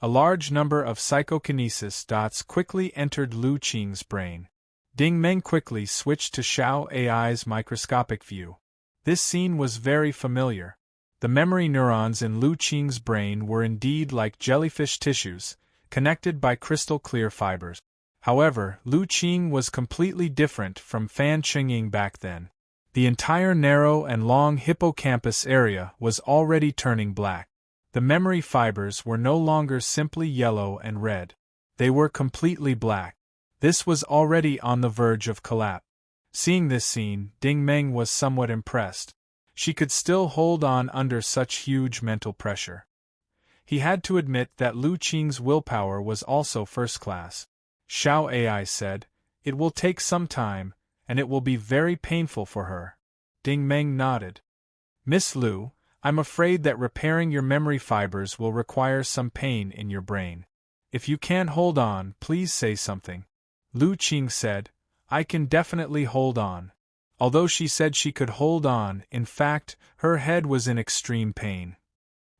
A large number of psychokinesis dots quickly entered Lu Qing's brain. Ding Meng quickly switched to Xiao AI's microscopic view. This scene was very familiar. The memory neurons in Lu Qing's brain were indeed like jellyfish tissues, connected by crystal-clear fibers. However, Lu Qing was completely different from Fan Qingying back then. The entire narrow and long hippocampus area was already turning black. The memory fibers were no longer simply yellow and red. They were completely black. This was already on the verge of collapse. Seeing this scene, Ding Meng was somewhat impressed. She could still hold on under such huge mental pressure. He had to admit that Lu Qing's willpower was also first class. Xiao AI said, "It will take some time, and it will be very painful for her." Ding Meng nodded. "Miss Lu, I'm afraid that repairing your memory fibers will require some pain in your brain. If you can't hold on, please say something." Lu Qing said, "I can definitely hold on." Although she said she could hold on, in fact, her head was in extreme pain.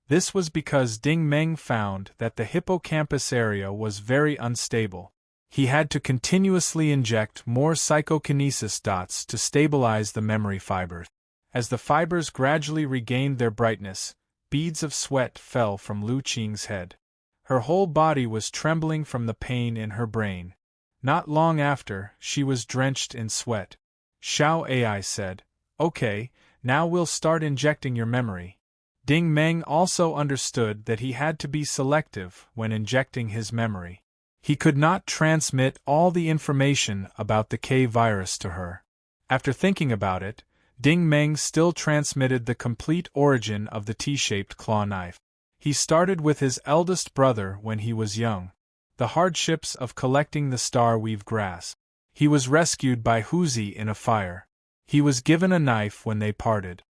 This was because Ding Meng found that the hippocampus area was very unstable. He had to continuously inject more psychokinesis dots to stabilize the memory fibers. As the fibers gradually regained their brightness, beads of sweat fell from Lu Qing's head. Her whole body was trembling from the pain in her brain. Not long after, she was drenched in sweat. Xiao AI said, "Okay, now we'll start injecting your memory." Ding Meng also understood that he had to be selective when injecting his memory. He could not transmit all the information about the K virus to her. After thinking about it, Ding Meng still transmitted the complete origin of the T-shaped claw knife. He started with his eldest brother when he was young. The hardships of collecting the star-weave grass. He was rescued by Huzi in a fire. He was given a knife when they parted.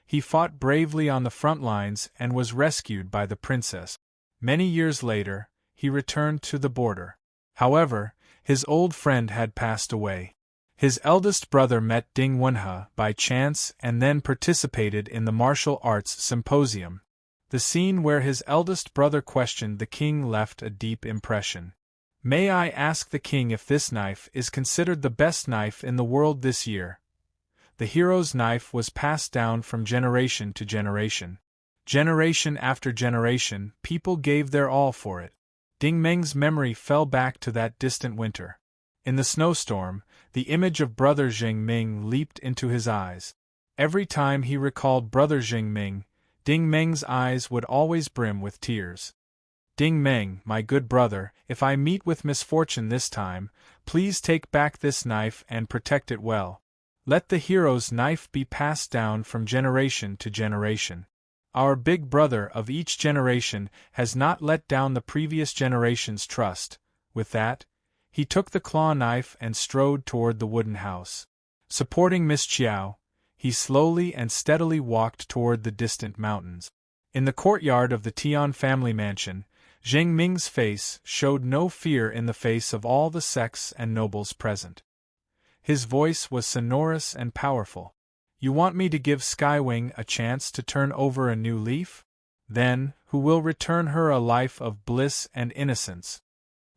He fought bravely on the front lines and was rescued by the princess. Many years later, he returned to the border. However, his old friend had passed away. His eldest brother met Ding Wenhe by chance and then participated in the martial arts symposium. The scene where his eldest brother questioned the king left a deep impression. "May I ask the king if this knife is considered the best knife in the world this year?" The hero's knife was passed down from generation to generation. Generation after generation, people gave their all for it. Ding Meng's memory fell back to that distant winter. In the snowstorm, the image of Brother Ming leaped into his eyes. Every time he recalled Brother Ming, Ding Meng's eyes would always brim with tears. "Ding Meng, my good brother, if I meet with misfortune this time, please take back this knife and protect it well. Let the hero's knife be passed down from generation to generation. Our big brother of each generation has not let down the previous generation's trust." With that, he took the claw knife and strode toward the wooden house. Supporting Miss Qiao, he slowly and steadily walked toward the distant mountains. In the courtyard of the Tian family mansion, Zheng Ming's face showed no fear in the face of all the sects and nobles present. His voice was sonorous and powerful. "You want me to give Skywing a chance to turn over a new leaf? Then, who will return her a life of bliss and innocence?"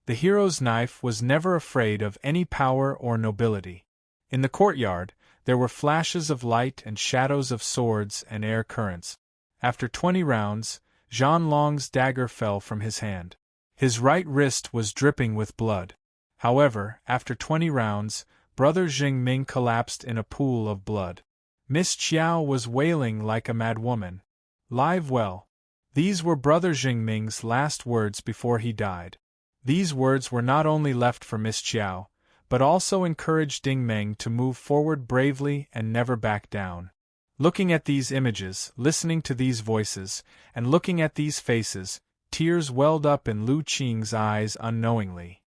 The hero's knife was never afraid of any power or nobility. In the courtyard, there were flashes of light and shadows of swords and air currents. After 20 rounds, Zhan Long's dagger fell from his hand. His right wrist was dripping with blood. However, after 20 rounds, Brother Xing Ming collapsed in a pool of blood. Miss Qiao was wailing like a mad woman. "Live well." These were Brother Xing Ming's last words before he died. These words were not only left for Miss Qiao, but also encouraged Ding Meng to move forward bravely and never back down. Looking at these images, listening to these voices, and looking at these faces, tears welled up in Lu Qing's eyes unknowingly.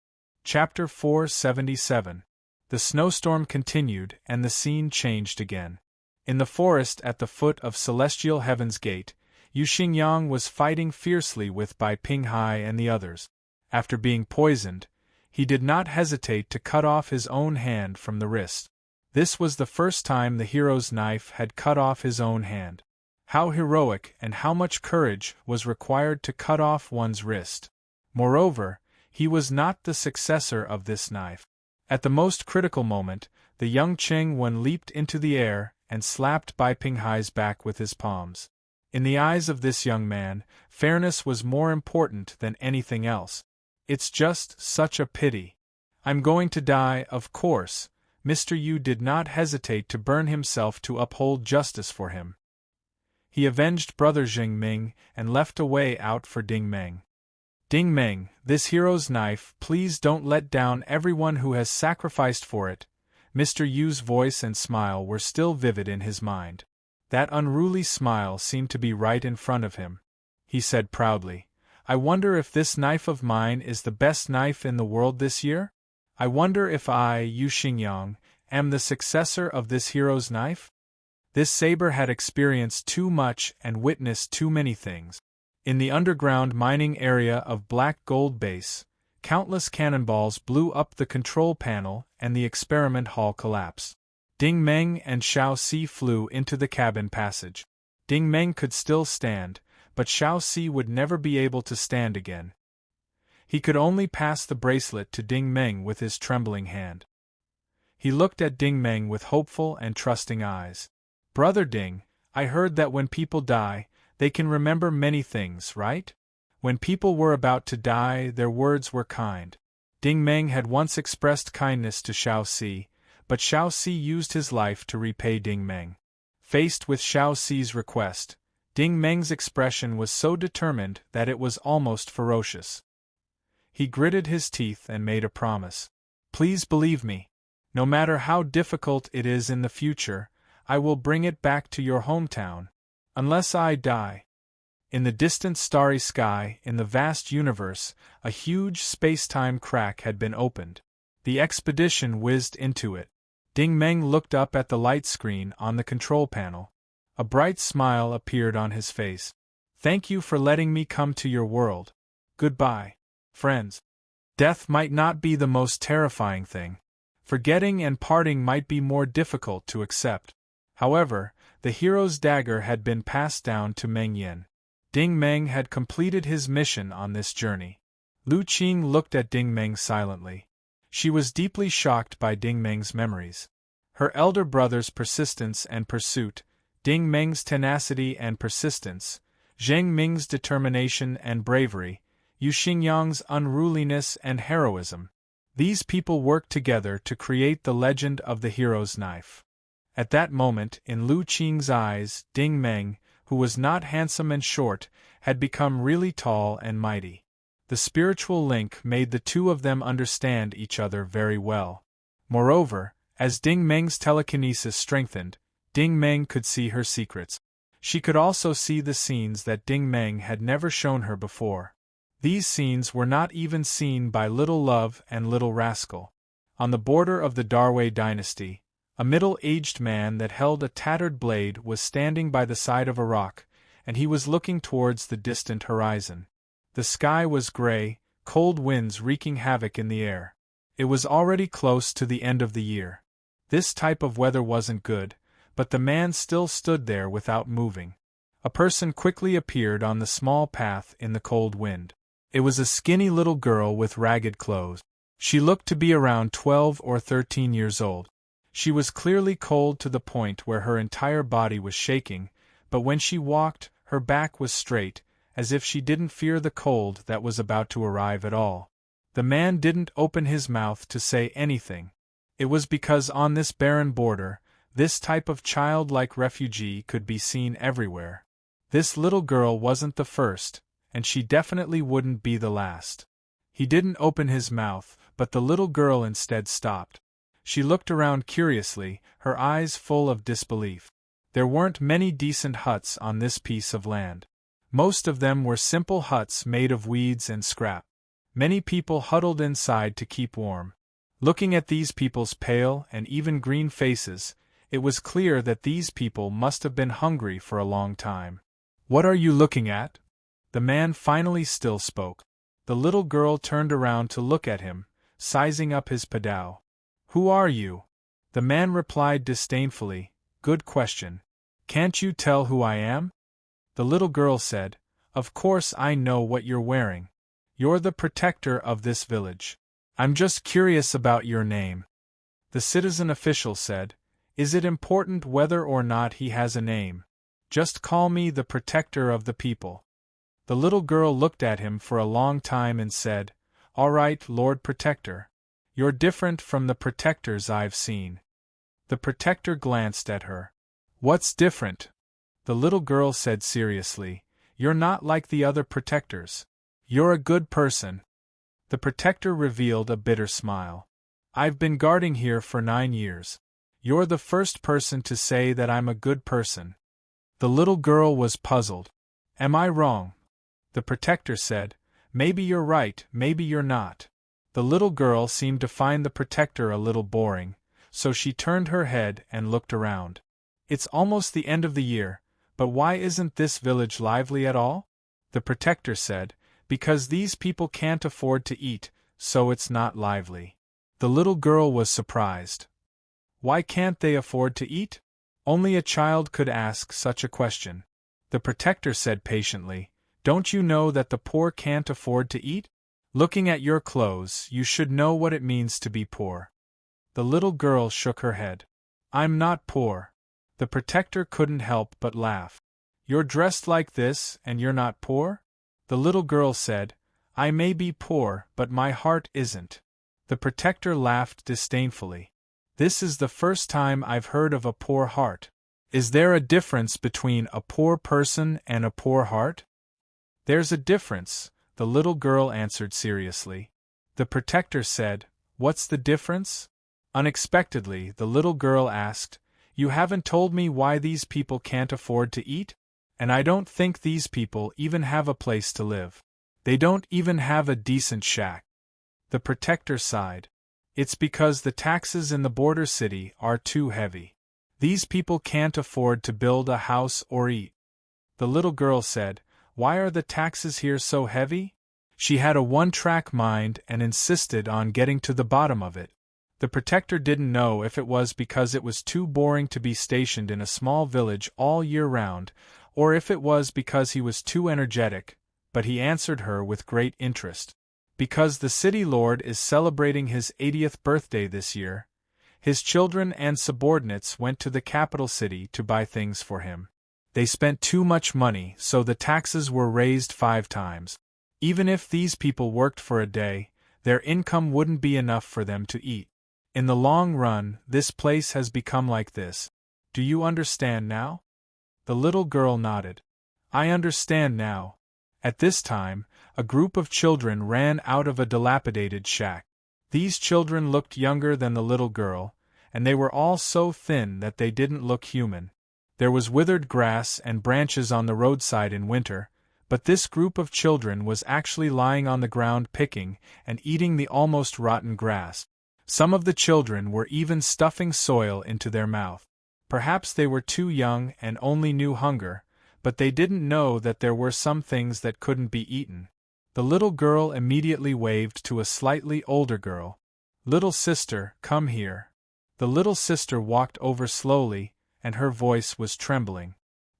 Chapter 477. The snowstorm continued, and the scene changed again. In the forest at the foot of Celestial Heaven's Gate, Yu Xingyang was fighting fiercely with Bai Pinghai and the others. After being poisoned, he did not hesitate to cut off his own hand from the wrist. This was the first time the hero's knife had cut off his own hand. How heroic and how much courage was required to cut off one's wrist. Moreover, he was not the successor of this knife. At the most critical moment, the young Cheng Wen leaped into the air and slapped Bai Pinghai's back with his palms. In the eyes of this young man, fairness was more important than anything else. It's just such a pity. I'm going to die, of course. Mr. Yu did not hesitate to burn himself to uphold justice for him. He avenged brother Jing Ming and left a way out for Ding Meng. Ding Meng, this hero's knife, please don't let down everyone who has sacrificed for it. Mr. Yu's voice and smile were still vivid in his mind. That unruly smile seemed to be right in front of him. He said proudly, I wonder if this knife of mine is the best knife in the world this year? I wonder if I, Yu Xingyang, am the successor of this hero's knife? This saber had experienced too much and witnessed too many things. In the underground mining area of Black Gold Base, countless cannonballs blew up the control panel and the experiment hall collapsed. Ding Meng and Xiao Si flew into the cabin passage. Ding Meng could still stand, but Xiao Si would never be able to stand again. He could only pass the bracelet to Ding Meng with his trembling hand. He looked at Ding Meng with hopeful and trusting eyes. Brother Ding, I heard that when people die, they can remember many things, right? When people were about to die, their words were kind. Ding Meng had once expressed kindness to Xiao Si, but Xiao Si used his life to repay Ding Meng. Faced with Xiao Si's request, Ding Meng's expression was so determined that it was almost ferocious. He gritted his teeth and made a promise. Please believe me. No matter how difficult it is in the future, I will bring it back to your hometown. Unless I die. In the distant starry sky, in the vast universe, a huge space-time crack had been opened. The expedition whizzed into it. Ding Meng looked up at the light screen on the control panel. A bright smile appeared on his face. Thank you for letting me come to your world. Goodbye, friends. Death might not be the most terrifying thing. Forgetting and parting might be more difficult to accept. However, the hero's dagger had been passed down to Meng Yin. Ding Meng had completed his mission on this journey. Lu Qing looked at Ding Meng silently. She was deeply shocked by Ding Meng's memories. Her elder brother's persistence and pursuit, Ding Meng's tenacity and persistence, Zheng Ming's determination and bravery, Yu Xingyang's unruliness and heroism. These people worked together to create the legend of the hero's knife. At that moment, in Lu Qing's eyes, Ding Meng, who was not handsome and short, had become really tall and mighty. The spiritual link made the two of them understand each other very well. Moreover, as Ding Meng's telekinesis strengthened, Ding Meng could see her secrets. She could also see the scenes that Ding Meng had never shown her before. These scenes were not even seen by Little Love and Little Rascal. On the border of the Darwei dynasty, a middle-aged man that held a tattered blade was standing by the side of a rock, and he was looking towards the distant horizon. The sky was gray, cold winds wreaking havoc in the air. It was already close to the end of the year. This type of weather wasn't good, but the man still stood there without moving. A person quickly appeared on the small path in the cold wind. It was a skinny little girl with ragged clothes. She looked to be around 12 or 13 years old. She was clearly cold to the point where her entire body was shaking, but when she walked, her back was straight, as if she didn't fear the cold that was about to arrive at all. The man didn't open his mouth to say anything. It was because on this barren border, this type of childlike refugee could be seen everywhere. This little girl wasn't the first, and she definitely wouldn't be the last. He didn't open his mouth, but the little girl instead stopped. She looked around curiously, her eyes full of disbelief. There weren't many decent huts on this piece of land. Most of them were simple huts made of weeds and scrap. Many people huddled inside to keep warm. Looking at these people's pale and even green faces, it was clear that these people must have been hungry for a long time. "What are you looking at?" The man finally still spoke. The little girl turned around to look at him, sizing up his padao. "Who are you?" The man replied disdainfully, "Good question. Can't you tell who I am?" The little girl said, "Of course I know what you're wearing. You're the protector of this village. I'm just curious about your name." The citizen official said, "Is it important whether or not he has a name? Just call me the protector of the people." The little girl looked at him for a long time and said, "All right, Lord Protector. You're different from the protectors I've seen." The protector glanced at her. "What's different?" The little girl said seriously, "You're not like the other protectors. You're a good person." The protector revealed a bitter smile. "I've been guarding here for 9 years. You're the first person to say that I'm a good person." The little girl was puzzled. "Am I wrong?" The protector said, "Maybe you're right, maybe you're not." The little girl seemed to find the protector a little boring, so she turned her head and looked around. "It's almost the end of the year, but why isn't this village lively at all?" The protector said, "Because these people can't afford to eat, so it's not lively." The little girl was surprised. Why can't they afford to eat? Only a child could ask such a question. The protector said patiently, "Don't you know that the poor can't afford to eat? Looking at your clothes, you should know what it means to be poor." The little girl shook her head. "I'm not poor." The protector couldn't help but laugh. "You're dressed like this, and you're not poor?" The little girl said, "I may be poor, but my heart isn't." The protector laughed disdainfully. "This is the first time I've heard of a poor heart. Is there a difference between a poor person and a poor heart?" "There's a difference," the little girl answered seriously. The protector said, "What's the difference?" Unexpectedly, the little girl asked, "You haven't told me why these people can't afford to eat? And I don't think these people even have a place to live. They don't even have a decent shack." The protector sighed. "It's because the taxes in the border city are too heavy. These people can't afford to build a house or eat." The little girl said, "Why are the taxes here so heavy?" She had a one-track mind and insisted on getting to the bottom of it. The protector didn't know if it was because it was too boring to be stationed in a small village all year round, or if it was because he was too energetic, but he answered her with great interest. "Because the city lord is celebrating his 80th birthday this year. His children and subordinates went to the capital city to buy things for him. They spent too much money, so the taxes were raised 5 times. Even if these people worked for a day, their income wouldn't be enough for them to eat. In the long run, this place has become like this. Do you understand now?" The little girl nodded. "I understand now." At this time, a group of children ran out of a dilapidated shack. These children looked younger than the little girl, and they were all so thin that they didn't look human. There was withered grass and branches on the roadside in winter, but this group of children was actually lying on the ground picking and eating the almost rotten grass. Some of the children were even stuffing soil into their mouth. Perhaps they were too young and only knew hunger, but they didn't know that there were some things that couldn't be eaten. The little girl immediately waved to a slightly older girl. "Little sister, come here." The little sister walked over slowly, and her voice was trembling.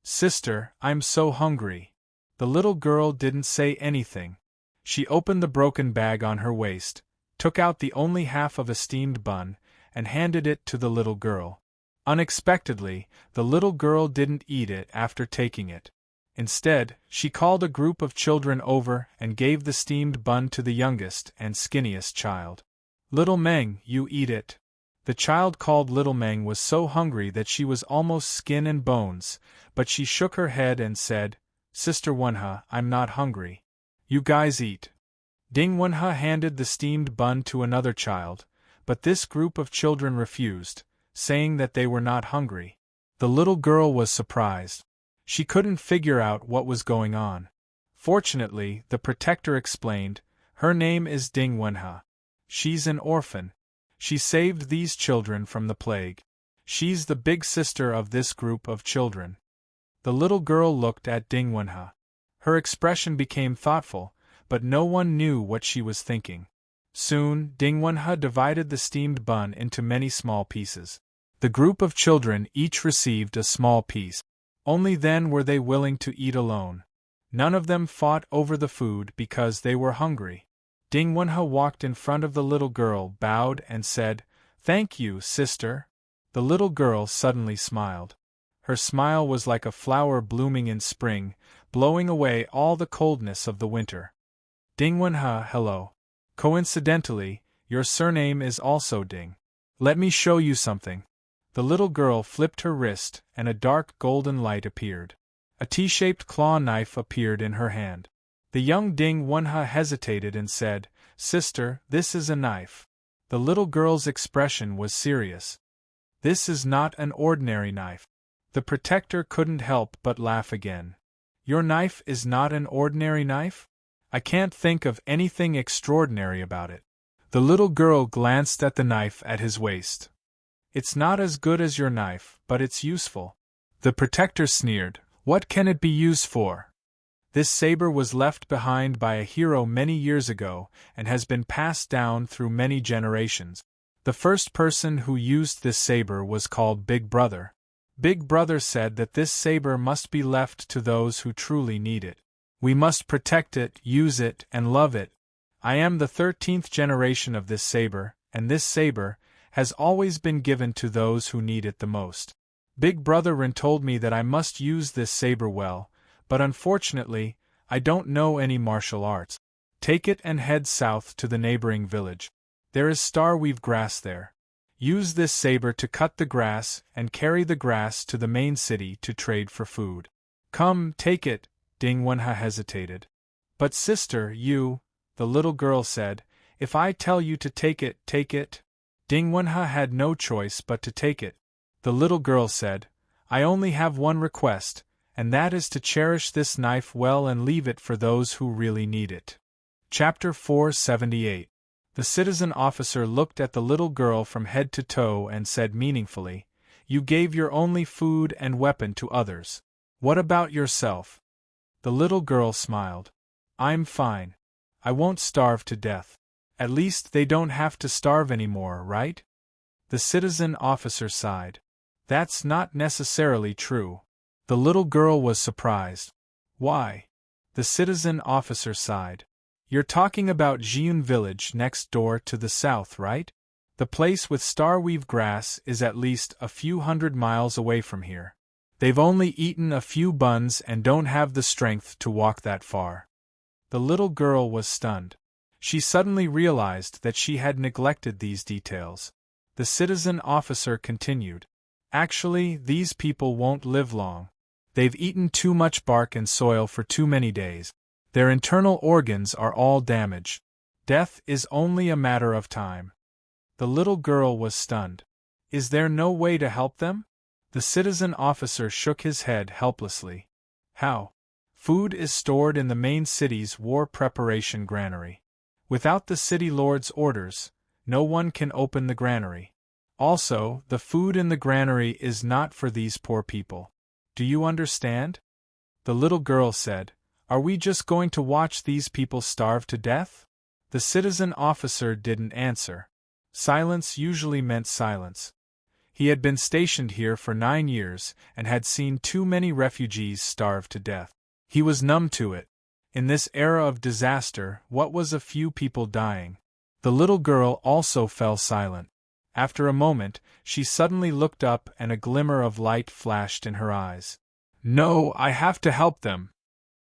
"Sister, I'm so hungry." The little girl didn't say anything. She opened the broken bag on her waist, took out the only half of a steamed bun, and handed it to the little girl. Unexpectedly, the little girl didn't eat it after taking it. Instead, she called a group of children over and gave the steamed bun to the youngest and skinniest child. "Little Meng, you eat it." The child called Little Meng was so hungry that she was almost skin and bones, but she shook her head and said, "Sister Wenha, I'm not hungry. You guys eat." Ding Wenha handed the steamed bun to another child, but this group of children refused, saying that they were not hungry. The little girl was surprised. She couldn't figure out what was going on. Fortunately, the protector explained, "Her name is Ding Wenha. She's an orphan. She saved these children from the plague. She's the big sister of this group of children. The little girl looked at Ding Wenha. Her expression became thoughtful, but no one knew what she was thinking. Soon, Ding Wenha divided the steamed bun into many small pieces. The group of children each received a small piece. Only then were they willing to eat alone. None of them fought over the food because they were hungry. Ding Wenha walked in front of the little girl, bowed, and said, "Thank you, sister." The little girl suddenly smiled. Her smile was like a flower blooming in spring, blowing away all the coldness of the winter. Ding Wenha, hello. Coincidentally, your surname is also Ding. Let me show you something. The little girl flipped her wrist, and a dark golden light appeared. A T-shaped claw knife appeared in her hand. The young Ding Wenha hesitated and said, "Sister, this is a knife." The little girl's expression was serious. "This is not an ordinary knife." The protector couldn't help but laugh again. "Your knife is not an ordinary knife? I can't think of anything extraordinary about it." The little girl glanced at the knife at his waist. "It's not as good as your knife, but it's useful." The protector sneered. "What can it be used for?" "This saber was left behind by a hero many years ago and has been passed down through many generations. The first person who used this saber was called Big Brother. Big Brother said that this saber must be left to those who truly need it. We must protect it, use it, and love it. I am the 13th generation of this saber, and this saber has always been given to those who need it the most. Big Brother Rin told me that I must use this saber well, but unfortunately, I don't know any martial arts. Take it and head south to the neighboring village. There is star-weave grass there. Use this saber to cut the grass and carry the grass to the main city to trade for food." "Come, take it," Ding Wenha hesitated. "But sister, you," the little girl said, "if I tell you to take it, take it." Ding Wenha had no choice but to take it. The little girl said, "I only have one request, and that is to cherish this knife well and leave it for those who really need it." Chapter 478. The citizen officer looked at the little girl from head to toe and said meaningfully, "You gave your only food and weapon to others. What about yourself?" The little girl smiled. "I'm fine. I won't starve to death. At least they don't have to starve anymore, right?" The citizen officer sighed. "That's not necessarily true." The little girl was surprised. "Why?" The citizen officer sighed. "You're talking about Jiun village next door to the south, right? The place with star-weave grass is at least a few hundred miles away from here. They've only eaten a few buns and don't have the strength to walk that far." The little girl was stunned. She suddenly realized that she had neglected these details. The citizen officer continued. "Actually, these people won't live long. They've eaten too much bark and soil for too many days. Their internal organs are all damaged. Death is only a matter of time." The little girl was stunned. "Is there no way to help them?" The citizen officer shook his head helplessly. "How?" "Food is stored in the main city's war preparation granary. Without the city lord's orders, no one can open the granary. Also, the food in the granary is not for these poor people. Do you understand?" The little girl said, "Are we just going to watch these people starve to death?" The citizen officer didn't answer. Silence usually meant silence. He had been stationed here for 9 years and had seen too many refugees starve to death. He was numb to it. In this era of disaster, what was a few people dying? The little girl also fell silent. After a moment, she suddenly looked up and a glimmer of light flashed in her eyes. "No, I have to help them."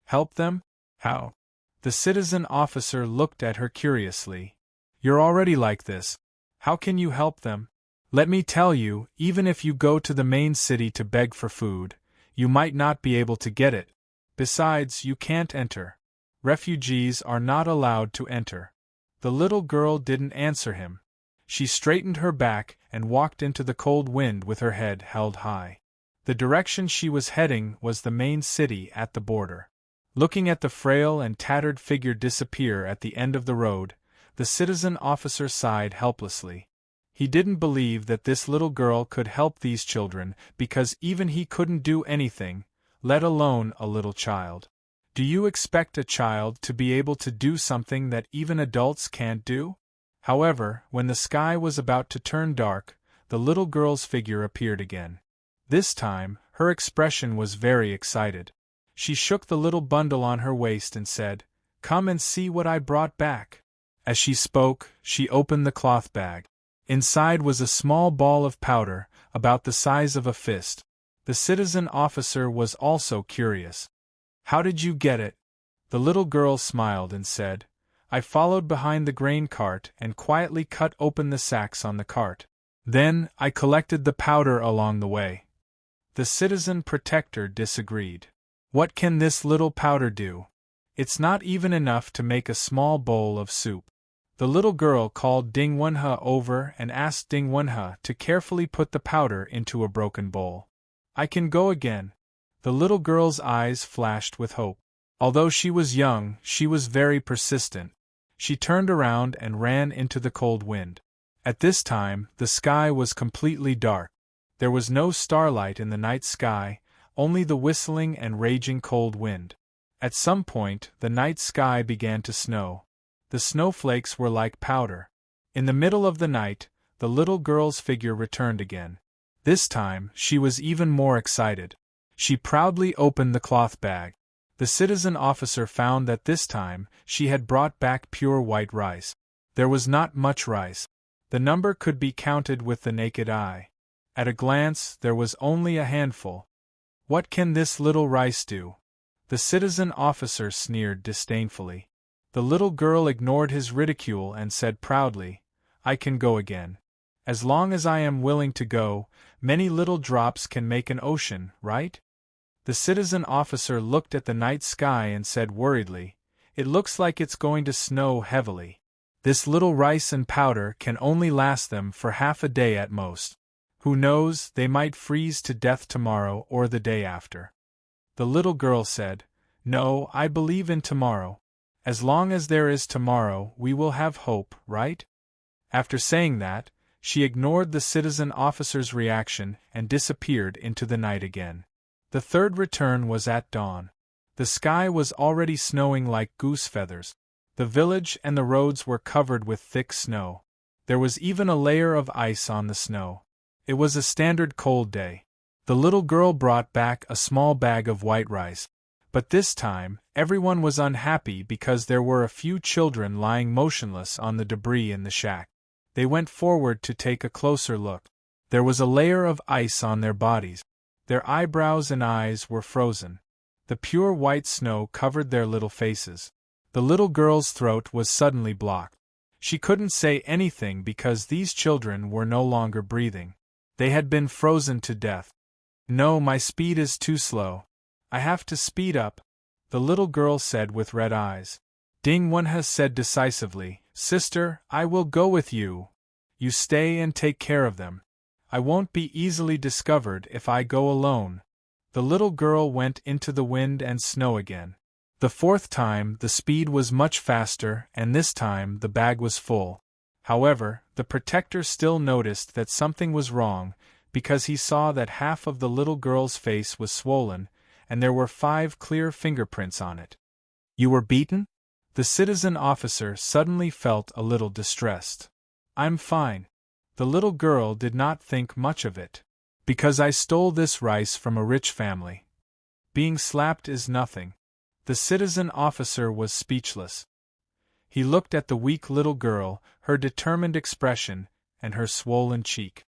"Help them? How?" The citizen officer looked at her curiously. "You're already like this. How can you help them? Let me tell you, even if you go to the main city to beg for food, you might not be able to get it. Besides, you can't enter. Refugees are not allowed to enter." The little girl didn't answer him. She straightened her back and walked into the cold wind with her head held high. The direction she was heading was the main city at the border. Looking at the frail and tattered figure disappear at the end of the road, the citizen officer sighed helplessly. He didn't believe that this little girl could help these children because even he couldn't do anything, let alone a little child. Do you expect a child to be able to do something that even adults can't do? However, when the sky was about to turn dark, the little girl's figure appeared again. This time, her expression was very excited. She shook the little bundle on her waist and said, "Come and see what I brought back." As she spoke, she opened the cloth bag. Inside was a small ball of powder, about the size of a fist. The citizen officer was also curious. "How did you get it?" The little girl smiled and said, "I followed behind the grain cart and quietly cut open the sacks on the cart. Then, I collected the powder along the way." The citizen protector disagreed. "What can this little powder do? It's not even enough to make a small bowl of soup." The little girl called Ding Wenhe over and asked Ding Wenhe to carefully put the powder into a broken bowl. "I can go again." The little girl's eyes flashed with hope. Although she was young, she was very persistent. She turned around and ran into the cold wind. At this time, the sky was completely dark. There was no starlight in the night sky, only the whistling and raging cold wind. At some point, the night sky began to snow. The snowflakes were like powder. In the middle of the night, the little girl's figure returned again. This time, she was even more excited. She proudly opened the cloth bag. The citizen officer found that this time, she had brought back pure white rice. There was not much rice. The number could be counted with the naked eye. At a glance, there was only a handful. "What can this little rice do?" The citizen officer sneered disdainfully. The little girl ignored his ridicule and said proudly, "I can go again. As long as I am willing to go, many little drops can make an ocean, right?" The citizen officer looked at the night sky and said worriedly, "It looks like it's going to snow heavily. This little rice and powder can only last them for half a day at most. Who knows, they might freeze to death tomorrow or the day after." The little girl said, "No, I believe in tomorrow. As long as there is tomorrow, we will have hope, right?" After saying that, she ignored the citizen officer's reaction and disappeared into the night again. The third return was at dawn. The sky was already snowing like goose feathers. The village and the roads were covered with thick snow. There was even a layer of ice on the snow. It was a standard cold day. The little girl brought back a small bag of white rice. But this time, everyone was unhappy because there were a few children lying motionless on the debris in the shack. They went forward to take a closer look. There was a layer of ice on their bodies. Their eyebrows and eyes were frozen. The pure white snow covered their little faces. The little girl's throat was suddenly blocked. She couldn't say anything because these children were no longer breathing. They had been frozen to death. "No, my speed is too slow. I have to speed up," the little girl said with red eyes. Ding Wenhe said decisively, "Sister, I will go with you. You stay and take care of them. I won't be easily discovered if I go alone." The little girl went into the wind and snow again. The fourth time, the speed was much faster, and this time the bag was full. However, the protector still noticed that something was wrong, because he saw that half of the little girl's face was swollen, and there were 5 clear fingerprints on it. "You were beaten?" The citizen officer suddenly felt a little distressed. "I'm fine." The little girl did not think much of it. "Because I stole this rice from a rich family. Being slapped is nothing." The citizen officer was speechless. He looked at the weak little girl, her determined expression, and her swollen cheek.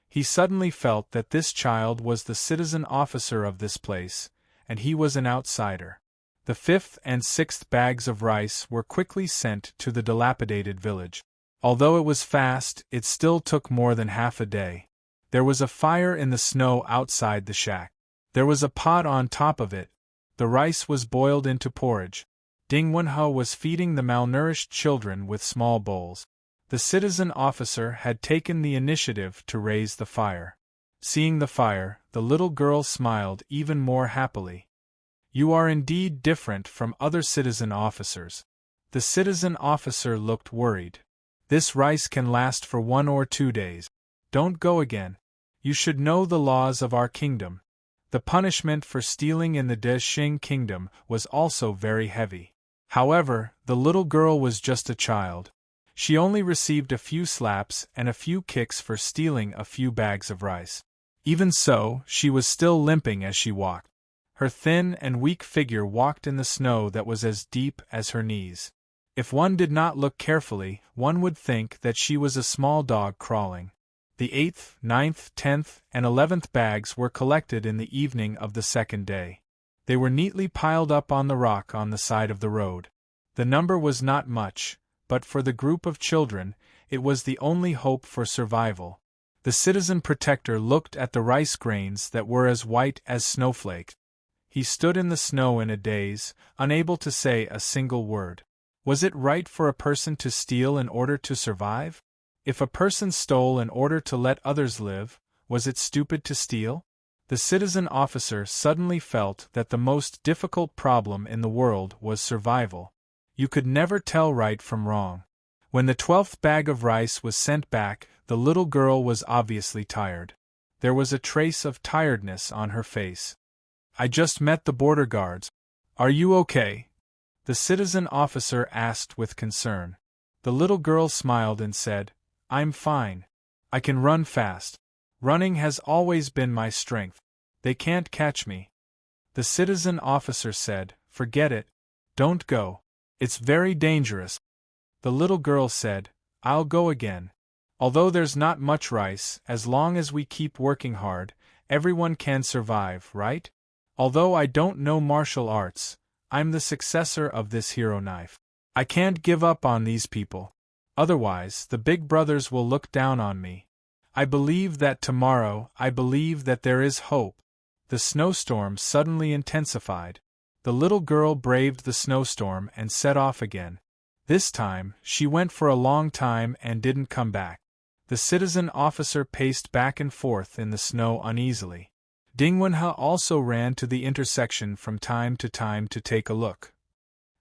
He suddenly felt that this child was the citizen officer of this place, and he was an outsider. The 5th and 6th bags of rice were quickly sent to the dilapidated village. Although it was fast, it still took more than half a day. There was a fire in the snow outside the shack. There was a pot on top of it. The rice was boiled into porridge. Ding Wenhe was feeding the malnourished children with small bowls. The citizen officer had taken the initiative to raise the fire. Seeing the fire, the little girl smiled even more happily. "You are indeed different from other citizen officers." The citizen officer looked worried. This rice can last for 1 or 2 days. Don't go again. You should know the laws of our kingdom. The punishment for stealing in the De Xing kingdom was also very heavy. However, the little girl was just a child. She only received a few slaps and a few kicks for stealing a few bags of rice. Even so, she was still limping as she walked. Her thin and weak figure walked in the snow that was as deep as her knees. If one did not look carefully, one would think that she was a small dog crawling. The 8th, 9th, 10th, and 11th bags were collected in the evening of the second day. They were neatly piled up on the rock on the side of the road. The number was not much, but for the group of children, it was the only hope for survival. The citizen protector looked at the rice grains that were as white as snowflakes. He stood in the snow in a daze, unable to say a single word. Was it right for a person to steal in order to survive? If a person stole in order to let others live, was it stupid to steal? The citizen officer suddenly felt that the most difficult problem in the world was survival. You could never tell right from wrong. When the 12th bag of rice was sent back, the little girl was obviously tired. There was a trace of tiredness on her face. I just met the border guards. Are you okay? The citizen officer asked with concern. The little girl smiled and said, I'm fine. I can run fast. Running has always been my strength. They can't catch me. The citizen officer said, Forget it. Don't go. It's very dangerous. The little girl said, I'll go again. Although there's not much rice, as long as we keep working hard, everyone can survive, right? Although I don't know martial arts, I'm the successor of this hero knife. I can't give up on these people. Otherwise, the big brothers will look down on me. I believe that there is hope. The snowstorm suddenly intensified. The little girl braved the snowstorm and set off again. This time, she went for a long time and didn't come back. The citizen officer paced back and forth in the snow uneasily. Ding Wenhe also ran to the intersection from time to time to take a look.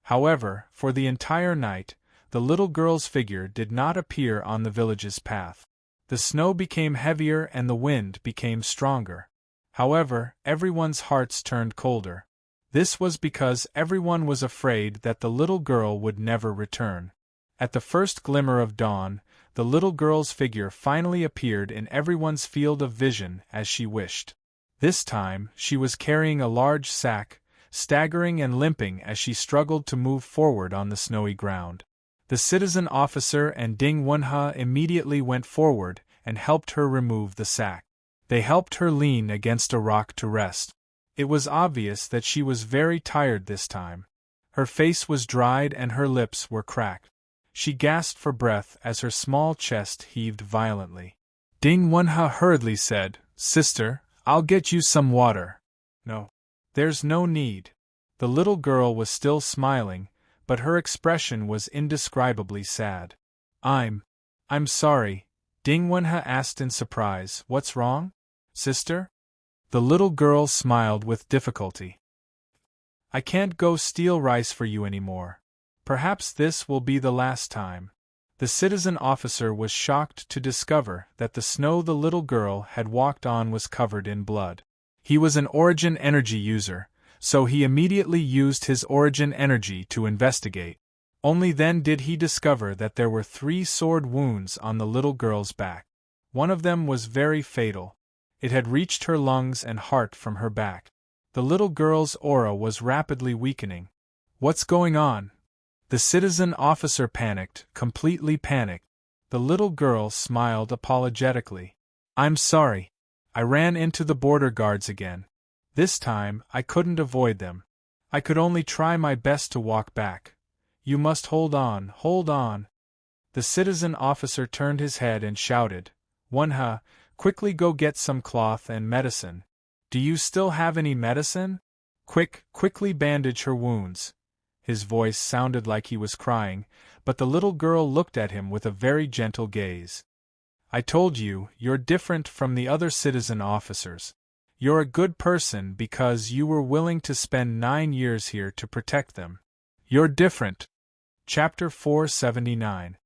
However, for the entire night, the little girl's figure did not appear on the village's path. The snow became heavier and the wind became stronger. However, everyone's hearts turned colder. This was because everyone was afraid that the little girl would never return. At the first glimmer of dawn, the little girl's figure finally appeared in everyone's field of vision as she wished. This time, she was carrying a large sack, staggering and limping as she struggled to move forward on the snowy ground. The citizen officer and Ding Wenhe immediately went forward and helped her remove the sack. They helped her lean against a rock to rest. It was obvious that she was very tired this time. Her face was dried and her lips were cracked. She gasped for breath as her small chest heaved violently. Ding Wenhe hurriedly said, Sister, I'll get you some water. No. There's no need. The little girl was still smiling, but her expression was indescribably sad. I'm sorry, Ding Wenhe asked in surprise. What's wrong, sister? The little girl smiled with difficulty. I can't go steal rice for you anymore. Perhaps this will be the last time. The citizen officer was shocked to discover that the snow the little girl had walked on was covered in blood. He was an origin energy user, so he immediately used his origin energy to investigate. Only then did he discover that there were 3 sword wounds on the little girl's back. One of them was very fatal. It had reached her lungs and heart from her back. The little girl's aura was rapidly weakening. What's going on? The citizen officer panicked, completely panicked. The little girl smiled apologetically. I'm sorry. I ran into the border guards again. This time, I couldn't avoid them. I could only try my best to walk back. You must hold on, hold on. The citizen officer turned his head and shouted, Wenhe, quickly go get some cloth and medicine. Do you still have any medicine? Quickly bandage her wounds. His voice sounded like he was crying, but the little girl looked at him with a very gentle gaze. I told you, you're different from the other citizen officers. You're a good person because you were willing to spend 9 years here to protect them. You're different. Chapter 479.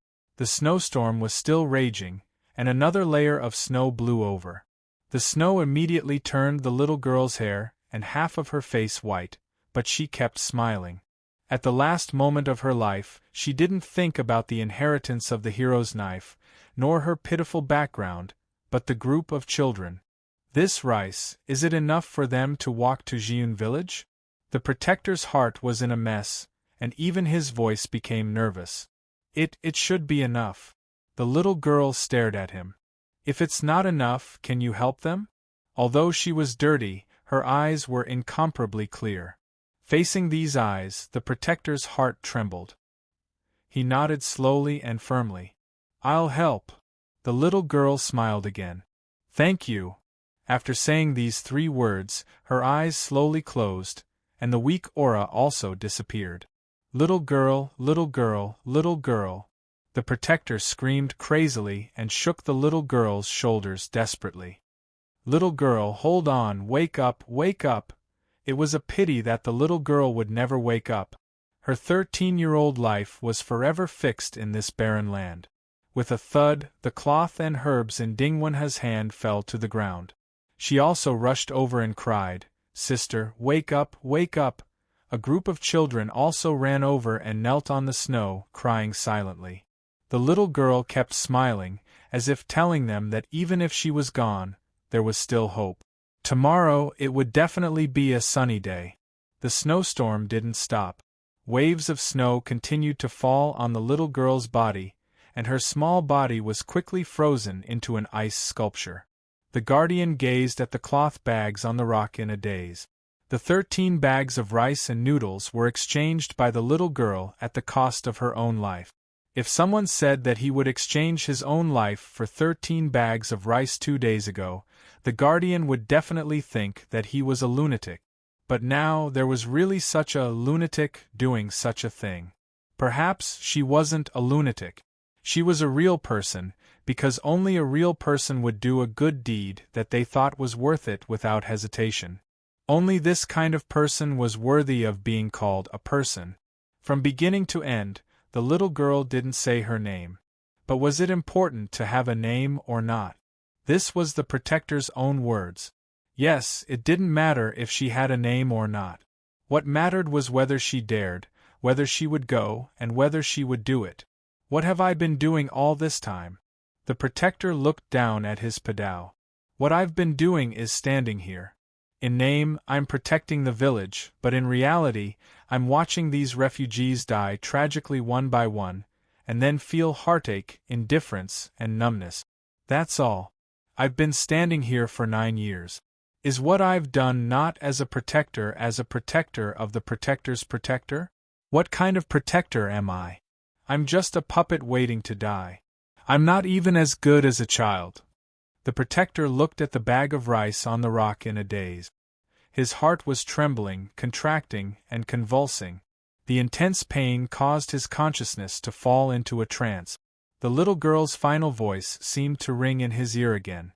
The snowstorm was still raging, and another layer of snow blew over. The snow immediately turned the little girl's hair and half of her face white, but she kept smiling. At the last moment of her life, she didn't think about the inheritance of the hero's knife, nor her pitiful background, but the group of children. This rice, is it enough for them to walk to Jiun village? The protector's heart was in a mess, and even his voice became nervous. It should be enough. The little girl stared at him. If it's not enough, can you help them? Although she was dirty, her eyes were incomparably clear. Facing these eyes, the protector's heart trembled. He nodded slowly and firmly. I'll help. The little girl smiled again. Thank you. After saying these 3 words, her eyes slowly closed, and the weak aura also disappeared. Little girl, little girl, little girl. The protector screamed crazily and shook the little girl's shoulders desperately. Little girl, hold on, wake up, wake up. It was a pity that the little girl would never wake up. Her 13-year-old life was forever fixed in this barren land. With a thud, the cloth and herbs in Dingwenha's hand fell to the ground. She also rushed over and cried, Sister, wake up, wake up! A group of children also ran over and knelt on the snow, crying silently. The little girl kept smiling, as if telling them that even if she was gone, there was still hope. Tomorrow it would definitely be a sunny day. The snowstorm didn't stop. Waves of snow continued to fall on the little girl's body, and her small body was quickly frozen into an ice sculpture. The guardian gazed at the cloth bags on the rock in a daze. The 13 bags of rice and noodles were exchanged by the little girl at the cost of her own life. If someone said that he would exchange his own life for 13 bags of rice 2 days ago, the guardian would definitely think that he was a lunatic. But now there was really such a lunatic doing such a thing. Perhaps she wasn't a lunatic. She was a real person, because only a real person would do a good deed that they thought was worth it without hesitation. Only this kind of person was worthy of being called a person. From beginning to end, the little girl didn't say her name. But was it important to have a name or not? This was the protector's own words. Yes, it didn't matter if she had a name or not. What mattered was whether she dared, whether she would go, and whether she would do it. What have I been doing all this time? The protector looked down at his padao. What I've been doing is standing here. In name, I'm protecting the village, but in reality, I'm watching these refugees die tragically one by one, and then feel heartache, indifference, and numbness. That's all. I've been standing here for 9 years. Is what I've done not as a protector of the protector's protector? What kind of protector am I? I'm just a puppet waiting to die. I'm not even as good as a child. The protector looked at the bag of rice on the rock in a daze. His heart was trembling, contracting, and convulsing. The intense pain caused his consciousness to fall into a trance. The little girl's final voice seemed to ring in his ear again.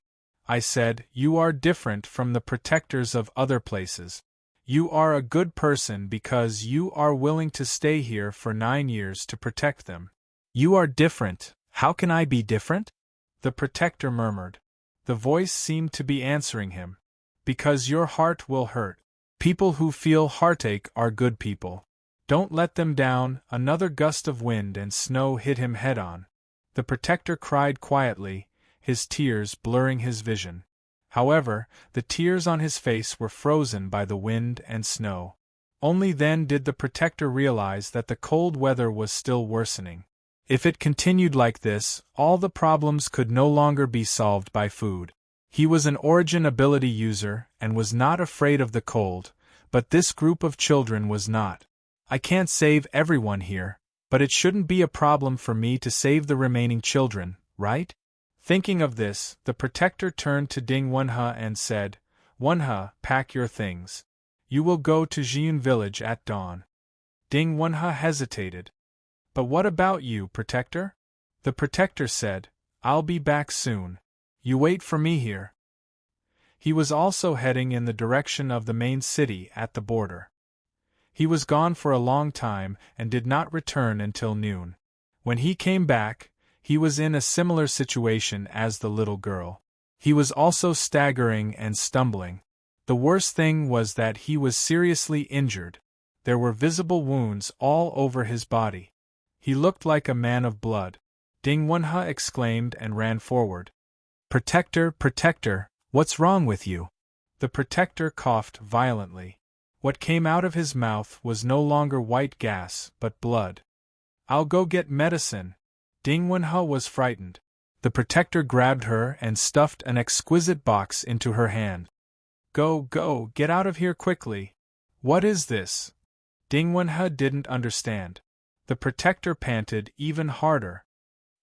I said, you are different from the protectors of other places. You are a good person because you are willing to stay here for 9 years to protect them. You are different. How can I be different? The protector murmured. The voice seemed to be answering him. Because your heart will hurt. People who feel heartache are good people. Don't let them down. Another gust of wind and snow hit him head-on. The protector cried quietly, his tears blurring his vision. However, the tears on his face were frozen by the wind and snow. Only then did the protector realize that the cold weather was still worsening. If it continued like this, all the problems could no longer be solved by food. He was an origin ability user and was not afraid of the cold, but this group of children was not. I can't save everyone here, but it shouldn't be a problem for me to save the remaining children, right? Thinking of this, the protector turned to Ding Wenha and said, Wenha, pack your things. You will go to Jiun village at dawn. Ding Wenha hesitated. But what about you, protector? The protector said, I'll be back soon. You wait for me here. He was also heading in the direction of the main city at the border. He was gone for a long time and did not return until noon. When he came back, He was in a similar situation as the little girl. He was also staggering and stumbling. The worst thing was that he was seriously injured. There were visible wounds all over his body. He looked like a man of blood. Ding Wenha exclaimed and ran forward. "Protector, protector, what's wrong with you?" The protector coughed violently. What came out of his mouth was no longer white gas, but blood. "I'll go get medicine." Ding Wenha was frightened. The protector grabbed her and stuffed an exquisite box into her hand. Go, get out of here quickly." "What is this?" Ding Wenha didn't understand. The protector panted even harder.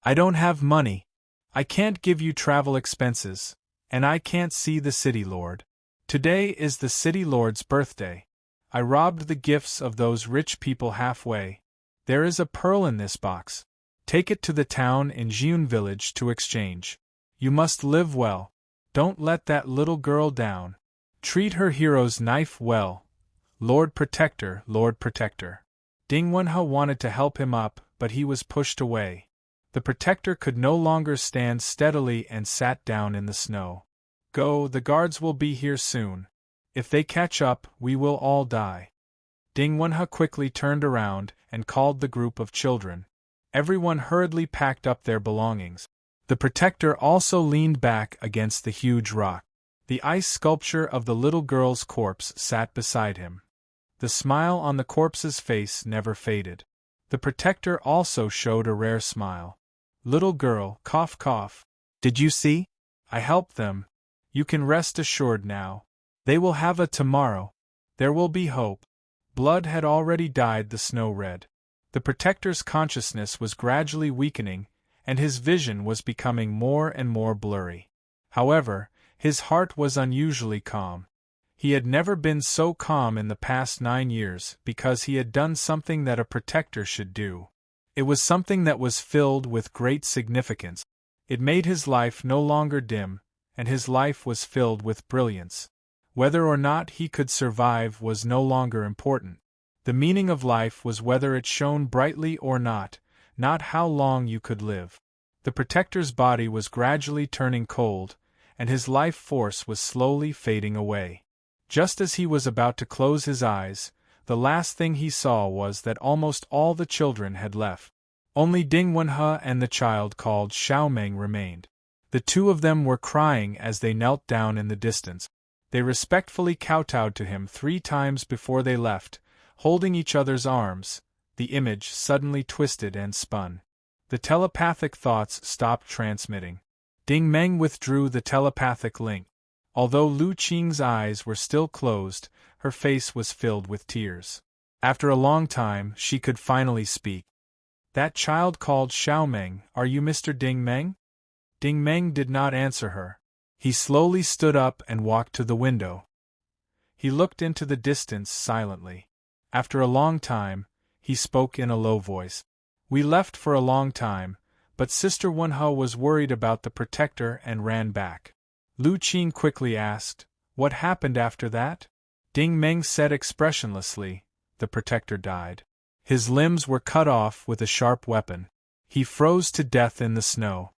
"I don't have money. I can't give you travel expenses, and I can't see the city lord. Today is the city lord's birthday. I robbed the gifts of those rich people halfway. There is a pearl in this box. Take it to the town in Jiun village to exchange. You must live well. Don't let that little girl down. Treat her hero's knife well. Lord Protector, Lord Protector." Ding Wenha wanted to help him up, but he was pushed away. The protector could no longer stand steadily and sat down in the snow. "Go, the guards will be here soon. If they catch up, we will all die." Ding Wenha quickly turned around and called the group of children. Everyone hurriedly packed up their belongings. The protector also leaned back against the huge rock. The ice sculpture of the little girl's corpse sat beside him. The smile on the corpse's face never faded. The protector also showed a rare smile. "Little girl, cough cough. Did you see? I helped them. You can rest assured now. They will have a tomorrow. There will be hope." Blood had already dyed the snow red. The protector's consciousness was gradually weakening, and his vision was becoming more and more blurry. However, his heart was unusually calm. He had never been so calm in the past 9 years because he had done something that a protector should do. It was something that was filled with great significance. It made his life no longer dim, and his life was filled with brilliance. Whether or not he could survive was no longer important. The meaning of life was whether it shone brightly or not how long you could live. The protector's body was gradually turning cold, and his life force was slowly fading away. Just as he was about to close his eyes, the last thing he saw was that almost all the children had left. Only Ding Wenha and the child called Xiaomeng remained. The two of them were crying as they knelt down in the distance. They respectfully kowtowed to him 3 times before they left, holding each other's arms. The image suddenly twisted and spun. The telepathic thoughts stopped transmitting. Ding Meng withdrew the telepathic link. Although Lu Qing's eyes were still closed, her face was filled with tears. After a long time, she could finally speak. "That child called Xiaomeng, are you Mr. Ding Meng?" Ding Meng did not answer her. He slowly stood up and walked to the window. He looked into the distance silently. After a long time, he spoke in a low voice. "We left for a long time, but Sister Wenha was worried about the protector and ran back." Lu Qing quickly asked, "What happened after that?" Ding Meng said expressionlessly, "The protector died. His limbs were cut off with a sharp weapon. He froze to death in the snow."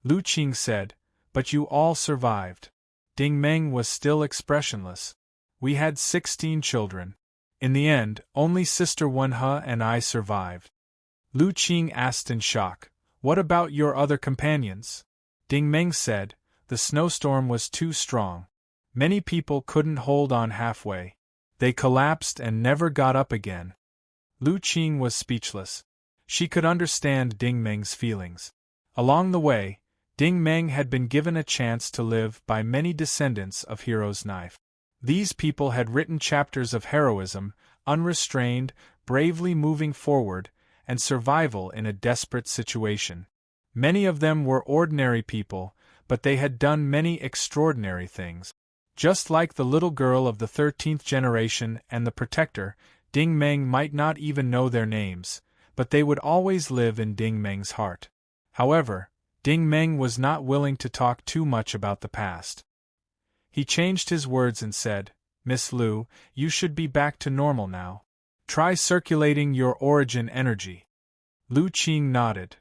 Lu Qing said, "But you all survived." Ding Meng was still expressionless. "We had 16 children. In the end, only Sister Wenha and I survived." Lu Qing asked in shock, "What about your other companions?" Ding Meng said, "The snowstorm was too strong. Many people couldn't hold on halfway. They collapsed and never got up again." Lu Qing was speechless. She could understand Ding Meng's feelings. Along the way, Ding Meng had been given a chance to live by many descendants of Hero's Knife. These people had written chapters of heroism, unrestrained, bravely moving forward, and survival in a desperate situation. Many of them were ordinary people, but they had done many extraordinary things. Just like the little girl of the 13th generation and the protector, Ding Meng might not even know their names, but they would always live in Ding Meng's heart. However, Ding Meng was not willing to talk too much about the past. He changed his words and said, "Miss Lu, you should be back to normal now. Try circulating your origin energy." Lu Qing nodded.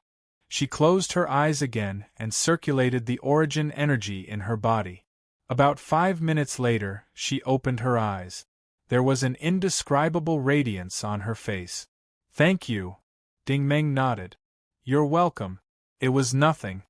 She closed her eyes again and circulated the origin energy in her body. About 5 minutes later, she opened her eyes. There was an indescribable radiance on her face. "Thank you." Ding Meng nodded. "You're welcome." "It was nothing."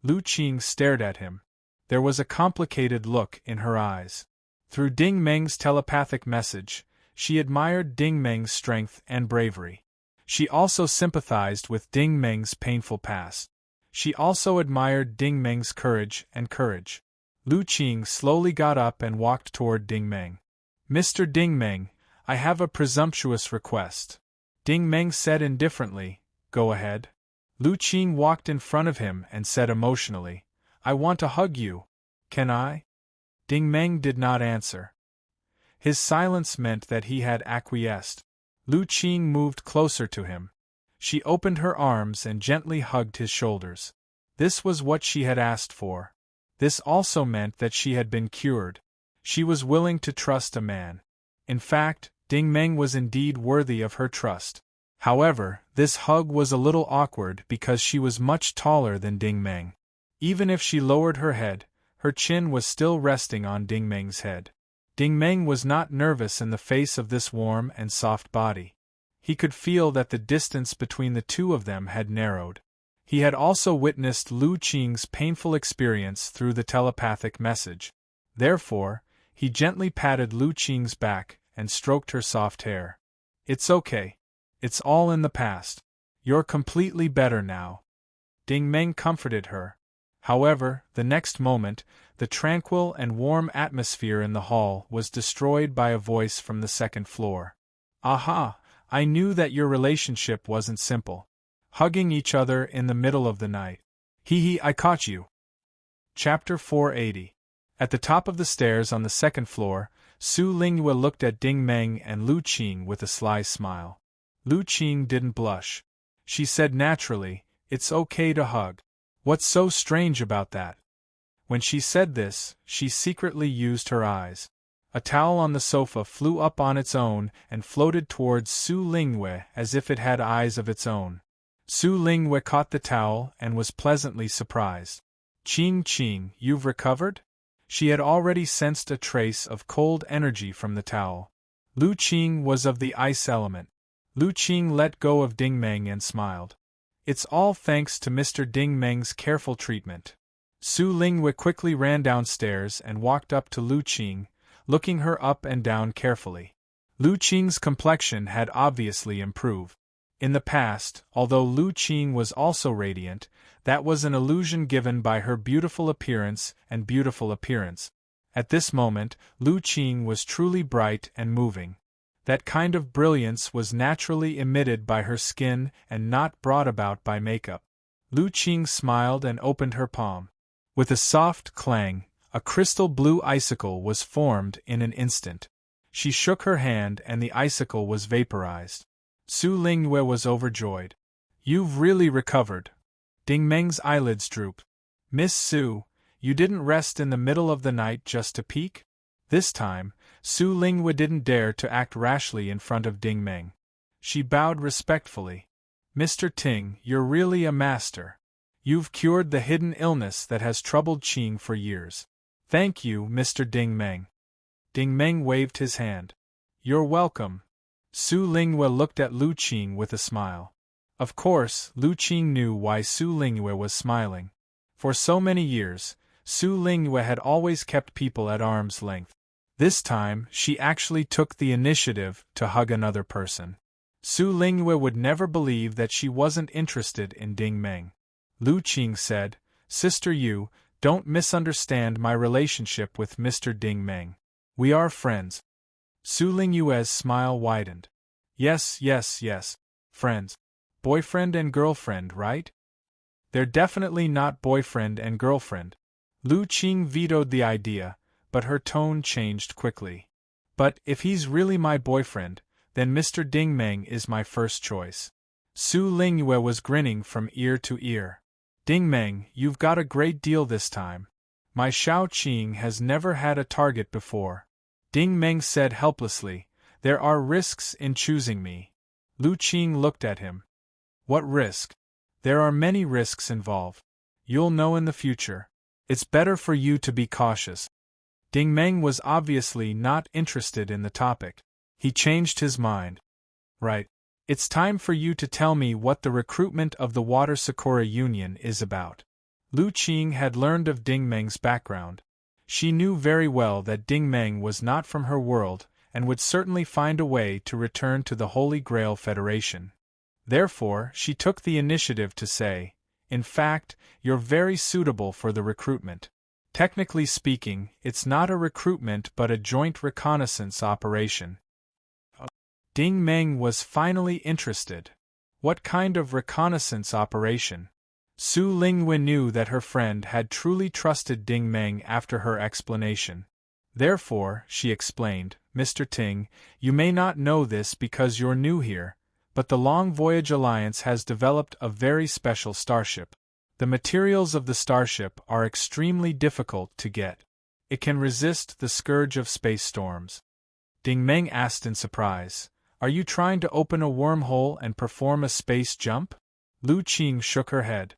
Lu Qing stared at him. There was a complicated look in her eyes. Through Ding Meng's telepathic message, she admired Ding Meng's strength and bravery. She also sympathized with Ding Meng's painful past. She also admired Ding Meng's courage. Lu Qing slowly got up and walked toward Ding Meng. "Mr. Ding Meng, I have a presumptuous request." Ding Meng said indifferently, "Go ahead." Lu Qing walked in front of him and said emotionally, "I want to hug you. Can I?" Ding Meng did not answer. His silence meant that he had acquiesced. Lu Qing moved closer to him. She opened her arms and gently hugged his shoulders. This was what she had asked for. This also meant that she had been cured. She was willing to trust a man. In fact, Ding Meng was indeed worthy of her trust. However, this hug was a little awkward because she was much taller than Ding Meng. Even if she lowered her head, her chin was still resting on Ding Meng's head. Ding Meng was not nervous in the face of this warm and soft body. He could feel that the distance between the two of them had narrowed. He had also witnessed Lu Qing's painful experience through the telepathic message. Therefore, he gently patted Lu Qing's back and stroked her soft hair. "It's okay. It's all in the past. You're completely better now." Ding Meng comforted her. However, the next moment, the tranquil and warm atmosphere in the hall was destroyed by a voice from the second floor. "Aha! I knew that your relationship wasn't simple. Hugging each other in the middle of the night. Hee, I caught you." Chapter 480. At the top of the stairs on the second floor, Su Lingyue looked at Ding Meng and Lu Qing with a sly smile. Lu Qing didn't blush. She said naturally, "It's okay to hug. What's so strange about that?" When she said this, she secretly used her eyes. A towel on the sofa flew up on its own and floated towards Su Lingyue as if it had eyes of its own. Su Lingyue caught the towel and was pleasantly surprised. Qing, you've recovered?" She had already sensed a trace of cold energy from the towel. Lu Qing was of the ice element. Lu Qing let go of Ding Meng and smiled. "It's all thanks to Mr. Ding Meng's careful treatment." Su Lingyue quickly ran downstairs and walked up to Lu Qing, looking her up and down carefully. Lu Qing's complexion had obviously improved. In the past, although Lu Qing was also radiant, that was an illusion given by her beautiful appearance and beautiful appearance. At this moment, Lu Qing was truly bright and moving. That kind of brilliance was naturally emitted by her skin and not brought about by makeup. Lu Qing smiled and opened her palm. With a soft clang, a crystal blue icicle was formed in an instant. She shook her hand and the icicle was vaporized. Su Lingyue was overjoyed. "You've really recovered." Ding Meng's eyelids drooped. "Miss Su, you didn't rest in the middle of the night just to peek?" This time, Su Lingyue didn't dare to act rashly in front of Ding Meng. She bowed respectfully. "Mr. Ting, you're really a master. You've cured the hidden illness that has troubled Qing for years." "Thank you, Mr. Ding Meng." Ding Meng waved his hand. "You're welcome." Su Lingyue looked at Lu Qing with a smile. Of course, Lu Qing knew why Su Lingyue was smiling. For so many years, Su Lingyue had always kept people at arm's length. This time, she actually took the initiative to hug another person. Su Lingyue would never believe that she wasn't interested in Ding Meng. Lu Qing said, "Sister Yu, don't misunderstand my relationship with Mr. Ding Meng. We are friends." Su Lingyue's smile widened. Yes, friends. Boyfriend and girlfriend, right?" "They're definitely not boyfriend and girlfriend." Lu Qing vetoed the idea, but her tone changed quickly. "But if he's really my boyfriend, then Mr. Ding Meng is my first choice." Su Lingyue was grinning from ear to ear. "Ding Meng, you've got a great deal this time. My Shao Qing has never had a target before." Ding Meng said helplessly, "There are risks in choosing me." Lu Qing looked at him. "What risk?" There are many risks involved. You'll know in the future. It's better for you to be cautious. Ding Meng was obviously not interested in the topic. He changed his mind. Right. It's time for you to tell me what the recruitment of the Water Sakura Union is about. Lu Qing had learned of Ding Meng's background. She knew very well that Ding Meng was not from her world, and would certainly find a way to return to the Holy Grail Federation. Therefore, she took the initiative to say, "In fact, you're very suitable for the recruitment. Technically speaking, it's not a recruitment but a joint reconnaissance operation." Ding Meng was finally interested. What kind of reconnaissance operation? Su Linghui knew that her friend had truly trusted Ding Meng after her explanation. Therefore, she explained, "Mr. Ting, you may not know this because you're new here, but the Long Voyage Alliance has developed a very special starship. The materials of the starship are extremely difficult to get. It can resist the scourge of space storms." Ding Meng asked in surprise, "Are you trying to open a wormhole and perform a space jump?" Lu Qing shook her head.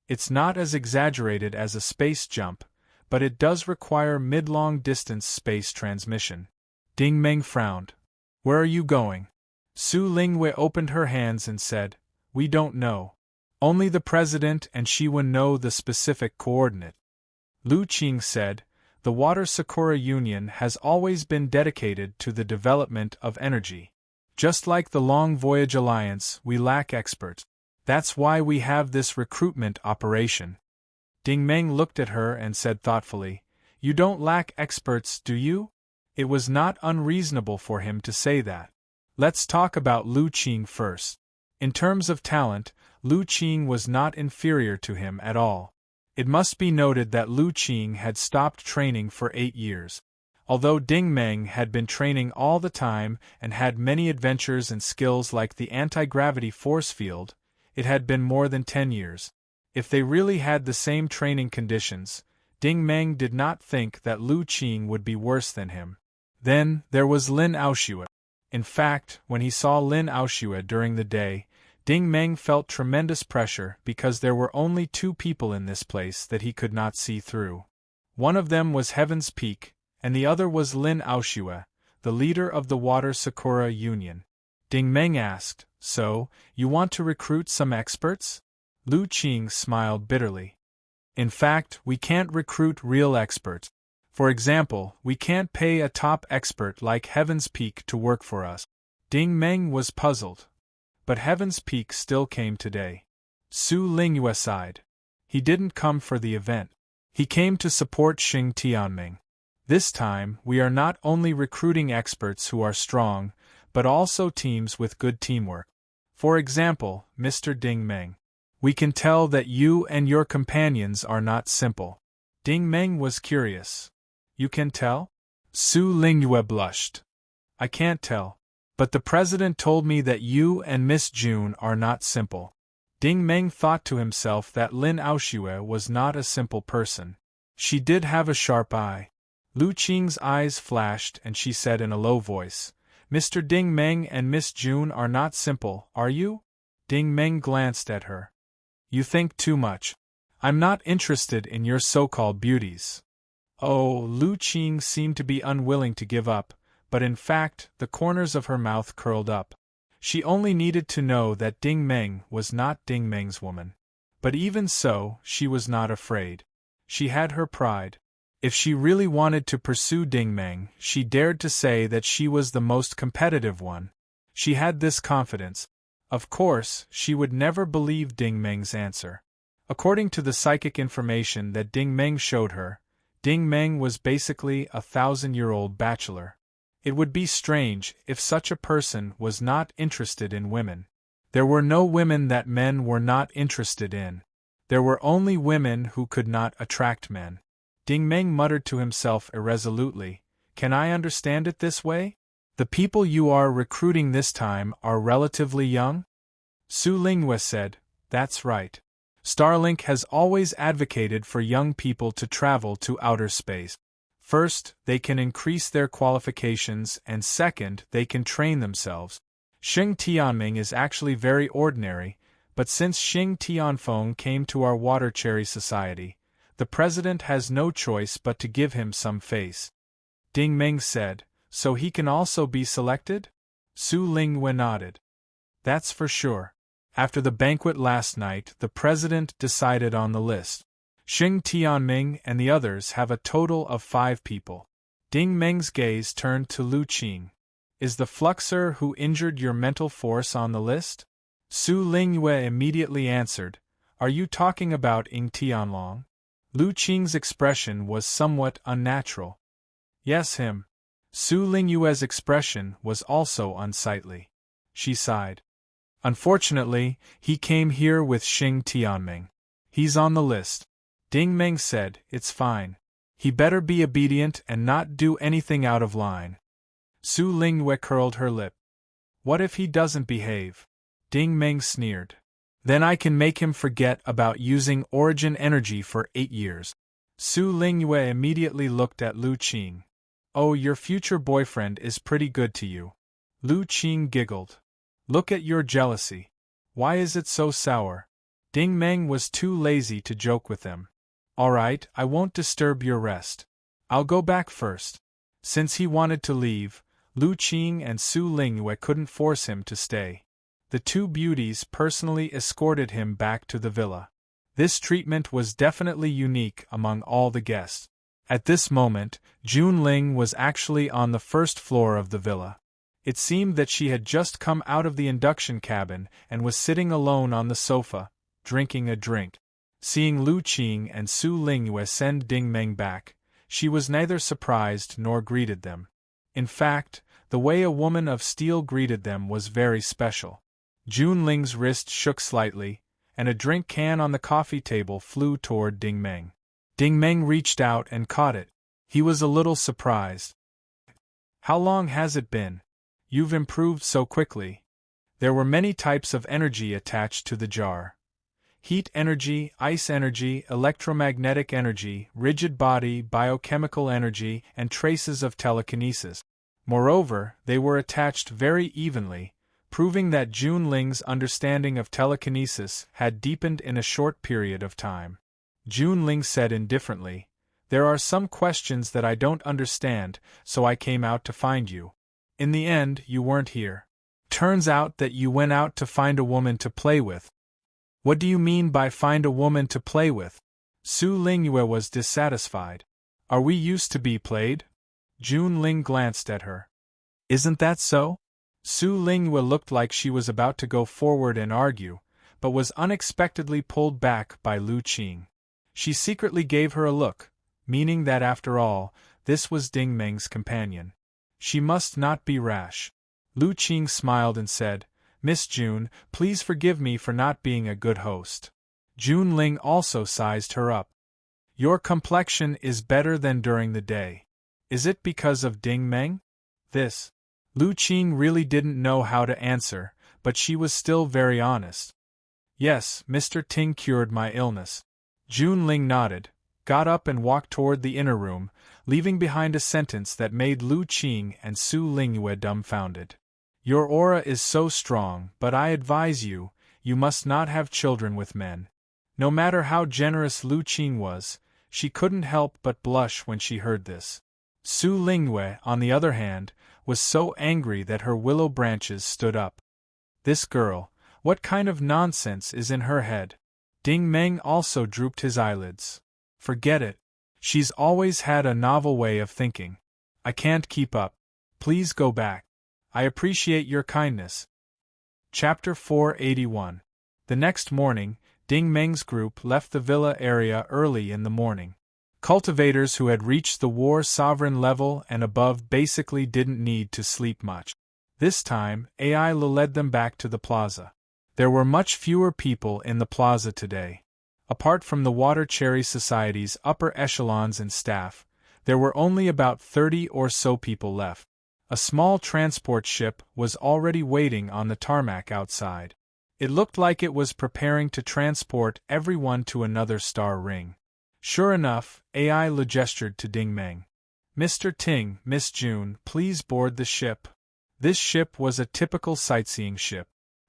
"It's not as exaggerated as a space jump, but it does require mid-long distance space transmission." Ding Meng frowned. "Where are you going?" Su Linghui opened her hands and said, "We don't know. Only the president and Shiwen know the specific coordinate." Lu Qing said, "The Water Sakura Union has always been dedicated to the development of energy. Just like the Long Voyage Alliance, we lack experts. That's why we have this recruitment operation." Ding Meng looked at her and said thoughtfully, "You don't lack experts, do you?" It was not unreasonable for him to say that. Let's talk about Lu Qing first. In terms of talent, Lu Qing was not inferior to him at all. It must be noted that Lu Qing had stopped training for 8 years. Although Ding Meng had been training all the time and had many adventures and skills like the anti-gravity force field, it had been more than 10 years. If they really had the same training conditions, Ding Meng did not think that Lu Qing would be worse than him. Then, there was Lin Aoshue. In fact, when he saw Lin Aoshue during the day, Ding Meng felt tremendous pressure because there were only 2 people in this place that he could not see through. One of them was Heaven's Peak, and the other was Lin Aoshue, the leader of the Water Sakura Union. Ding Meng asked, "So, you want to recruit some experts?" Lu Qing smiled bitterly. "In fact, we can't recruit real experts. For example, we can't pay a top expert like Heaven's Peak to work for us." Ding Meng was puzzled. But Heaven's Peak still came today. Su Linghui sighed. He didn't come for the event. He came to support Xing Tianming. This time, we are not only recruiting experts who are strong, but also teams with good teamwork. For example, Mr. Ding Meng. We can tell that you and your companions are not simple. Ding Meng was curious. "You can tell?" Su Linghui blushed. "I can't tell. But the president told me that you and Miss June are not simple." Ding Meng thought to himself that Lin Aoshue was not a simple person. She did have a sharp eye. Lu Qing's eyes flashed and she said in a low voice, "Mr. Ding Meng and Miss June are not simple, are you?" Ding Meng glanced at her. "You think too much. I'm not interested in your so-called beauties." Oh, Lu Qing seemed to be unwilling to give up, but in fact, the corners of her mouth curled up. She only needed to know that Ding Meng was not Ding Meng's woman. But even so, she was not afraid. She had her pride. If she really wanted to pursue Ding Meng, she dared to say that she was the most competitive one. She had this confidence. Of course, she would never believe Ding Meng's answer. According to the psychic information that Ding Meng showed her, Ding Meng was basically a 1,000-year-old bachelor. It would be strange if such a person was not interested in women. There were no women that men were not interested in. There were only women who could not attract men. Ding Meng muttered to himself irresolutely, "Can I understand it this way? The people you are recruiting this time are relatively young?" Su Linghui said, "That's right. Starlink has always advocated for young people to travel to outer space. First, they can increase their qualifications, and second, they can train themselves. Xing Tianming is actually very ordinary, But since Xing Tianfeng came to our Water Cherry Society, the president has no choice but to give him some face. Ding Meng said, so he can also be selected? Su Lingwe nodded. That's for sure. After the banquet last night, the president decided on the list. Xing Tianming and the others have a total of 5 people. Ding Meng's gaze turned to Lu Qing. Is the fluxer who injured your mental force on the list? Su Lingwe immediately answered, are you talking about Ying Tianlong? Lu Qing's expression was somewhat unnatural. Yes, him. Su Lingwe's expression was also unsightly. She sighed. Unfortunately, he came here with Xing Tianming. He's on the list. Ding Meng said, it's fine. He better be obedient and not do anything out of line. Su Lingwe curled her lip. What if he doesn't behave? Ding Meng sneered. Then I can make him forget about using origin energy for 8 years. Su Lingwe immediately looked at Lu Qing. Oh, your future boyfriend is pretty good to you. Lu Qing giggled. Look at your jealousy. Why is it so sour? Ding Meng was too lazy to joke with them. All right, I won't disturb your rest. I'll go back first. Since he wanted to leave, Lu Qing and Su Lingwe couldn't force him to stay. The 2 beauties personally escorted him back to the villa. This treatment was definitely unique among all the guests. At this moment, Junling was actually on the first floor of the villa. It seemed that she had just come out of the induction cabin and was sitting alone on the sofa, drinking a drink. Seeing Lu Qing and Su Lingwe send Ding Meng back, she was neither surprised nor greeted them. In fact, the way a woman of steel greeted them was very special. Junling's wrist shook slightly, and a drink can on the coffee table flew toward Ding Meng. Ding Meng reached out and caught it. He was a little surprised. How long has it been? You've improved so quickly. There were many types of energy attached to the jar. Heat energy, ice energy, electromagnetic energy, rigid body, biochemical energy, and traces of telekinesis. Moreover, they were attached very evenly, proving that Junling's understanding of telekinesis had deepened in a short period of time. Junling said indifferently, there are some questions that I don't understand, so I came out to find you. In the end, you weren't here. Turns out that you went out to find a woman to play with. What do you mean by find a woman to play with? Su Lingwe was dissatisfied. Are we used to be played? Junling glanced at her. Isn't that so? Su Lingwe looked like she was about to go forward and argue, but was unexpectedly pulled back by Lu Qing. She secretly gave her a look, meaning that after all, this was Ding Meng's companion. She must not be rash. Lu Qing smiled and said, Miss June, please forgive me for not being a good host. Junling also sized her up. Your complexion is better than during the day. Is it because of Ding Meng? This. Lu Qing really didn't know how to answer, but she was still very honest. Yes, Mr. Ting cured my illness. Junling nodded, got up and walked toward the inner room, leaving behind a sentence that made Lu Qing and Su Lingwe dumbfounded. Your aura is so strong, but I advise you, you must not have children with men. No matter how generous Lu Qing was, she couldn't help but blush when she heard this. Su Lingwe, on the other hand, was so angry that her willow branches stood up. This girl, what kind of nonsense is in her head? Ding Meng also drooped his eyelids. Forget it. She's always had a novel way of thinking. I can't keep up. Please go back. I appreciate your kindness. Chapter 481. The next morning, Ding Meng's group left the villa area early in the morning. Cultivators who had reached the war sovereign level and above basically didn't need to sleep much. This time, AI led them back to the plaza. There were much fewer people in the plaza today. Apart from the Water Cherry Society's upper echelons and staff, there were only about 30 or so people left. A small transport ship was already waiting on the tarmac outside. It looked like it was preparing to transport everyone to another star ring. Sure enough, AI gestured to Ding Meng. Mr. Ting, Miss June, please board the ship. This ship was a typical sightseeing ship.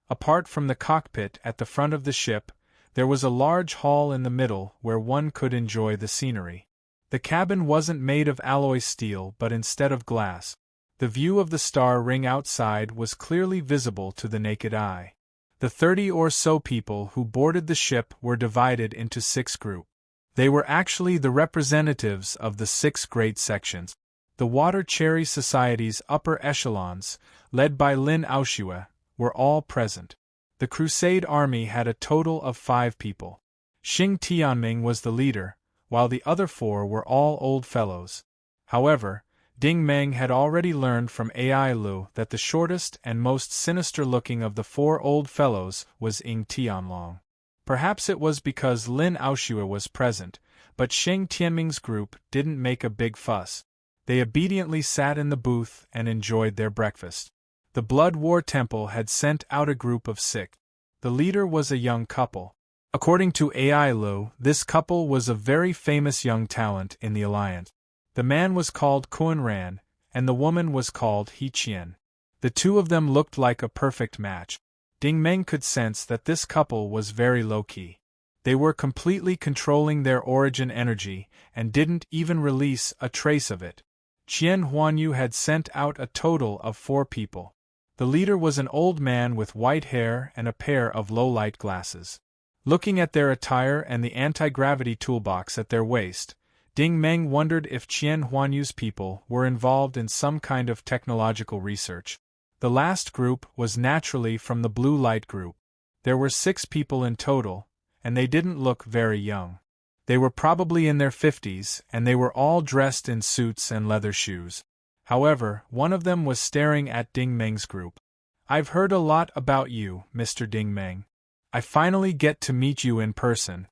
Apart from the cockpit at the front of the ship, there was a large hall in the middle where one could enjoy the scenery. The cabin wasn't made of alloy steel but instead of glass. The view of the star ring outside was clearly visible to the naked eye. The 30 or so people who boarded the ship were divided into 6 groups. They were actually the representatives of the 6 great sections. The Water Cherry Society's upper echelons, led by Lin Aoshue, were all present. The Crusade Army had a total of 5 people. Xing Tianming was the leader, while the other 4 were all old fellows. However, Ding Meng had already learned from Ai Lu that the shortest and most sinister-looking of the 4 old fellows was Ying Tianlong. Perhaps it was because Lin Aoshue was present, but Xing Tianming's group didn't make a big fuss. They obediently sat in the booth and enjoyed their breakfast. The Blood War Temple had sent out a group of 6. The leader was a young couple. According to Ai Lu, this couple was a very famous young talent in the Alliance. The man was called Kun Ran, and the woman was called He Qian. The 2 of them looked like a perfect match. Ding Meng could sense that this couple was very low-key. They were completely controlling their origin energy and didn't even release a trace of it. Qian Huanyu had sent out a total of 4 people. The leader was an old man with white hair and a pair of low-light glasses. Looking at their attire and the anti-gravity toolbox at their waist, Ding Meng wondered if Qian Huanyu's people were involved in some kind of technological research. The last group was naturally from the blue light group. There were 6 people in total, and they didn't look very young. They were probably in their 50s, and they were all dressed in suits and leather shoes. However, one of them was staring at Ding Meng's group. "I've heard a lot about you, Mr. Ding Meng. I finally get to meet you in person."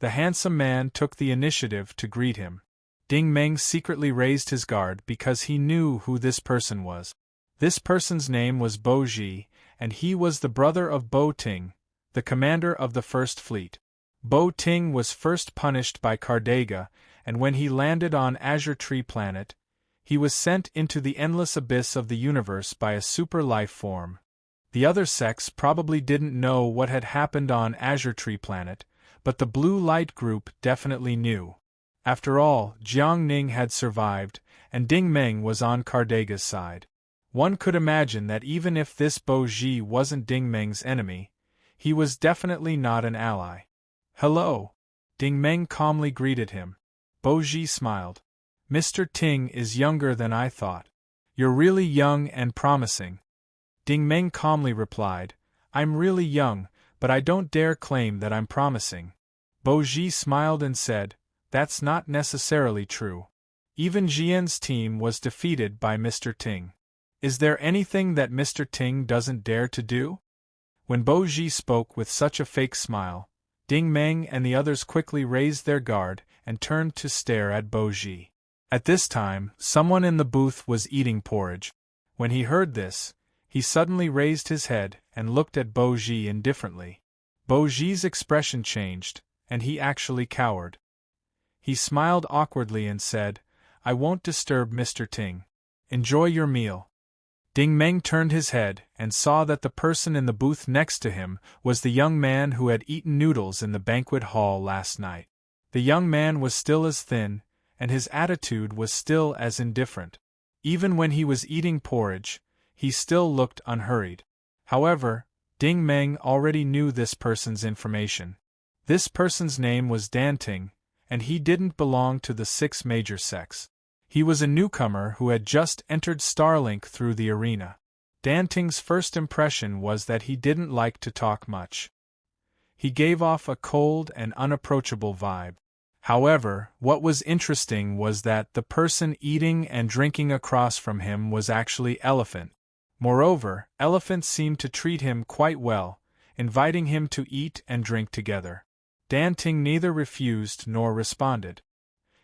The handsome man took the initiative to greet him. Ding Meng secretly raised his guard because he knew who this person was. This person's name was Bo Ji, and he was the brother of Bo Ting, the commander of the First Fleet. Bo Ting was first punished by Cardega, and when he landed on Azure Tree Planet, he was sent into the endless abyss of the universe by a super life form. The other sects probably didn't know what had happened on Azure Tree Planet, but the Blue Light Group definitely knew. After all, Jiang Ning had survived, and Ding Meng was on Cardega's side. One could imagine that even if this Bo Ji wasn't Ding Meng's enemy, he was definitely not an ally. "Hello." Ding Meng calmly greeted him. Bo Ji smiled. "Mr. Ting is younger than I thought. You're really young and promising." Ding Meng calmly replied, "I'm really young, but I don't dare claim that I'm promising." Bo Ji smiled and said, "That's not necessarily true. Even Jian's team was defeated by Mr. Ting. Is there anything that Mr. Ting doesn't dare to do?" When Bo Ji spoke with such a fake smile, Ding Meng and the others quickly raised their guard and turned to stare at Bo Ji. At this time, someone in the booth was eating porridge. When he heard this, he suddenly raised his head and looked at Bo Ji indifferently. Bo Ji's expression changed, and he actually cowered. He smiled awkwardly and said, "I won't disturb Mr. Ting. Enjoy your meal." Ding Meng turned his head and saw that the person in the booth next to him was the young man who had eaten noodles in the banquet hall last night. The young man was still as thin, and his attitude was still as indifferent. Even when he was eating porridge, he still looked unhurried. However, Ding Meng already knew this person's information. This person's name was Danting, and he didn't belong to the 6 major sects. He was a newcomer who had just entered Starlink through the arena. Danting's first impression was that he didn't like to talk much. He gave off a cold and unapproachable vibe. However, what was interesting was that the person eating and drinking across from him was actually Elephant. Moreover, Elephant seemed to treat him quite well, inviting him to eat and drink together. Danting neither refused nor responded.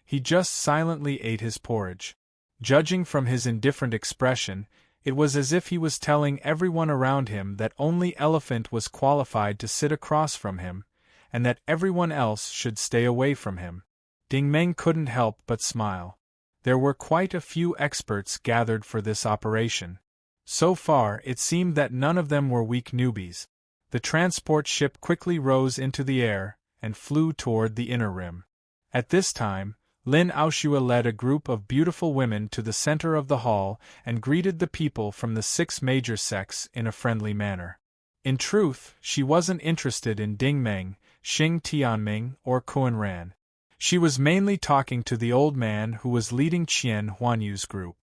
He just silently ate his porridge. Judging from his indifferent expression, it was as if he was telling everyone around him that only Elephant was qualified to sit across from him, and that everyone else should stay away from him. Ding Meng couldn't help but smile. There were quite a few experts gathered for this operation. So far, it seemed that none of them were weak newbies. The transport ship quickly rose into the air and flew toward the inner rim. At this time, Lin Aoshua led a group of beautiful women to the center of the hall and greeted the people from the 6 major sects in a friendly manner. In truth, she wasn't interested in Ding Meng, Xing Tianming, or Kuan Ran. She was mainly talking to the old man who was leading Qian Huanyu's group.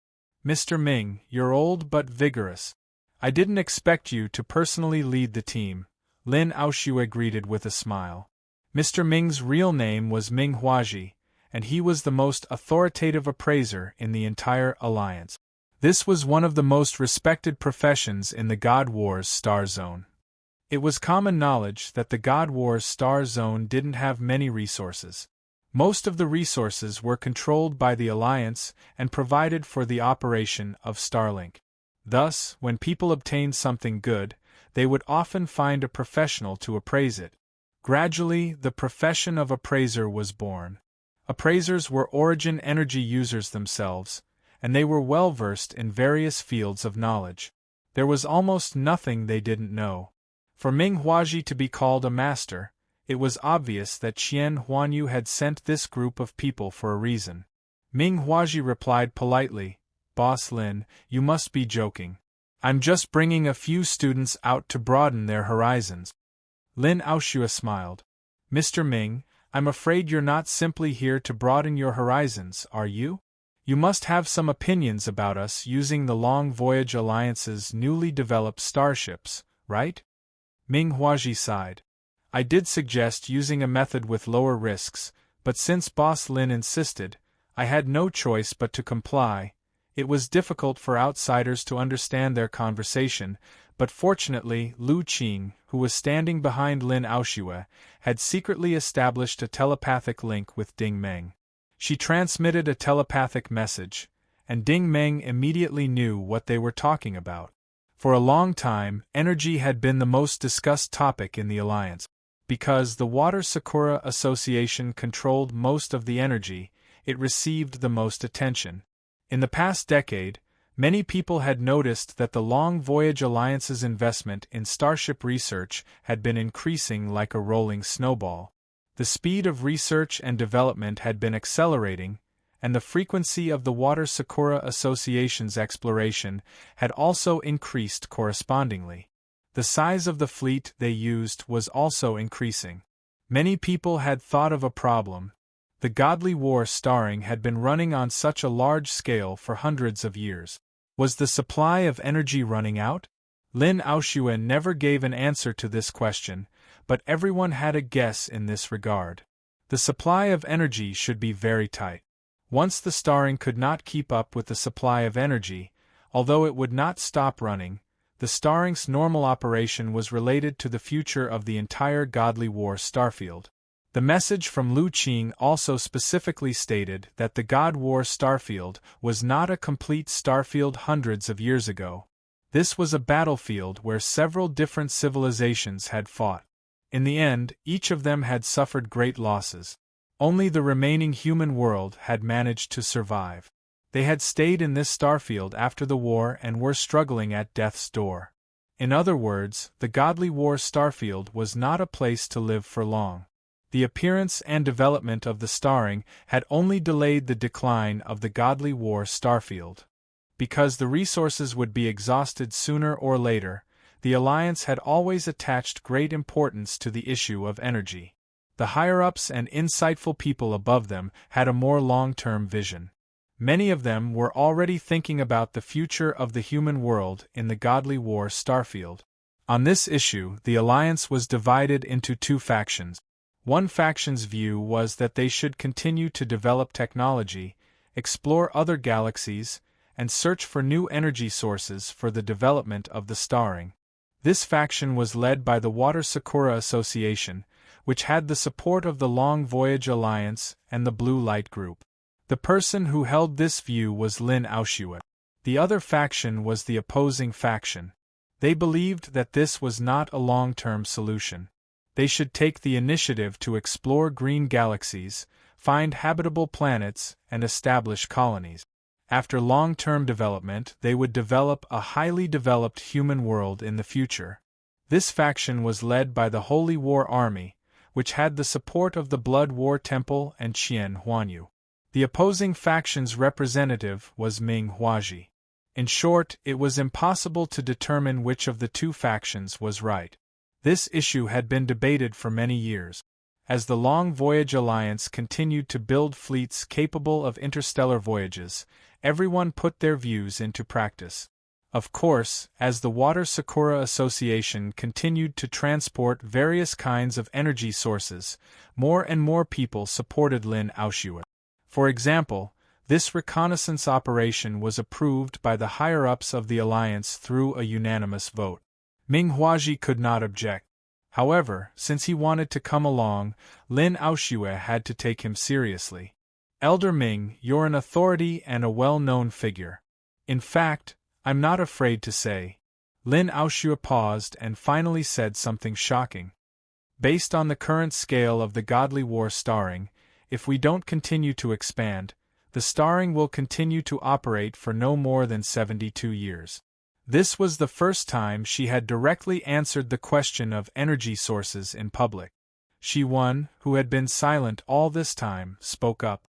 Mr. Ming, you're old but vigorous. I didn't expect you to personally lead the team, Lin Aoshua greeted with a smile. Mr. Ming's real name was Ming Huaji, and he was the most authoritative appraiser in the entire alliance. This was one of the most respected professions in the God Wars Star Zone. It was common knowledge that the God Wars Star Zone didn't have many resources. Most of the resources were controlled by the Alliance and provided for the operation of Starlink. Thus, when people obtained something good, they would often find a professional to appraise it. Gradually, the profession of appraiser was born. Appraisers were origin energy users themselves, and they were well versed in various fields of knowledge. There was almost nothing they didn't know. For Ming Huaji to be called a master, it was obvious that Qian Huanyu had sent this group of people for a reason. Ming Huaji replied politely, "Boss Lin, you must be joking. I'm just bringing a few students out to broaden their horizons." Lin Aoshua smiled. "Mr. Ming, I'm afraid you're not simply here to broaden your horizons, are you? You must have some opinions about us using the Long Voyage Alliance's newly developed starships, right?" Ming Huaji sighed. "I did suggest using a method with lower risks, but since Boss Lin insisted, I had no choice but to comply. It was difficult for outsiders to understand their conversation, but fortunately Lu Qing, who was standing behind Lin Aoshua, had secretly established a telepathic link with Ding Meng. She transmitted a telepathic message, and Ding Meng immediately knew what they were talking about. For a long time, energy had been the most discussed topic in the Alliance. Because the Water Sakura Association controlled most of the energy, it received the most attention. In the past decade, many people had noticed that the Long Voyage Alliance's investment in starship research had been increasing like a rolling snowball. The speed of research and development had been accelerating, and the frequency of the Water Sakura Association's exploration had also increased correspondingly. The size of the fleet they used was also increasing. Many people had thought of a problem. The godly war starring had been running on such a large scale for hundreds of years. Was the supply of energy running out? Lin Aoshua never gave an answer to this question, but everyone had a guess in this regard. The supply of energy should be very tight. Once the starring could not keep up with the supply of energy, although it would not stop running, the starring's normal operation was related to the future of the entire godly war starfield. The message from Lu Qing also specifically stated that the God War starfield was not a complete starfield hundreds of years ago. This was a battlefield where several different civilizations had fought. In the end, each of them had suffered great losses. Only the remaining human world had managed to survive. They had stayed in this starfield after the war and were struggling at death's door. In other words, the godly war starfield was not a place to live for long. The appearance and development of the starring had only delayed the decline of the godly war starfield. Because the resources would be exhausted sooner or later, the Alliance had always attached great importance to the issue of energy. The higher-ups and insightful people above them had a more long-term vision. Many of them were already thinking about the future of the human world in the godly war starfield. On this issue, the Alliance was divided into 2 factions. One faction's view was that they should continue to develop technology, explore other galaxies, and search for new energy sources for the development of the starring. This faction was led by the Water Sakura Association, which had the support of the Long Voyage Alliance and the Blue Light Group. The person who held this view was Lin Aoshua. The other faction was the opposing faction. They believed that this was not a long-term solution. They should take the initiative to explore green galaxies, find habitable planets, and establish colonies. After long-term development, they would develop a highly developed human world in the future. This faction was led by the Holy War Army, which had the support of the Blood War Temple and Qian Huanyu. The opposing faction's representative was Ming Huaji. In short, it was impossible to determine which of the two factions was right. This issue had been debated for many years. As the Long Voyage Alliance continued to build fleets capable of interstellar voyages, everyone put their views into practice. Of course, as the Water Sakura Association continued to transport various kinds of energy sources, more and more people supported Lin Aoshue. For example, this reconnaissance operation was approved by the higher-ups of the alliance through a unanimous vote. Ming Huaji could not object. However, since he wanted to come along, Lin Aoshue had to take him seriously. Elder Ming, you're an authority and a well-known figure. In fact, I'm not afraid to say. Lin Aoshue paused and finally said something shocking. Based on the current scale of the Godly War starring, if we don't continue to expand, the starring will continue to operate for no more than 72 years. This was the first time she had directly answered the question of energy sources in public. She, one who had been silent all this time, spoke up.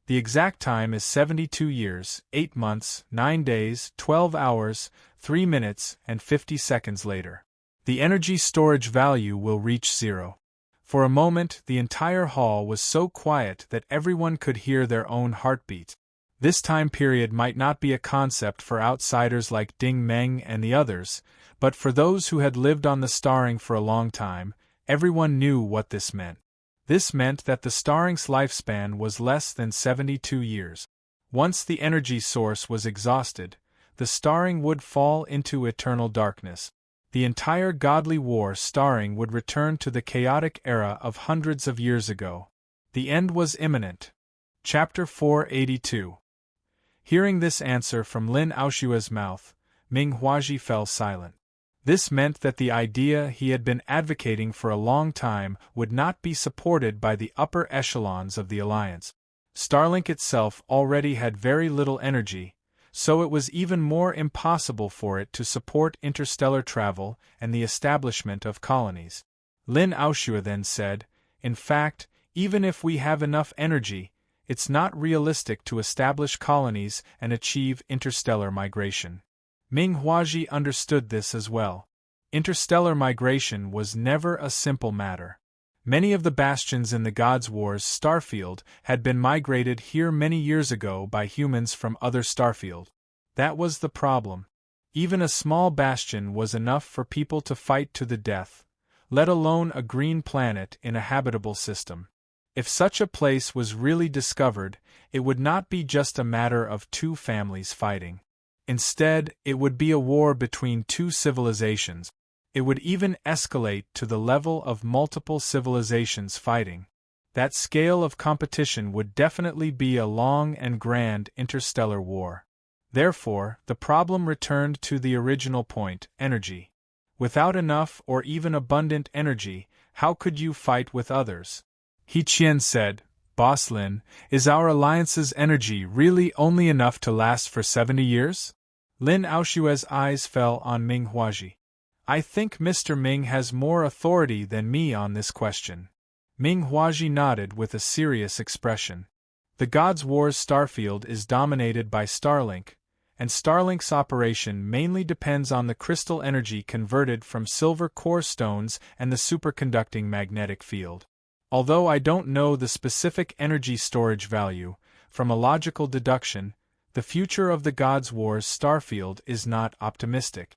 The exact time is 72 years, 8 months, 9 days, 12 hours, 3 minutes, and 50 seconds later. The energy storage value will reach 0. For a moment, the entire hall was so quiet that everyone could hear their own heartbeat. This time period might not be a concept for outsiders like Ding Meng and the others, but for those who had lived on the starring for a long time, everyone knew what this meant. This meant that the starring's lifespan was less than 72 years. Once the energy source was exhausted, the starring would fall into eternal darkness. The entire Godly War starring would return to the chaotic era of hundreds of years ago. The end was imminent. Chapter 482. Hearing this answer from Lin Aoshue's mouth, Ming Huaji fell silent. This meant that the idea he had been advocating for a long time would not be supported by the upper echelons of the alliance. Starlink itself already had very little energy, so it was even more impossible for it to support interstellar travel and the establishment of colonies. Lin Aoshue then said, "In fact, even if we have enough energy, it's not realistic to establish colonies and achieve interstellar migration." Ming Huaji understood this as well. Interstellar migration was never a simple matter. Many of the bastions in the God's War's starfield had been migrated here many years ago by humans from other starfield. That was the problem. Even a small bastion was enough for people to fight to the death, let alone a green planet in a habitable system. If such a place was really discovered, it would not be just a matter of two families fighting. Instead, it would be a war between two civilizations. It would even escalate to the level of multiple civilizations fighting. That scale of competition would definitely be a long and grand interstellar war. Therefore, the problem returned to the original point: energy. Without enough or even abundant energy, how could you fight with others? He Qian said, "Boss Lin, is our alliance's energy really only enough to last for 70 years? Lin Aoshue's eyes fell on Ming Huaji. "I think Mr. Ming has more authority than me on this question." Ming Huaji nodded with a serious expression. The God's War's starfield is dominated by Starlink, and Starlink's operation mainly depends on the crystal energy converted from silver core stones and the superconducting magnetic field. Although I don't know the specific energy storage value, from a logical deduction, the future of the God's War's starfield is not optimistic.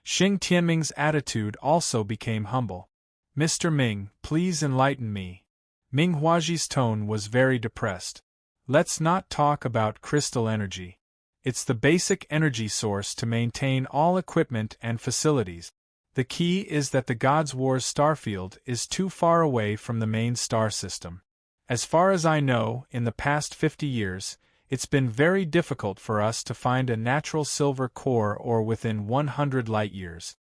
Xing Tianming's attitude also became humble. "Mr. Ming, please enlighten me." Ming Huaji's tone was very depressed. "Let's not talk about crystal energy. It's the basic energy source to maintain all equipment and facilities. The key is that the God's War's starfield is too far away from the main star system. As far as I know, in the past 50 years, it's been very difficult for us to find a natural silver core or within 100 light-years.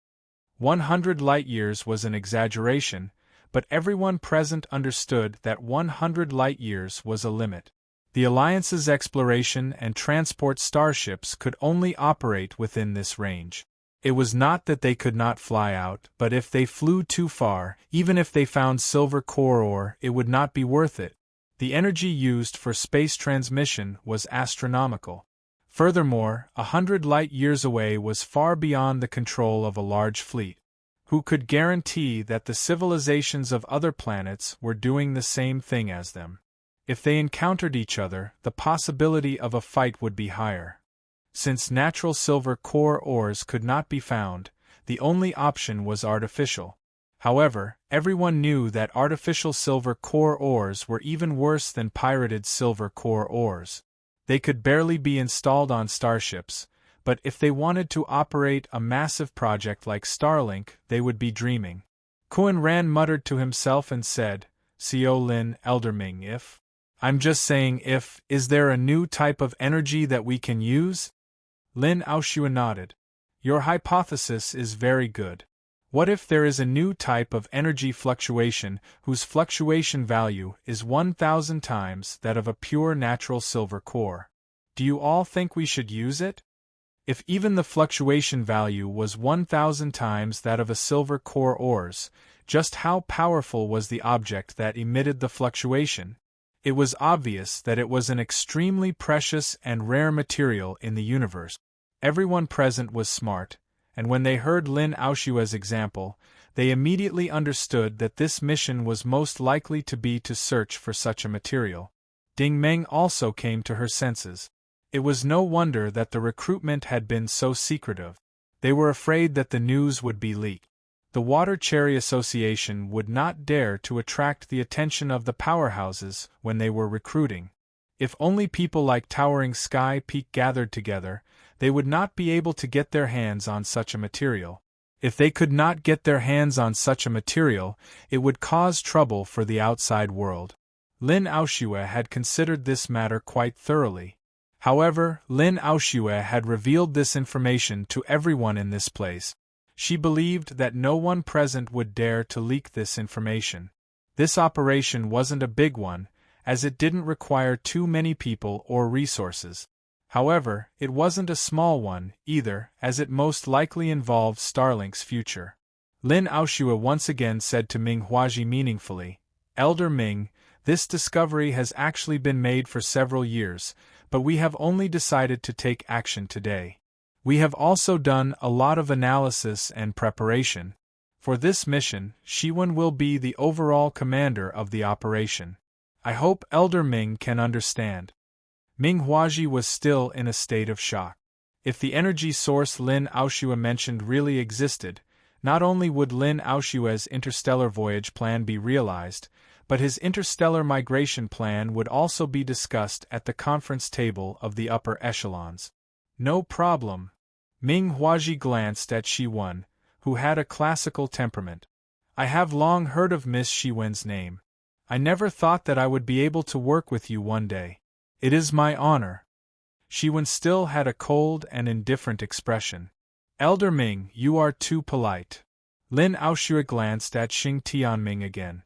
100 light-years was an exaggeration, but everyone present understood that 100 light-years was a limit. The Alliance's exploration and transport starships could only operate within this range. It was not that they could not fly out, but if they flew too far, even if they found silver core ore, it would not be worth it. The energy used for space transmission was astronomical. Furthermore, 100 light-years away was far beyond the control of a large fleet. Who could guarantee that the civilizations of other planets were doing the same thing as them? If they encountered each other, the possibility of a fight would be higher. Since natural silver core ores could not be found, the only option was artificial. However, everyone knew that artificial silver core ores were even worse than pirated silver core ores. They could barely be installed on starships, but if they wanted to operate a massive project like Starlink, they would be dreaming. Kuan Ran muttered to himself and said, "Co Lin Elder Ming, if? I'm just saying if, is there a new type of energy that we can use?" Lin Aoshua nodded. "Your hypothesis is very good. What if there is a new type of energy fluctuation whose fluctuation value is 1,000 times that of a pure natural silver core? Do you all think we should use it? If even the fluctuation value was 1,000 times that of a silver core ores, just how powerful was the object that emitted the fluctuation? It was obvious that it was an extremely precious and rare material in the universe. Everyone present was smart, and when they heard Lin Aoshua's example, they immediately understood that this mission was most likely to be to search for such a material. Ding Meng also came to her senses. It was no wonder that the recruitment had been so secretive. They were afraid that the news would be leaked. The Water Cherry Association would not dare to attract the attention of the powerhouses when they were recruiting. If only people like Towering Sky Peak gathered together, they would not be able to get their hands on such a material. If they could not get their hands on such a material, it would cause trouble for the outside world. Lin Aoshua had considered this matter quite thoroughly. However, Lin Aoshua had revealed this information to everyone in this place. She believed that no one present would dare to leak this information. This operation wasn't a big one, as it didn't require too many people or resources. However, it wasn't a small one, either, as it most likely involved Starlink's future. Lin Aoshua once again said to Ming Huaji meaningfully, "Elder Ming, this discovery has actually been made for several years, but we have only decided to take action today. We have also done a lot of analysis and preparation. For this mission, Shiwen will be the overall commander of the operation. I hope Elder Ming can understand." Ming Huaji was still in a state of shock. If the energy source Lin Aoshua mentioned really existed, not only would Lin Aoshua's interstellar voyage plan be realized, but his interstellar migration plan would also be discussed at the conference table of the upper echelons. No problem. Ming Huaji glanced at Shiwen, who had a classical temperament. "I have long heard of Miss Shiwen's name. I never thought that I would be able to work with you one day. It is my honor." Shiwen still had a cold and indifferent expression. "Elder Ming, you are too polite." Lin Aoshua glanced at Xing Tianming again.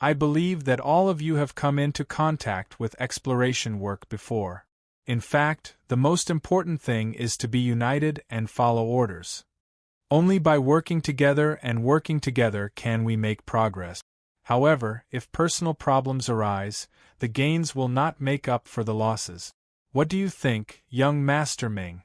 "I believe that all of you have come into contact with exploration work before. In fact, the most important thing is to be united and follow orders. Only by working together can we make progress. However, if personal problems arise, the gains will not make up for the losses. What do you think, young Master Ming?"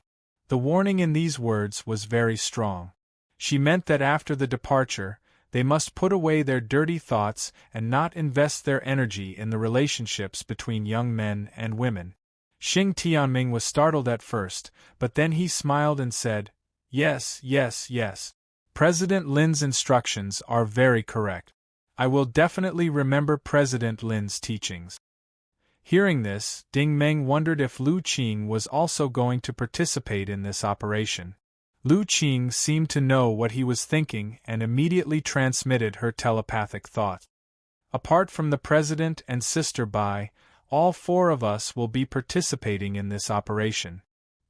The warning in these words was very strong. She meant that after the departure, they must put away their dirty thoughts and not invest their energy in the relationships between young men and women. Xing Tianming was startled at first, but then he smiled and said, "Yes. President Lin's instructions are very correct. I will definitely remember President Lin's teachings." Hearing this, Ding Meng wondered if Lu Qing was also going to participate in this operation. Lu Qing seemed to know what he was thinking and immediately transmitted her telepathic thought. "Apart from the President and Sister Bai, all four of us will be participating in this operation."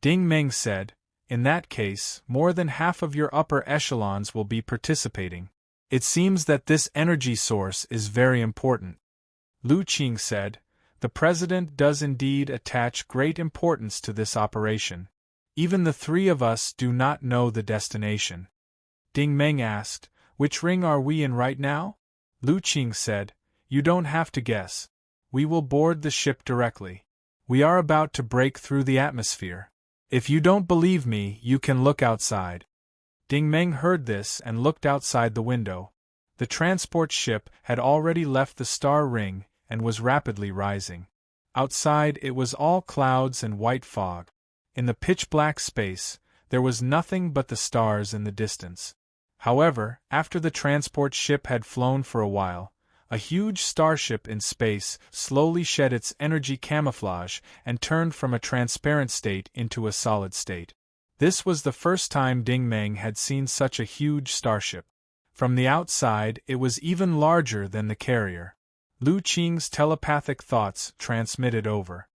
Ding Meng said, "In that case, more than half of your upper echelons will be participating. It seems that this energy source is very important." Lu Qing said, The President does indeed attach great importance to this operation. Even the three of us do not know the destination. Ding Meng asked, "Which ring are we in right now?" Lu Qing said, "You don't have to guess. We will board the ship directly. We are about to break through the atmosphere. If you don't believe me, you can look outside." Ding Meng heard this and looked outside the window. The transport ship had already left the star ring and was rapidly rising. Outside it was all clouds and white fog. In the pitch-black space, there was nothing but the stars in the distance. However, after the transport ship had flown for a while, a huge starship in space slowly shed its energy camouflage and turned from a transparent state into a solid state. This was the first time Ding Meng had seen such a huge starship. From the outside, it was even larger than the carrier. Lu Qing's telepathic thoughts transmitted over.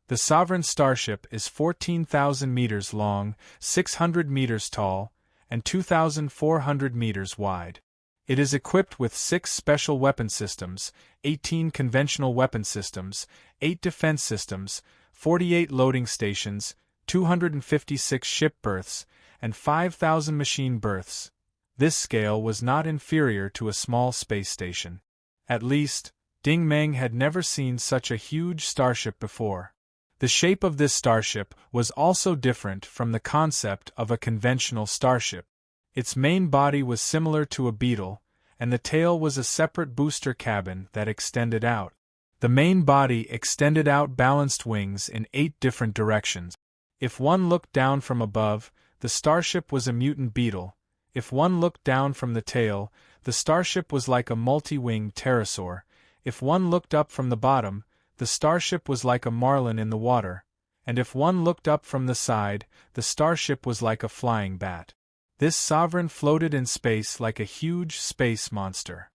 The sovereign starship is 14,000 meters long, 600 meters tall, and 2,400 meters wide. It is equipped with 6 special weapon systems, 18 conventional weapon systems, 8 defense systems, 48 loading stations, 256 ship berths, and 5,000 machine berths. This scale was not inferior to a small space station. At least, Ding Meng had never seen such a huge starship before. The shape of this starship was also different from the concept of a conventional starship. Its main body was similar to a beetle, and the tail was a separate booster cabin that extended out. The main body extended out balanced wings in 8 different directions. If one looked down from above, the starship was a mutant beetle. If one looked down from the tail, the starship was like a multi-winged pterosaur. If one looked up from the bottom, the starship was like a marlin in the water, and if one looked up from the side, the starship was like a flying bat. This sovereign floated in space like a huge space monster.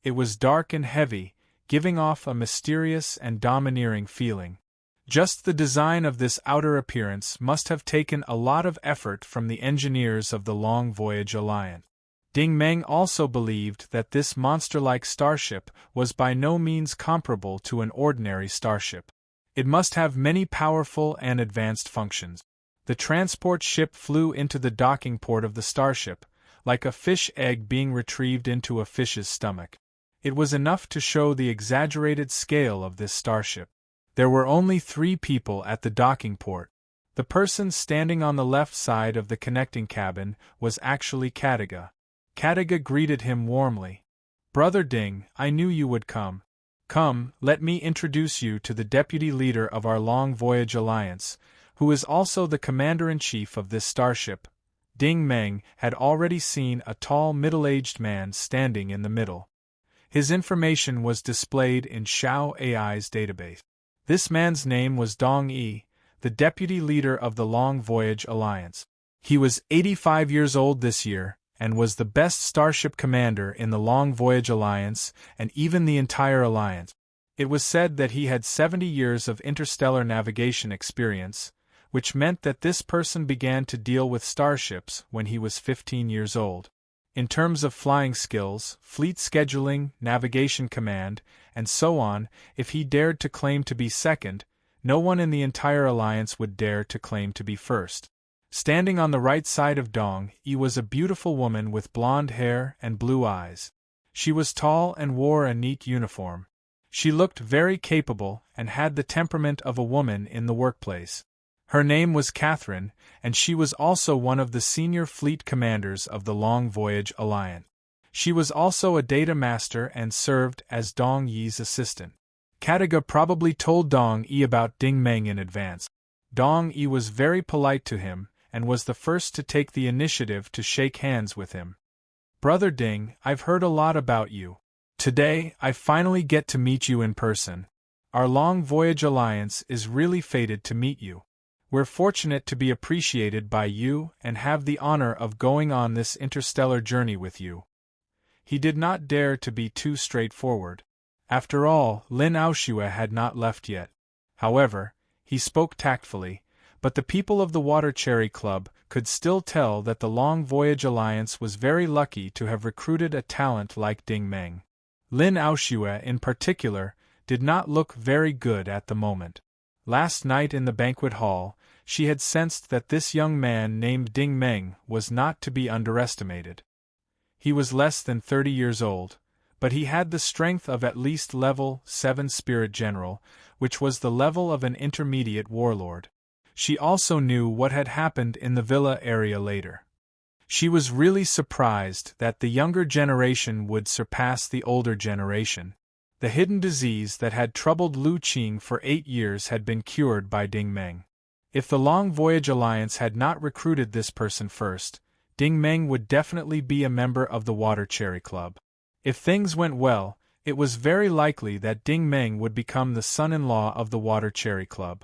It was dark and heavy, giving off a mysterious and domineering feeling. Just the design of this outer appearance must have taken a lot of effort from the engineers of the Long Voyage Alliance. Ding Meng also believed that this monster-like starship was by no means comparable to an ordinary starship. It must have many powerful and advanced functions. The transport ship flew into the docking port of the starship, like a fish egg being retrieved into a fish's stomach. It was enough to show the exaggerated scale of this starship. There were only 3 people at the docking port. The person standing on the left side of the connecting cabin was actually Kataga. Kataga greeted him warmly. "Brother Ding, I knew you would come. Come, let me introduce you to the deputy leader of our Long Voyage Alliance, who is also the commander-in-chief of this starship." Ding Meng had already seen a tall middle-aged man standing in the middle. His information was displayed in Xiao AI's database. This man's name was Dong Yi, the deputy leader of the Long Voyage Alliance. He was 85 years old this year, and was the best starship commander in the Long Voyage Alliance and even the entire Alliance. It was said that he had 70 years of interstellar navigation experience, which meant that this person began to deal with starships when he was 15 years old. In terms of flying skills, fleet scheduling, navigation command, and so on, if he dared to claim to be second, no one in the entire Alliance would dare to claim to be first. Standing on the right side of Dong Yi was a beautiful woman with blonde hair and blue eyes. She was tall and wore a neat uniform. She looked very capable and had the temperament of a woman in the workplace. Her name was Catherine, and she was also one of the senior fleet commanders of the Long Voyage Alliance. She was also a data master and served as Dong Yi's assistant. Kataga probably told Dong Yi about Ding Meng in advance. Dong Yi was very polite to him, and was the first to take the initiative to shake hands with him. "Brother Ding, I've heard a lot about you. Today, I finally get to meet you in person. Our Long Voyage Alliance is really fated to meet you. We're fortunate to be appreciated by you and have the honor of going on this interstellar journey with you." He did not dare to be too straightforward. After all, Lin Aoshua had not left yet. However, he spoke tactfully, but the people of the Water Cherry Club could still tell that the Long Voyage Alliance was very lucky to have recruited a talent like Ding Meng. Lin Aoshua, in particular, did not look very good at the moment. Last night in the banquet hall, she had sensed that this young man named Ding Meng was not to be underestimated. He was less than 30 years old, but he had the strength of at least level 7 spirit general, which was the level of an intermediate warlord. She also knew what had happened in the villa area later. She was really surprised that the younger generation would surpass the older generation. The hidden disease that had troubled Lu Qing for 8 years had been cured by Ding Meng. If the Long Voyage Alliance had not recruited this person first, Ding Meng would definitely be a member of the Water Cherry Club. If things went well, it was very likely that Ding Meng would become the son-in-law of the Water Cherry Club.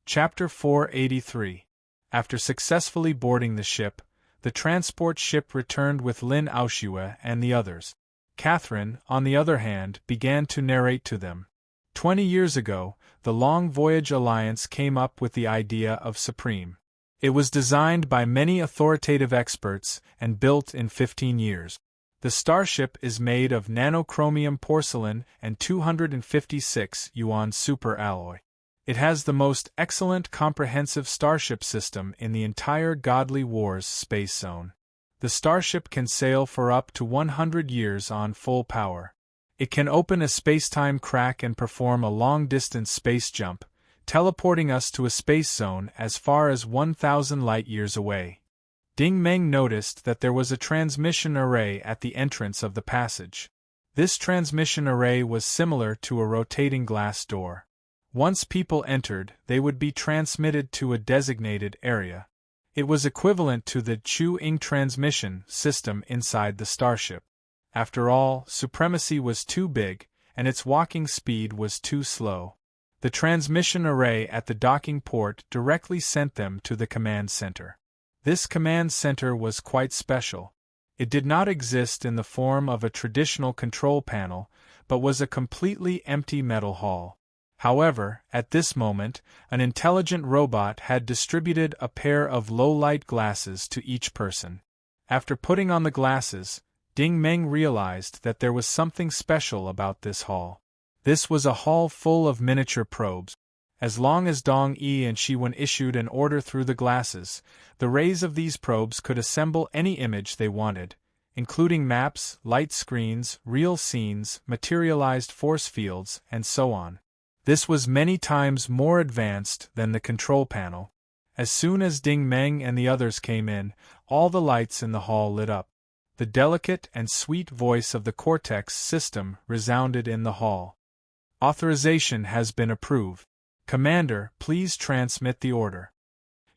Chapter 483. After successfully boarding the ship, the transport ship returned with Lin Aoshue and the others. Catherine, on the other hand, began to narrate to them. 20 years ago, the Long Voyage Alliance came up with the idea of Supreme. It was designed by many authoritative experts and built in 15 years. The starship is made of nanochromium porcelain and 256 yuan super alloy. It has the most excellent comprehensive starship system in the entire Godly Wars space zone. The starship can sail for up to 100 years on full power. It can open a space-time crack and perform a long-distance space jump, teleporting us to a space zone as far as 1,000 light-years away. Ding Meng noticed that there was a transmission array at the entrance of the passage. This transmission array was similar to a rotating glass door. Once people entered, they would be transmitted to a designated area. It was equivalent to the Chu-Ing transmission system inside the starship. After all, supremacy was too big, and its walking speed was too slow. The transmission array at the docking port directly sent them to the command center. This command center was quite special. It did not exist in the form of a traditional control panel, but was a completely empty metal hall. However, at this moment, an intelligent robot had distributed a pair of low-light glasses to each person. After putting on the glasses, Ding Meng realized that there was something special about this hall. This was a hall full of miniature probes. As long as Dong Yi and Shiwen issued an order through the glasses, the rays of these probes could assemble any image they wanted, including maps, light screens, real scenes, materialized force fields, and so on. This was many times more advanced than the control panel. As soon as Ding Meng and the others came in, all the lights in the hall lit up. The delicate and sweet voice of the Cortex system resounded in the hall. Authorization has been approved. Commander, please transmit the order.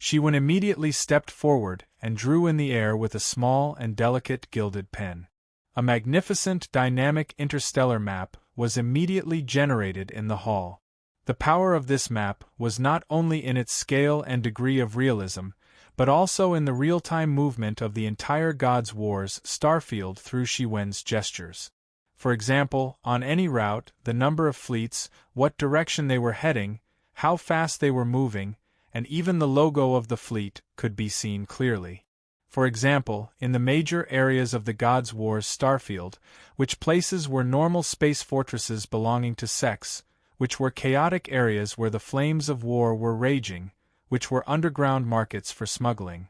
Shiwen immediately stepped forward and drew in the air with a small and delicate gilded pen. A magnificent dynamic interstellar map was immediately generated in the hall. The power of this map was not only in its scale and degree of realism, but also in the real-time movement of the entire God's Wars starfield through Shiwen's gestures. For example, on any route, the number of fleets, what direction they were heading, how fast they were moving, and even the logo of the fleet could be seen clearly. For example, in the major areas of the God's Wars starfield, which places were normal space fortresses belonging to Sex, which were chaotic areas where the flames of war were raging, which were underground markets for smuggling.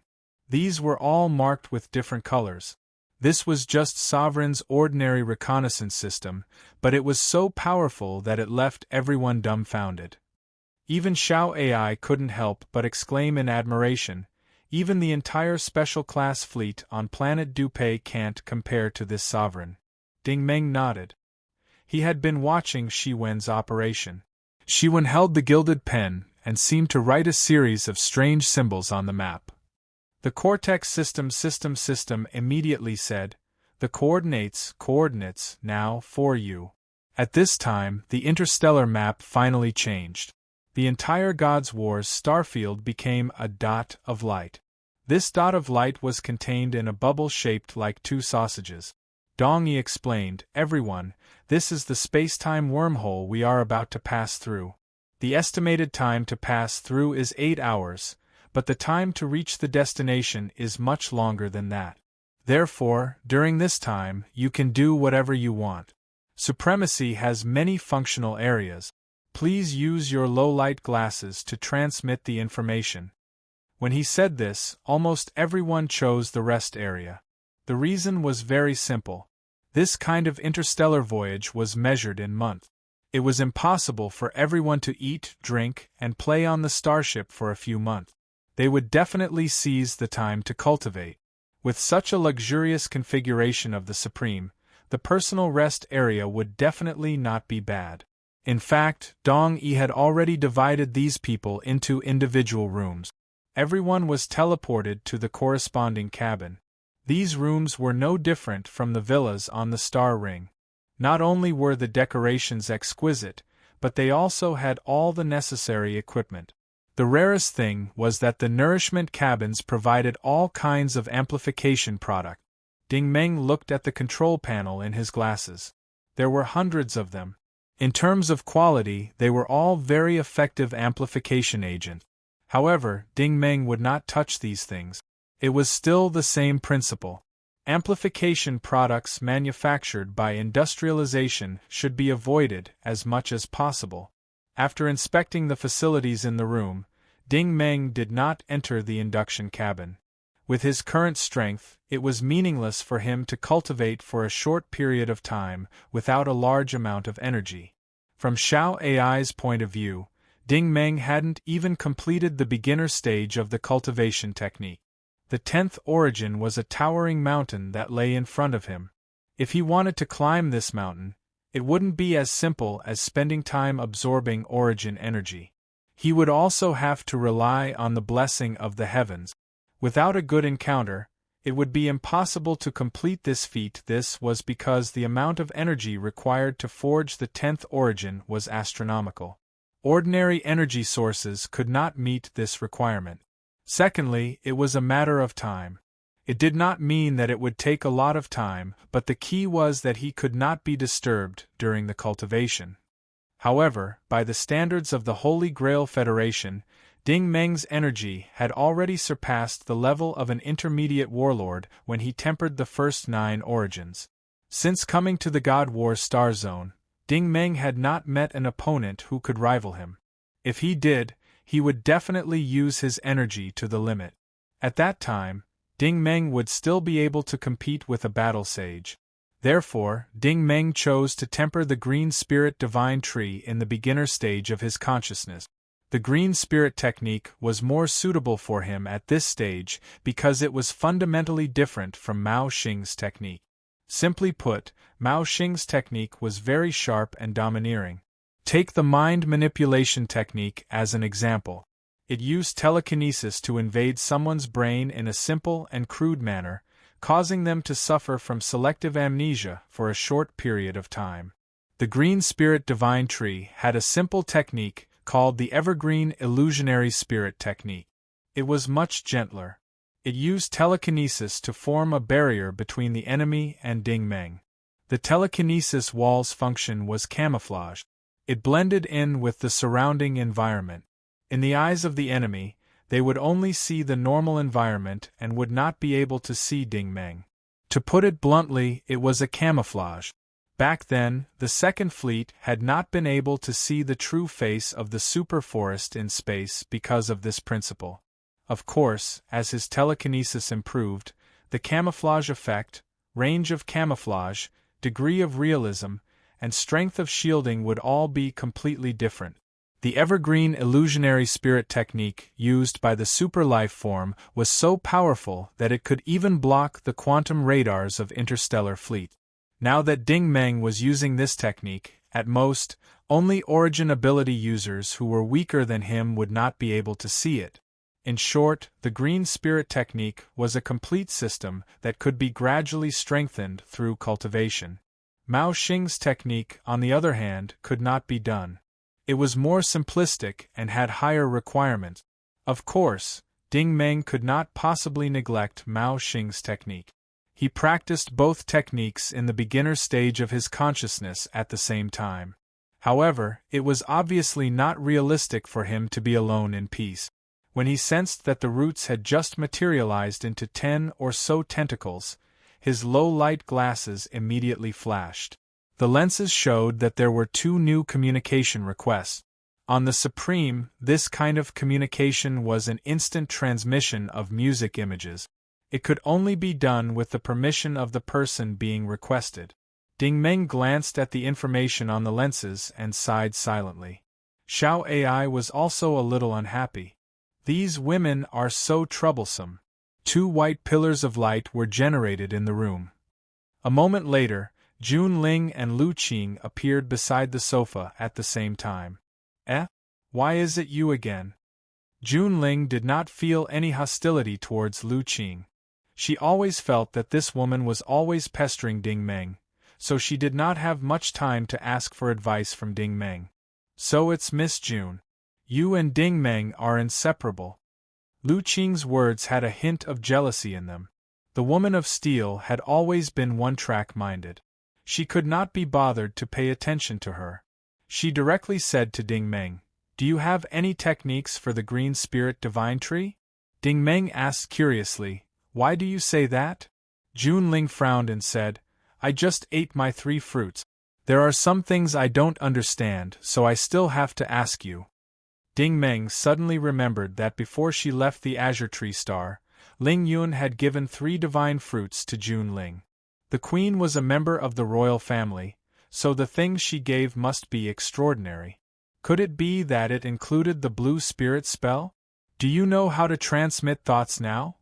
These were all marked with different colors. This was just Sovereign's ordinary reconnaissance system, but it was so powerful that it left everyone dumbfounded. Even Xiao AI couldn't help but exclaim in admiration, even the entire special class fleet on planet Dupay can't compare to this Sovereign. Ding Meng nodded. He had been watching Shiwen's operation. Shiwen held the gilded pen and seemed to write a series of strange symbols on the map. The Cortex system immediately said, "The coordinates, now, for you." At this time, the interstellar map finally changed. The entire God's Wars starfield became a dot of light. This dot of light was contained in a bubble shaped like 2 sausages. Dong Yi explained, "Everyone, this is the space-time wormhole we are about to pass through. The estimated time to pass through is 8 hours, but the time to reach the destination is much longer than that. Therefore, during this time, you can do whatever you want. Supremacy has many functional areas. Please use your low-light glasses to transmit the information. When he said this, almost everyone chose the rest area. The reason was very simple. This kind of interstellar voyage was measured in months. It was impossible for everyone to eat, drink, and play on the starship for a few months. They would definitely seize the time to cultivate. With such a luxurious configuration of the Supreme, the personal rest area would definitely not be bad. In fact, Dong-E had already divided these people into individual rooms. Everyone was teleported to the corresponding cabin. These rooms were no different from the villas on the star ring. Not only were the decorations exquisite, but they also had all the necessary equipment. The rarest thing was that the nourishment cabins provided all kinds of amplification product. Ding Meng looked at the control panel in his glasses. There were hundreds of them. In terms of quality, they were all very effective amplification agents. However, Ding Meng would not touch these things. It was still the same principle. Amplification products manufactured by industrialization should be avoided as much as possible. After inspecting the facilities in the room, Ding Meng did not enter the induction cabin. With his current strength, it was meaningless for him to cultivate for a short period of time without a large amount of energy. From Xiao AI's point of view, Ding Meng hadn't even completed the beginner stage of the cultivation technique. The 10th origin was a towering mountain that lay in front of him. If he wanted to climb this mountain, it wouldn't be as simple as spending time absorbing origin energy. He would also have to rely on the blessing of the heavens. Without a good encounter, it would be impossible to complete this feat. This was because the amount of energy required to forge the 10th origin was astronomical. Ordinary energy sources could not meet this requirement. Secondly, it was a matter of time. It did not mean that it would take a lot of time, but the key was that he could not be disturbed during the cultivation. However, by the standards of the Holy Grail Federation, Ding Meng's energy had already surpassed the level of an intermediate warlord when he tempered the first 9 origins. Since coming to the God War Star Zone, Ding Meng had not met an opponent who could rival him. If he did, he would definitely use his energy to the limit. At that time, Ding Meng would still be able to compete with a battle sage. Therefore, Ding Meng chose to temper the Green Spirit Divine Tree in the beginner stage of his consciousness. The Green Spirit technique was more suitable for him at this stage because it was fundamentally different from Mao Xing's technique. Simply put, Mao Xing's technique was very sharp and domineering. Take the mind manipulation technique as an example. It used telekinesis to invade someone's brain in a simple and crude manner, causing them to suffer from selective amnesia for a short period of time. The Green Spirit Divine Tree had a simple technique called the Evergreen Illusionary Spirit Technique. It was much gentler. It used telekinesis to form a barrier between the enemy and Ding Meng. The telekinesis wall's function was camouflage. It blended in with the surrounding environment. In the eyes of the enemy, they would only see the normal environment and would not be able to see Ding Meng. To put it bluntly, it was a camouflage. Back then, the Second Fleet had not been able to see the true face of the superforest in space because of this principle. Of course, as his telekinesis improved, the camouflage effect, range of camouflage, degree of realism, and strength of shielding would all be completely different. The Evergreen Illusionary Spirit technique used by the super life form was so powerful that it could even block the quantum radars of interstellar fleet. Now that Ding Meng was using this technique, at most, only origin ability users who were weaker than him would not be able to see it. In short, the Green Spirit technique was a complete system that could be gradually strengthened through cultivation. Mao Xing's technique, on the other hand, could not be done. It was more simplistic and had higher requirements. Of course, Ding Meng could not possibly neglect Mao Xing's technique. He practiced both techniques in the beginner stage of his consciousness at the same time. However, it was obviously not realistic for him to be alone in peace. When he sensed that the roots had just materialized into 10 or so tentacles, his low-light glasses immediately flashed. The lenses showed that there were 2 new communication requests. On the Supreme, this kind of communication was an instant transmission of music images. It could only be done with the permission of the person being requested. Ding Meng glanced at the information on the lenses and sighed silently. Xiao AI was also a little unhappy. These women are so troublesome. 2 white pillars of light were generated in the room. A moment later, Jun Ling and Lu Qing appeared beside the sofa at the same time. Why is it you again? Jun Ling did not feel any hostility towards Lu Qing. She always felt that this woman was always pestering Ding Meng, so she did not have much time to ask for advice from Ding Meng. So it's Miss Jun. You and Ding Meng are inseparable. Lu Qing's words had a hint of jealousy in them. The woman of steel had always been one-track-minded. She could not be bothered to pay attention to her. She directly said to Ding Meng, "Do you have any techniques for the green spirit divine tree?" Ding Meng asked curiously, "Why do you say that?" Jun Ling frowned and said, "I just ate my 3 fruits. There are some things I don't understand, so I still have to ask you." Ding Meng suddenly remembered that before she left the Azure Tree Star, Ling Yun had given 3 divine fruits to Jun Ling. The queen was a member of the royal family, so the things she gave must be extraordinary. Could it be that it included the blue spirit spell? "Do you know how to transmit thoughts now?"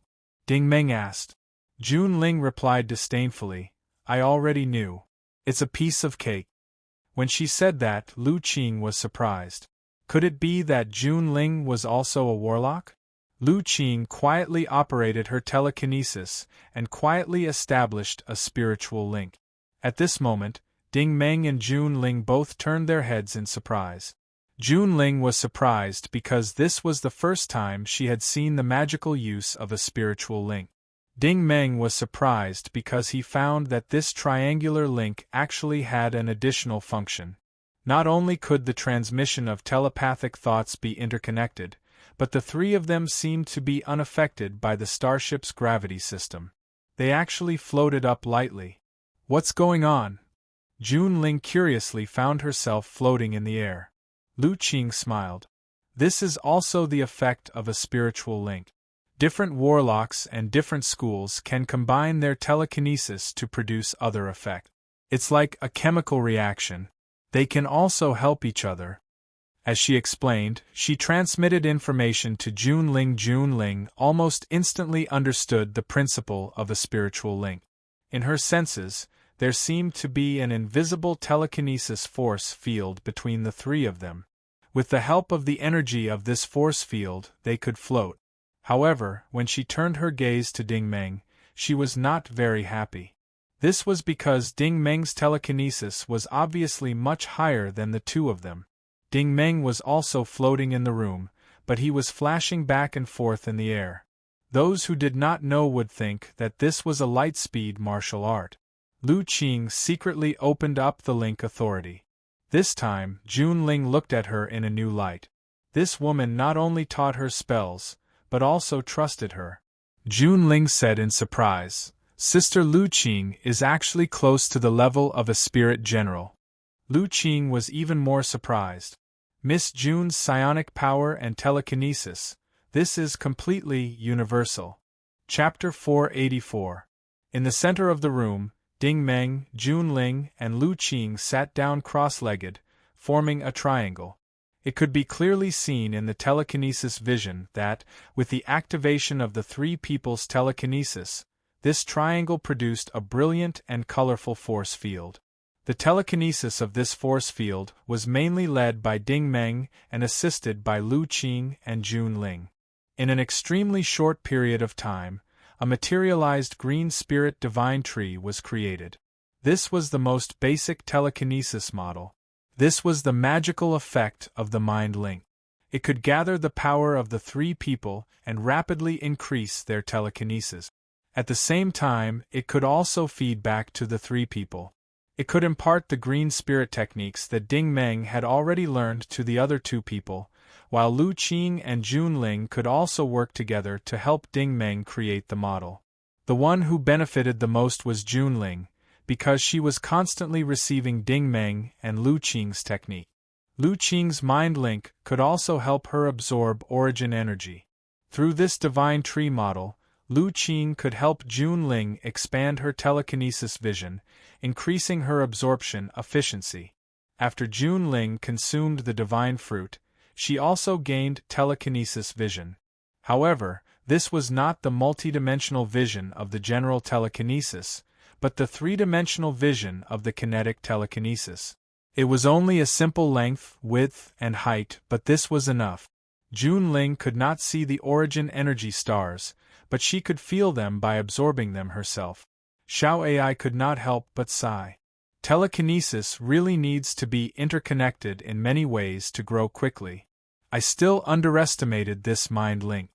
Ding Meng asked. Jun Ling replied disdainfully, "I already knew. It's a piece of cake." When she said that, Lu Qing was surprised. Could it be that Jun Ling was also a warlock? Lu Qing quietly operated her telekinesis and quietly established a spiritual link. At this moment, Ding Meng and Jun Ling both turned their heads in surprise. Jun Ling was surprised because this was the first time she had seen the magical use of a spiritual link. Ding Meng was surprised because he found that this triangular link actually had an additional function. Not only could the transmission of telepathic thoughts be interconnected, but the 3 of them seemed to be unaffected by the starship's gravity system. They actually floated up lightly. What's going on? Jun Ling curiously found herself floating in the air. Lu Qing smiled. This is also the effect of a spiritual link. Different warlocks and different schools can combine their telekinesis to produce other effects. It's like a chemical reaction. They can also help each other. As she explained, she transmitted information to Jun Ling. Jun Ling almost instantly understood the principle of a spiritual link. In her senses, there seemed to be an invisible telekinesis force field between the 3 of them. With the help of the energy of this force field, they could float. However, when she turned her gaze to Ding Meng, she was not very happy. This was because Ding Meng's telekinesis was obviously much higher than the 2 of them. Ding Meng was also floating in the room, but he was flashing back and forth in the air. Those who did not know would think that this was a light-speed martial art. Lu Qing secretly opened up the link authority. This time, Jun Ling looked at her in a new light. This woman not only taught her spells, but also trusted her. Jun Ling said in surprise, "Sister Lu Qing is actually close to the level of a spirit general." Lu Qing was even more surprised. Miss Jun's psionic power and telekinesis, this is completely universal. Chapter 484. In the center of the room, Ding Meng, Jun Ling, and Lu Qing sat down cross-legged, forming a triangle. It could be clearly seen in the telekinesis vision that, with the activation of the 3 people's telekinesis, this triangle produced a brilliant and colorful force field. The telekinesis of this force field was mainly led by Ding Meng and assisted by Lu Qing and Jun Ling. In an extremely short period of time, a materialized green spirit divine tree was created. This was the most basic telekinesis model. This was the magical effect of the mind link. It could gather the power of the 3 people and rapidly increase their telekinesis. At the same time, it could also feed back to the 3 people. It could impart the green spirit techniques that Ding Meng had already learned to the other 2 people, while Lu Qing and Jun Ling could also work together to help Ding Meng create the model. The one who benefited the most was Jun Ling, because she was constantly receiving Ding Meng and Lu Qing's technique. Lu Qing's mind link could also help her absorb origin energy. Through this divine tree model, Lu Qing could help Jun Ling expand her telekinesis vision, increasing her absorption efficiency. After Jun Ling consumed the divine fruit, she also gained telekinesis vision. However, this was not the multidimensional vision of the general telekinesis, but the three-dimensional vision of the kinetic telekinesis. It was only a simple length, width, and height, but this was enough. Jun Ling could not see the origin energy stars, but she could feel them by absorbing them herself. Xiao Ai could not help but sigh. Telekinesis really needs to be interconnected in many ways to grow quickly. I still underestimated this mind link.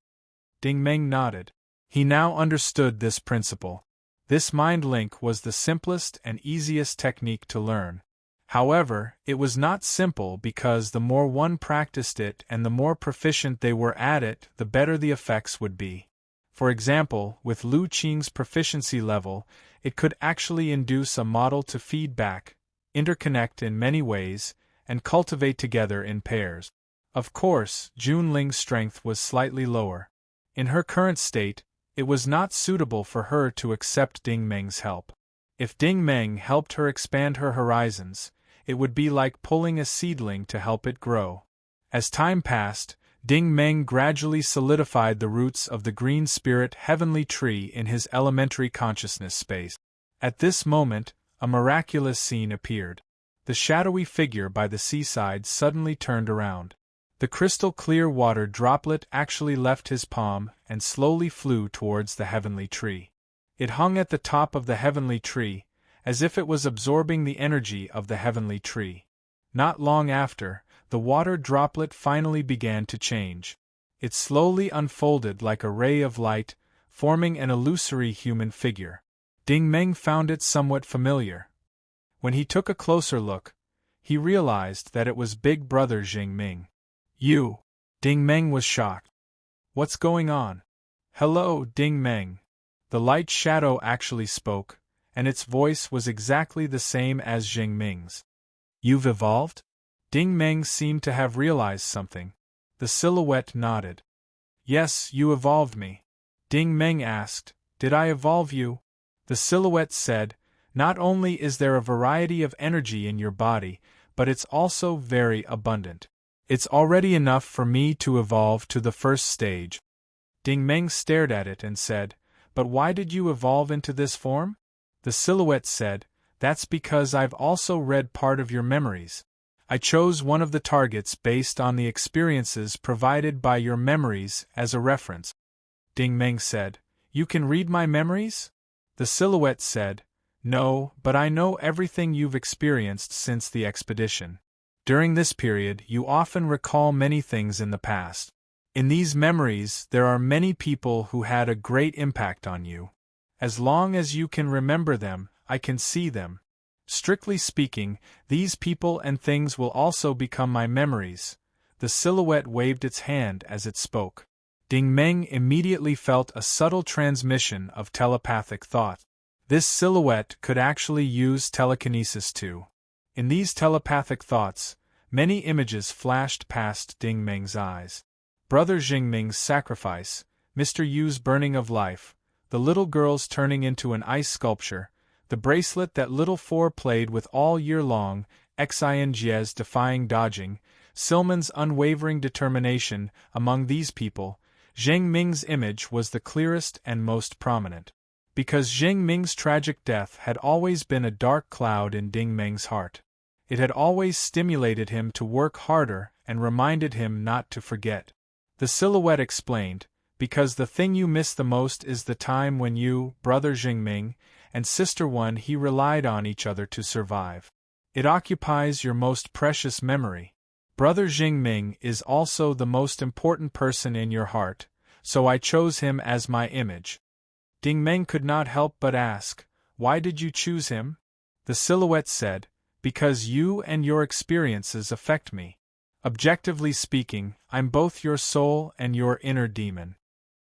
Ding Meng nodded. He now understood this principle. This mind link was the simplest and easiest technique to learn. However, it was not simple because the more one practiced it and the more proficient they were at it, the better the effects would be. For example, with Lu Qing's proficiency level, it could actually induce a model to feed back, interconnect in many ways, and cultivate together in pairs. Of course, Jun Ling's strength was slightly lower. In her current state, it was not suitable for her to accept Ding Meng's help. If Ding Meng helped her expand her horizons, it would be like pulling a seedling to help it grow. As time passed, Ding Meng gradually solidified the roots of the green spirit heavenly tree in his elementary consciousness space. At this moment, a miraculous scene appeared. The shadowy figure by the seaside suddenly turned around. The crystal-clear water droplet actually left his palm and slowly flew towards the heavenly tree. It hung at the top of the heavenly tree, as if it was absorbing the energy of the heavenly tree. Not long after, the water droplet finally began to change. It slowly unfolded like a ray of light, forming an illusory human figure. Ding Meng found it somewhat familiar. When he took a closer look, he realized that it was Big Brother Jing Ming. You! Ding Meng was shocked. What's going on? Hello, Ding Meng. The light shadow actually spoke, and its voice was exactly the same as Jing Ming's. You've evolved? Ding Meng seemed to have realized something. The silhouette nodded. Yes, you evolved me. Ding Meng asked, Did I evolve you? The silhouette said, Not only is there a variety of energy in your body, but it's also very abundant. It's already enough for me to evolve to the first stage. Ding Meng stared at it and said, But why did you evolve into this form? The silhouette said, That's because I've also read part of your memories. I chose one of the targets based on the experiences provided by your memories as a reference. Ding Meng said, You can read my memories? The silhouette said, No, but I know everything you've experienced since the expedition. During this period, you often recall many things in the past. In these memories, there are many people who had a great impact on you. As long as you can remember them, I can see them. Strictly speaking, these people and things will also become my memories. The silhouette waved its hand as it spoke. Ding Meng immediately felt a subtle transmission of telepathic thought. This silhouette could actually use telekinesis too. In these telepathic thoughts, many images flashed past Ding Meng's eyes. Brother Jingming's sacrifice, Mr. Yu's burning of life, the little girls turning into an ice sculpture, the bracelet that little Four played with all year long, Xing's defying dodging, Silman's unwavering determination. Among these people, Zheng Ming's image was the clearest and most prominent. Because Zheng Ming's tragic death had always been a dark cloud in Ding Meng's heart. It had always stimulated him to work harder and reminded him not to forget. The silhouette explained, Because the thing you miss the most is the time when you, Brother Jingming, and Sister One he relied on each other to survive. It occupies your most precious memory. Brother Jingming is also the most important person in your heart, so I chose him as my image. Ding Meng could not help but ask, Why did you choose him? The silhouette said, Because you and your experiences affect me. Objectively speaking, I'm both your soul and your inner demon.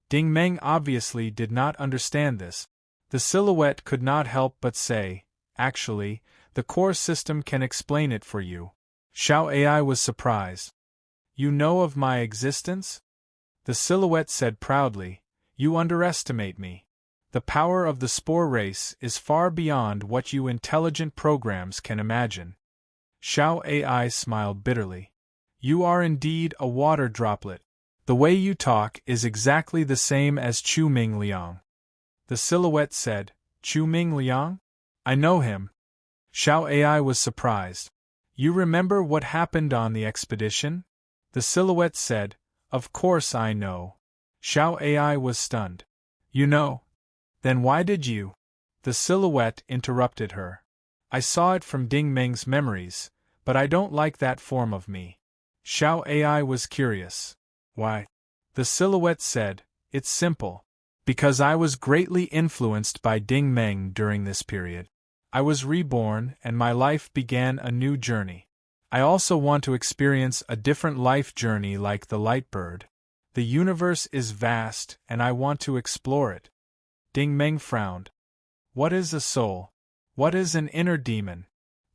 Ding Meng obviously did not understand this. The silhouette could not help but say, actually, the core system can explain it for you. Xiao AI was surprised. You know of my existence? The silhouette said proudly, you underestimate me. The power of the spore race is far beyond what you intelligent programs can imagine. Xiao AI smiled bitterly. You are indeed a water droplet. The way you talk is exactly the same as Chu Ming Liang. The silhouette said, Chu Ming Liang? I know him. Xiao AI was surprised. You remember what happened on the expedition? The silhouette said, Of course I know. Xiao AI was stunned. You know? Then why did you? The silhouette interrupted her. I saw it from Ding Meng's memories, but I don't like that form of me. Xiao AI was curious. Why? The silhouette said, It's simple. Because I was greatly influenced by Ding Meng during this period. I was reborn and my life began a new journey. I also want to experience a different life journey like the light bird. The universe is vast and I want to explore it. Ding Meng frowned. What is a soul? What is an inner demon?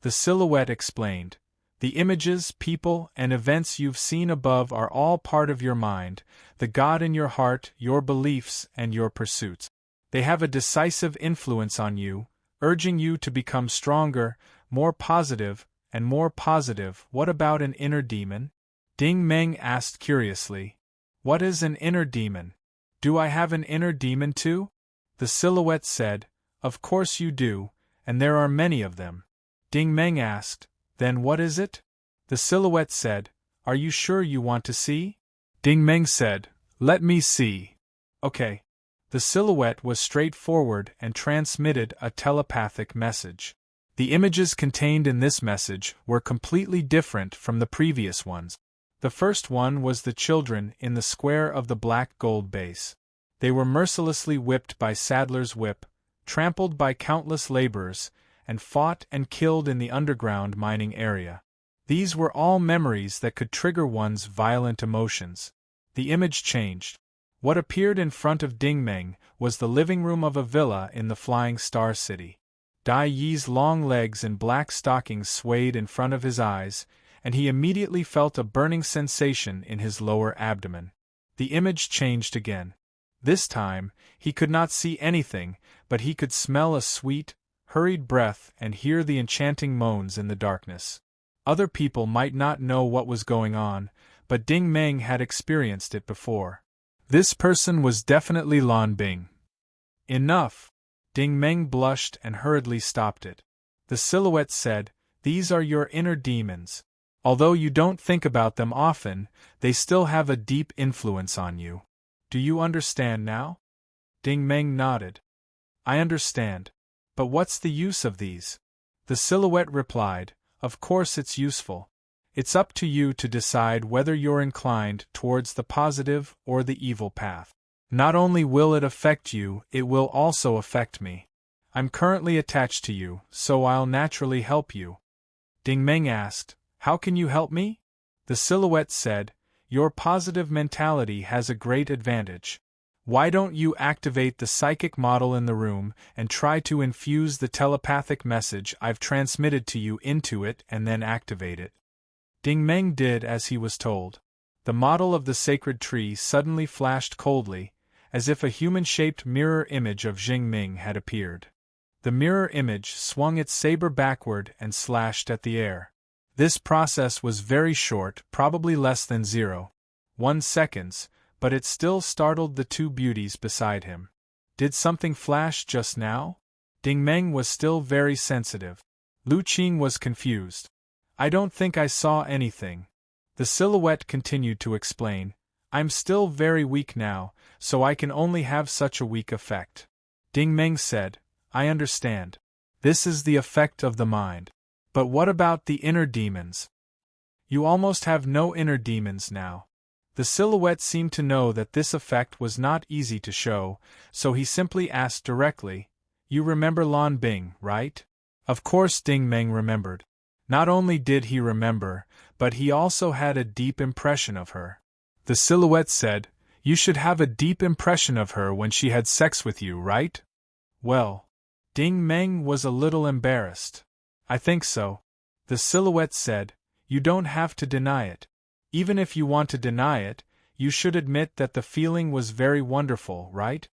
The silhouette explained. The images, people, and events you've seen above are all part of your mind, the God in your heart, your beliefs, and your pursuits. They have a decisive influence on you, urging you to become stronger, more positive, and more positive. What about an inner demon? Ding Meng asked curiously. What is an inner demon? Do I have an inner demon too? The silhouette said, Of course you do, and there are many of them. Ding Meng asked, Then what is it? The silhouette said, Are you sure you want to see? Ding Meng said, Let me see. Okay. The silhouette was straightforward and transmitted a telepathic message. The images contained in this message were completely different from the previous ones. The first one was the children in the square of the black gold base. They were mercilessly whipped by Sadler's whip, trampled by countless laborers, and fought and killed in the underground mining area. These were all memories that could trigger one's violent emotions. The image changed. What appeared in front of Ding Meng was the living room of a villa in the Flying Star City. Dai Yi's long legs and black stockings swayed in front of his eyes, and he immediately felt a burning sensation in his lower abdomen. The image changed again. This time, he could not see anything, but he could smell a sweet, hurried breath and hear the enchanting moans in the darkness. Other people might not know what was going on, but Ding Meng had experienced it before. This person was definitely Lan Bing. Enough! Ding Meng blushed and hurriedly stopped it. The silhouette said, These are your inner demons. Although you don't think about them often, they still have a deep influence on you. Do you understand now? Ding Meng nodded. I understand. But what's the use of these? The silhouette replied, Of course it's useful. It's up to you to decide whether you're inclined towards the positive or the evil path. Not only will it affect you, it will also affect me. I'm currently attached to you, so I'll naturally help you. Ding Meng asked, How can you help me? The silhouette said, Your positive mentality has a great advantage. Why don't you activate the psychic model in the room and try to infuse the telepathic message I've transmitted to you into it and then activate it? Ding Meng did as he was told. The model of the sacred tree suddenly flashed coldly, as if a human-shaped mirror image of Jing Ming had appeared. The mirror image swung its saber backward and slashed at the air. This process was very short, probably less than 0.1 seconds, but it still startled the two beauties beside him. Did something flash just now? Ding Meng was still very sensitive. Lu Qing was confused. I don't think I saw anything. The silhouette continued to explain, I'm still very weak now, so I can only have such a weak effect. Ding Meng said, I understand. This is the effect of the mind. But what about the inner demons? You almost have no inner demons now. The silhouette seemed to know that this effect was not easy to show, so he simply asked directly, You remember Lan Bing, right? Of course Ding Meng remembered. Not only did he remember, but he also had a deep impression of her. The silhouette said, You should have a deep impression of her when she had sex with you, right? Well, Ding Meng was a little embarrassed. I think so. The silhouette said, you don't have to deny it. Even if you want to deny it, you should admit that the feeling was very wonderful, right?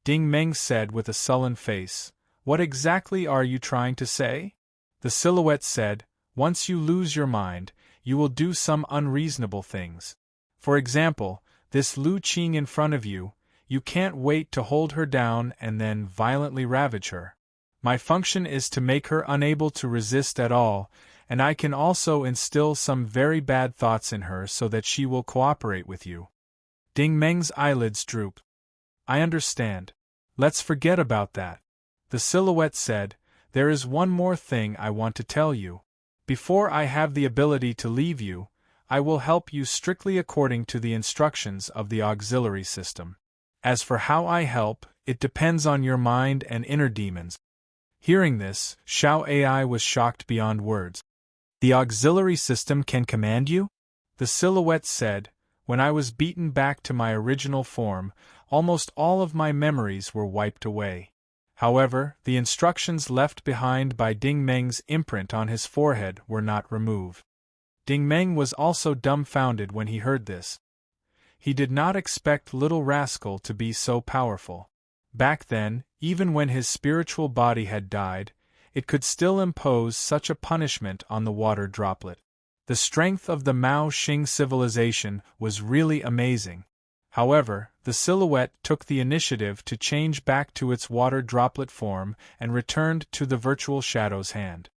Ding Meng said with a sullen face, what exactly are you trying to say? The silhouette said, once you lose your mind, you will do some unreasonable things. For example, this Lu Qing in front of you, you can't wait to hold her down and then violently ravage her. My function is to make her unable to resist at all, and I can also instill some very bad thoughts in her so that she will cooperate with you. Ding Meng's eyelids drooped. I understand. Let's forget about that. The silhouette said, there is one more thing I want to tell you. Before I have the ability to leave you, I will help you strictly according to the instructions of the auxiliary system. As for how I help, it depends on your mind and inner demons. Hearing this, Xiao AI was shocked beyond words. The auxiliary system can command you? The silhouette said, when I was beaten back to my original form, almost all of my memories were wiped away. However, the instructions left behind by Ding Meng's imprint on his forehead were not removed. Ding Meng was also dumbfounded when he heard this. He did not expect little rascal to be so powerful. Back then, even when his spiritual body had died, it could still impose such a punishment on the water droplet. The strength of the Mao Xing civilization was really amazing. However, the silhouette took the initiative to change back to its water droplet form and returned to the virtual shadow's hand.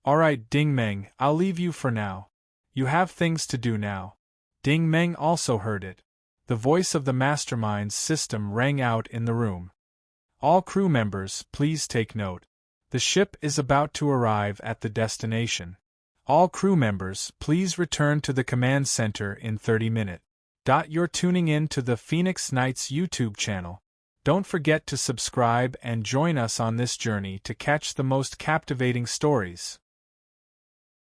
Alright Ding Meng, I'll leave you for now. You have things to do now. Ding Meng also heard it. The voice of the mastermind's system rang out in the room. All crew members, please take note. The ship is about to arrive at the destination. All crew members, please return to the command center in 30 minutes. You're tuning in to the Phoenix Knights YouTube channel. Don't forget to subscribe and join us on this journey to catch the most captivating stories.